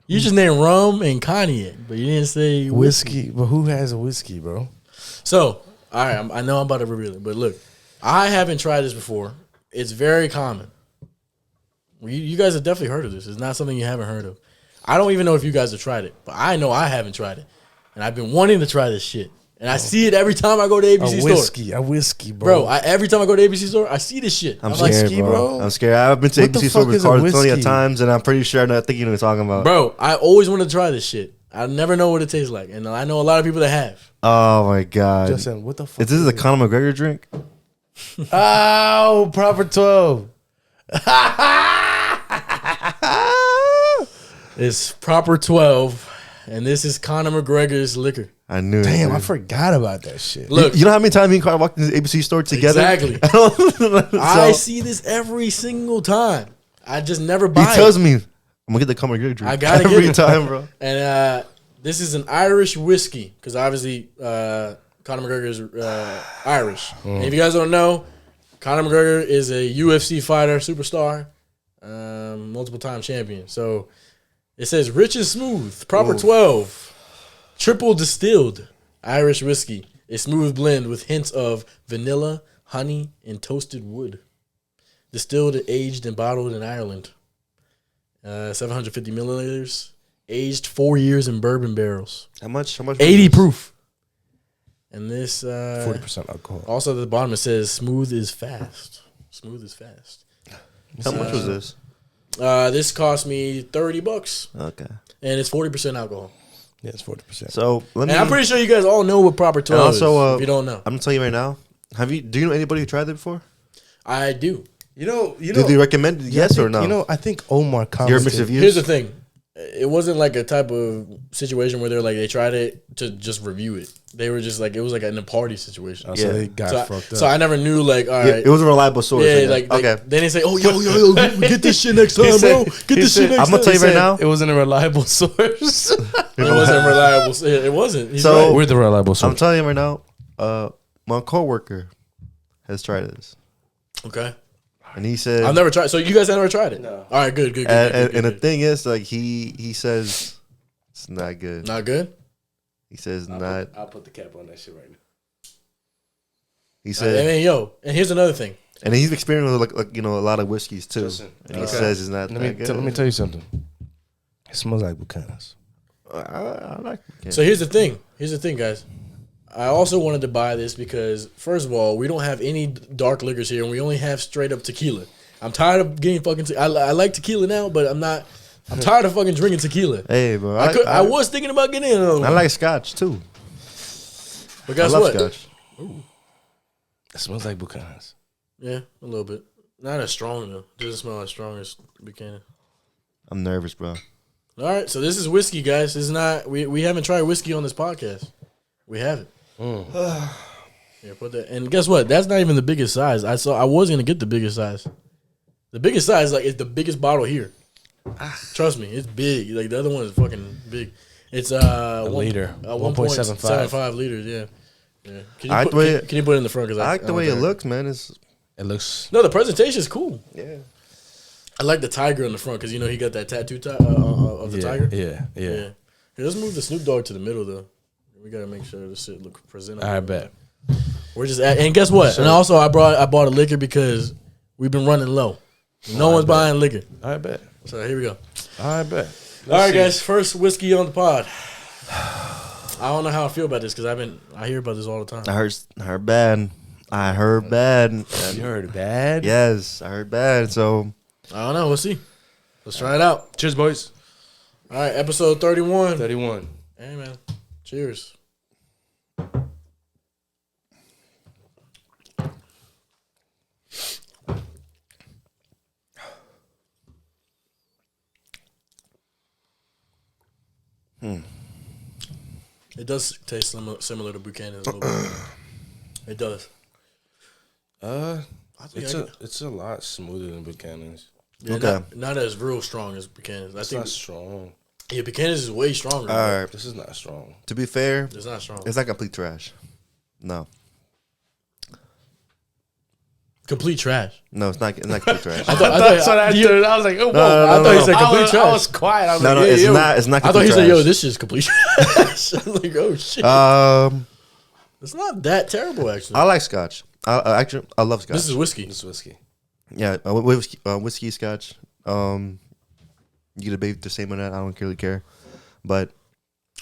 You just named rum and cognac, but you didn't say whiskey. Whiskey. But who has a whiskey, bro? So, all right, I know I'm about to reveal it, but look, I haven't tried this before. It's very common. You guys have definitely heard of this. It's not something you haven't heard of. I don't even know if you guys have tried it, but I know I haven't tried it, and I've been wanting to try this shit. And I see it every time I go to ABC store. A whiskey, bro. Bro, every time I go to ABC store, I see this shit. I'm like, scared, whiskey, bro. bro. I'm scared. I've been to What the ABC store fuck with is a Carl plenty of whiskey? times, and I'm pretty sure I think you know what I'm talking about. bro, I always wanted to try this shit. I never know what it tastes like, and I know a lot of people that have. Oh my god. Justin, what the fuck? Is this a Conor McGregor drink? Oh, proper 12. It's proper 12, and this is Conor McGregor's liquor. I knew it. Damn, dude. I forgot about that shit. Look, You know how many times me and Carl walked into the ABC store together? Exactly. I see this every single time. I just never buy He tells it. me, I'm gonna get the Conor McGregor drink. I gotta every get it. time, bro. And this is an Irish whiskey, because obviously Conor McGregor is Irish. And if you guys don't know, Conor McGregor is a UFC fighter, superstar, multiple time champion. So it says rich and smooth, proper 12, triple distilled Irish whiskey. A smooth blend with hints of vanilla, honey, and toasted wood. Distilled, aged, and bottled in Ireland. 750 milliliters. Aged 4 years in bourbon barrels. How much? 80 proof. And this 40% alcohol. also at the bottom it says smooth is fast. Smooth is fast. How much was this? This cost me $30, Okay. and it's 40% alcohol. Yeah, it's 40%. So let me. And I'm pretty sure you guys all know what proper 12 also, is. If you don't know, I'm gonna tell you right now. Do you know anybody who tried it before? I do. You know, Did they recommend it? Yes or no? You know, I think Omar commented. Your mix of views. Here's the thing. It wasn't like a type of situation where they're like they tried it to just review it. They were just like it was like in a party situation. So Yeah. they got fucked up. So I never knew like all Yeah, right. it was a reliable source. Yeah, I guess. like okay. they didn't say, "Oh, yo, get this shit next time, bro. Get this shit next I'm gonna time." tell you right now. It wasn't a reliable source. It wasn't reliable. It wasn't. He's So- right. We're the reliable I'm source. telling you right now. My coworker has tried this, Okay. and he said, I've never tried. So you guys have never tried it? No. All right, good. and the thing is, like he says, it's not good. Not good. He says not. I'll put the cap on that shit right now. He And said, then, and here's another thing. and he's experienced with like a lot of whiskeys too, Justin, and he okay. says it's not. Let me tell you something. It smells like Buchanas. I like. Yeah. So here's the thing. Here's the thing, guys. I also wanted to buy this because, first of all, we don't have any dark liquors here, and we only have straight up tequila. I'm tired of getting fucking. I like tequila now, but I'm not. I'm tired of fucking drinking tequila. Hey, bro. I was thinking about getting another one. I like scotch too. But I guess love what? scotch. It smells like Buchanas. Yeah, a little bit. Not as strong though. Doesn't smell as strong as Buchanan. I'm nervous, bro. All right, so this is whiskey, guys. This is not. We haven't tried whiskey on this podcast. We haven't. Yeah, put that. And guess what? That's not even the biggest size. I was gonna get the biggest size. The biggest size is the biggest bottle here. Trust me, it's big. Like the other one is fucking big. It's a liter, 1.75 liters. Yeah. Yeah. Can you put it in the front? Cause I like the way it looks, man. It looks. No, the presentation is cool. Yeah. I like the tiger in the front because he got that tattoo of the tiger. Yeah. Hey, let's move the Snoop Dogg to the middle though. We gotta make sure this shit look presentable. I bet. We're just and guess what? And also I bought a liquor because we've been running low. No one's buying liquor. I bet. So here we go. I bet. All right, guys. First whiskey on the pod. I don't know how I feel about this because I hear about this all the time. I heard bad. I heard bad. You heard bad? Yes, I heard bad. So I don't know. We'll see. Let's try it out. Cheers, boys. All right, episode 31. 31. Hey, man. Cheers. It does taste similar to Buchanan a little bit. It does. It's a lot smoother than Buchanan's. Yeah, Okay. Not as real strong as Buchanan's. It's not strong. Yeah, Buchanan's is way stronger. all right. This is not strong. To be fair, It's not strong. it's not complete trash. No, Complete trash. no, it's not complete trash. I That's what I did. I was like, oh, no, I thought he said complete I trash. was quiet. I was No, like, it's yo. not. It's not I thought complete he trash. said, "Yo, this shit's complete trash." I'm like, oh shit. It's not that terrible actually. I like Scotch. I love Scotch. This is whiskey. This whiskey. Yeah, whiskey, Scotch. You can debate the same on that. I don't really care, but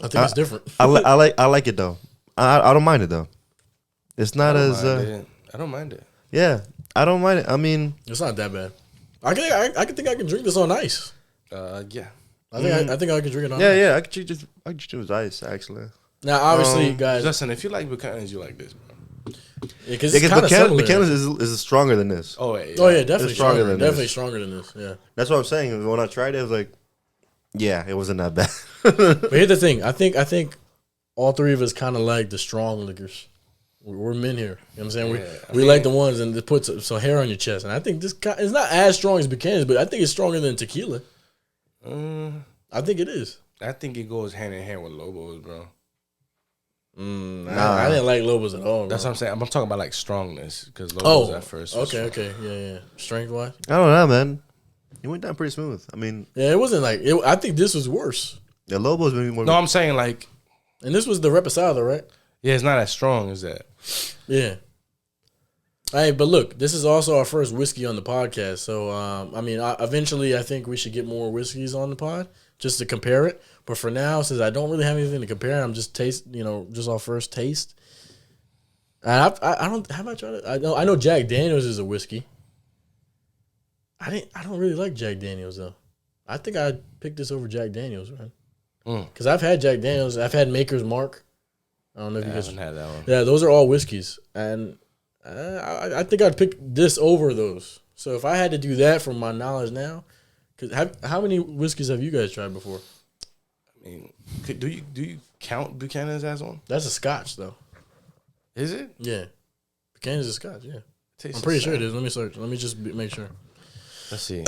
I think it's different. I like it though. I don't mind it though. It's not as I don't mind it. yeah. I don't mind it. I mean, It's not that bad. I think I can drink this on ice. Yeah. I think I can drink it on yeah, ice. yeah. I could just do with ice actually. Now, obviously, guys, Listen, if you like Buchanan's, you like this, bro. because it's kind of Because similar. Buchanan's is stronger than this. Oh, wait. Oh yeah, definitely It's stronger stronger. than Definitely this. stronger than this. Yeah. That's what I'm saying. When I tried it, I was like, yeah, it wasn't that bad. But here's the thing. I think all three of us kind of like the strong liquors. We're men here. You know what I'm saying? We like the ones and it puts some hair on your chest. And I think this it's not as strong as Buchanan's, but I think it's stronger than tequila. I think it is. I think it goes hand in hand with Lobos, bro. I didn't like Lobos at all. That's bro. what I'm saying. I'm talking about like strongness because Lobos at first. was strong. Okay, yeah. Strength wise, I don't know, man. It went down pretty smooth. I mean, yeah, it wasn't like it. I think this was worse, the Lobos maybe more. No, I'm saying like, and this was the Reposado, right? yeah, it's not as strong as that. Yeah. Hey, but look, this is also our first whiskey on the podcast. So, eventually, I think we should get more whiskeys on the pod just to compare it. But for now, since I don't really have anything to compare, I'm just just our first taste. And I don't have I tried it. I know Jack Daniels is a whiskey. I don't really like Jack Daniels though. I think I'd pick this over Jack Daniels, man. Because I've had Jack Daniels. I've had Maker's Mark. I don't know if you guys haven't had that one. Yeah, those are all whiskeys, and I think I'd pick this over those. So if I had to do that from my knowledge now, because how many whiskeys have you guys tried before? I mean, do you count Buchanan's as one? That's a Scotch though. Is it? Yeah, Buchanan's a Scotch. Yeah, Tastes I'm pretty the sure it same. is. Let me search. Let me just make sure. Let's see.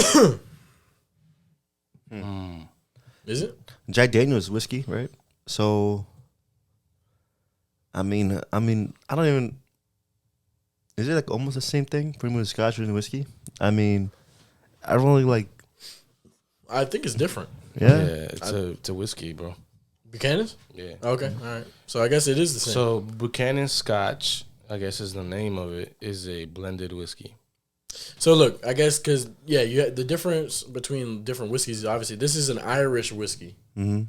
Is it? Jack Daniels whiskey, right? So, I mean, I don't even. Is it like almost the same thing? Pretty much Scotch and whiskey. I mean, I don't really like. I think it's different. Yeah. It's a whiskey, bro. Buchanan's? Yeah. Okay, all right. So I guess it is the same. So Buchanan Scotch, I guess is the name of it, is a blended whiskey. So look, I guess because the difference between different whiskeys is obviously this is an Irish whiskey. Mm-hmm.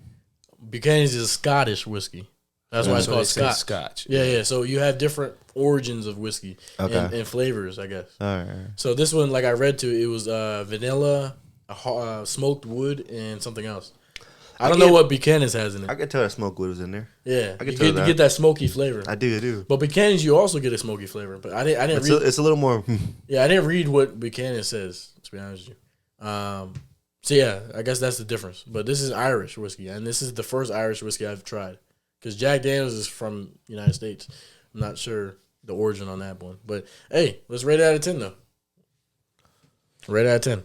Buchanan's is a Scottish whiskey. That's why it's So called they say Scotch. Scotch. Yeah. So you have different origins of whiskey and flavors, I guess. All right. So this one, like I read to, it was vanilla, smoked wood, and something else. I don't know what Buchanan's has in it. I could tell that Smokewood was in there. Yeah, I could you tell get that smoky flavor. I do. But Buchanan's, you also get a smoky flavor. But I didn't read. It's a little more. Yeah, I didn't read what Buchanan says, to be honest with you. So, yeah, I guess that's the difference. But this is Irish whiskey, and this is the first Irish whiskey I've tried. Because Jack Daniels is from the United States. I'm not sure the origin on that one. But, hey, let's rate it out of 10, though. Rate it out of 10.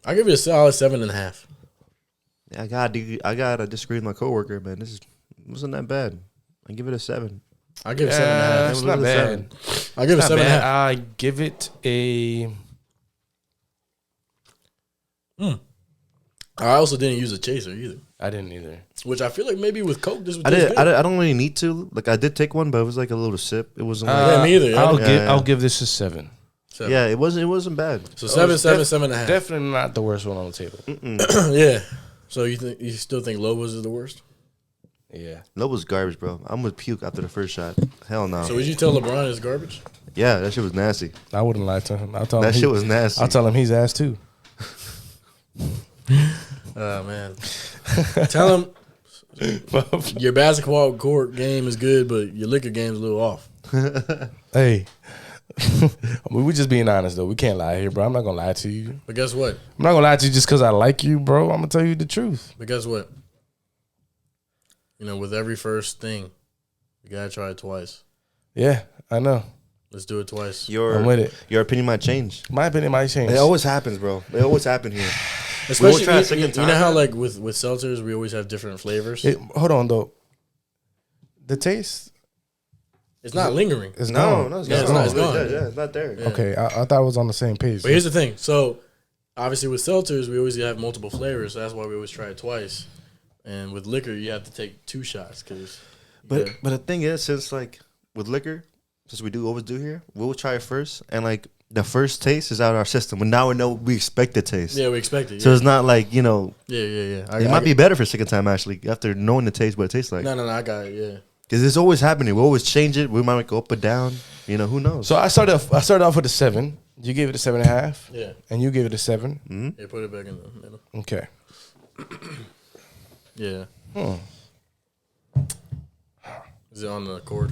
I'll give it a solid 7.5. I gotta disagree with my coworker, man. This wasn't that bad. I give it a 7. I'll give it 7.5. It's not bad. I'll give it 7.5. I give it a. I also didn't use a chaser either. I didn't either. Which I feel like maybe with Coke, this would I taste did. good. I don't really need to. Like I did take one, but it was like a little sip. It wasn't. Yeah, me either. Yeah. I'll give this a 7. 7. Yeah, it wasn't bad. So 7.5. Definitely not the worst one on the table. Yeah. So you still think Lobos is the worst? Yeah. Lobos garbage, bro. I'm with puke after the first shot. Hell no. So would you tell LeBron it's garbage? Yeah, that shit was nasty. I wouldn't lie to him. I'll tell him That shit was nasty. I'll tell him he's ass too. Oh man. Tell him your basketball court game is good, but your liquor game is a little off. Hey. We're just being honest though. We can't lie here, bro. I'm not gonna lie to you. But guess what? I'm not gonna lie to you just because I like you, bro. I'm gonna tell you the truth. But guess what? You know, with every first thing, you gotta try it twice. Yeah, I know. Let's do it twice. I'm with it. Your opinion might change. My opinion might change. It always happens, bro. It always happens here. Especially, try a second you know time, how man? like with seltzers, we always have different flavors. Hold on though. The taste It's not lingering. is No, gone. no, it's Yeah, gone. it's gone. Yeah, it's not there. Yeah. Okay, I thought it was on the same page. But here's the thing. So, obviously with seltzers, we always have multiple flavors. So that's why we always try it twice. And with liquor, you have to take 2 shots. But the thing is, since like with liquor, since we always do here, we'll try it first, and like the first taste is out of our system. But now we know we expect the taste. Yeah, we expect it. Yeah. So it's not like, you know, Yeah. it might be better for a second time actually after knowing the taste, what it tastes like. No, I got it. Yeah. Because it's always happening. We always change it. We might go up or down. You know, who knows? So I started off with a 7. You gave it a 7.5. Yeah. And you gave it a 7. Mm-hmm. Yeah, put it back in the middle. Okay. Yeah. Is it on the cord?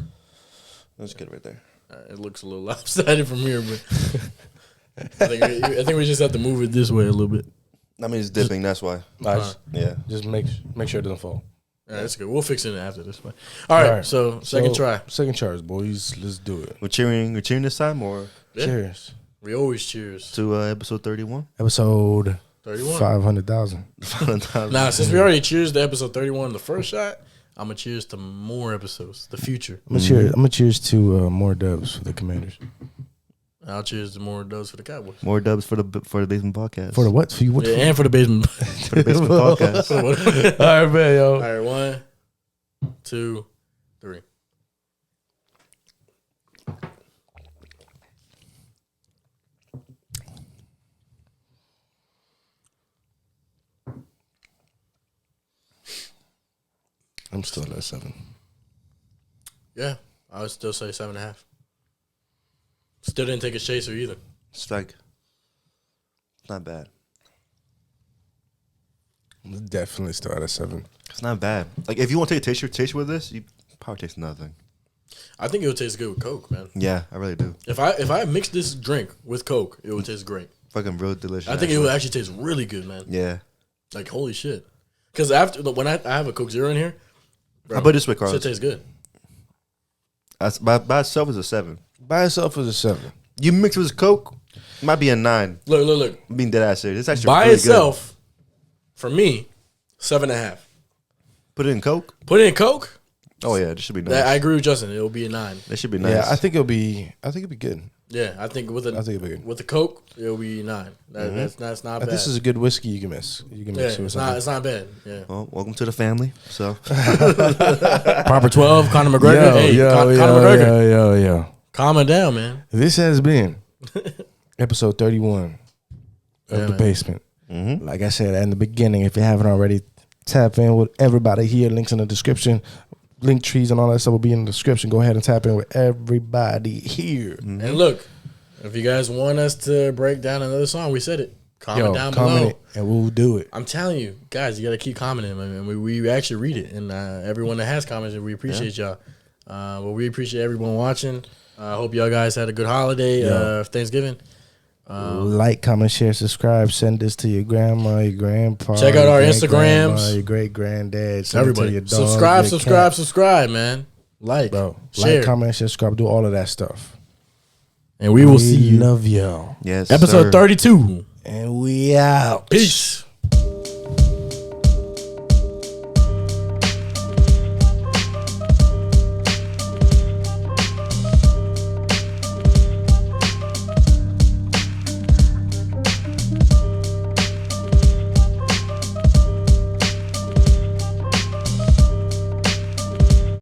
Let's get it right there. It looks a little lopsided from here, but I think we just have to move it this way a little bit. I mean, it's dipping. That's why. Yeah. Just make sure it doesn't fall. All right, that's good. We'll fix it after this one. All right, so second try. Second charge, boys. Let's do it. We're cheering this time, or Yeah. Cheers. We always cheers. to episode 31. Episode 31. 500,000. Now, since we already cheers to episode 31, the first shot, I'm going to cheers to more episodes, the future. I'm gonna cheers to more dubs for the Commanders. I'll cheers to more dubs for the Cowboys. More dubs for the Basement Podcast. For the what? For you? What? Yeah, and for the basement. For the Basement Podcast. All right, man, yo. All right, 1, 2, 3. I'm still at 7. Yeah, I would still say 7.5. Still didn't take a chaser either. It's like, it's not bad. I'm definitely still at a 7. It's not bad. Like, if you want to take a taste with this, you probably taste nothing. I think it would taste good with Coke, man. Yeah, I really do. If I mix this drink with Coke, it would taste great. Fucking real delicious. I think it would actually taste really good, man. Yeah. Like, holy shit. Because after when I have a Coke Zero in here, bro, How about this way, Carlos? shit tastes good. By itself is a 7. By itself is a 7. You mix it with Coke, it might be a 9. Look. I'm being dead ass serious. It's actually By really itself, for me, 7.5. good. Put it in Coke. Put it in Coke. Oh yeah, this should be nice. I agree with Justin. It'll be a 9. That should be nice. Yeah, I think it'll be good. Yeah, I think with it'll be good. with the Coke, it'll be 9. That's not bad. This is a good whiskey you can mix. You can mix it with something. it's not bad. Yeah. Well, welcome to the family. So Proper 12, Conor McGregor. Conor McGregor. Yo. Calm it down, man. This has been episode 31 of Yeah, The man. Basement. Like I said in the beginning, if you haven't already, tap in with everybody here. Links in the description. Link trees and all that stuff will be in the description. Go ahead and tap in with everybody here. And look, if you guys want us to break down another song, we said it. Comment down below. And we'll do it. I'm telling you, guys, you got to keep commenting. I mean, we actually read it. And everyone that has commented, we appreciate y'all. Well, we appreciate everyone watching. I hope y'all guys had a good holiday, Thanksgiving. Like, comment, share, subscribe. Send this to your grandma, your grandpa. Check out our Instagrams. Your great granddad. Send Everybody. it to your dog, Subscribe, man. Like, share. Like, comment, subscribe. Do all of that stuff. And we will see you. Love y'all. Yes, Episode sir. 32. And we out. Peace.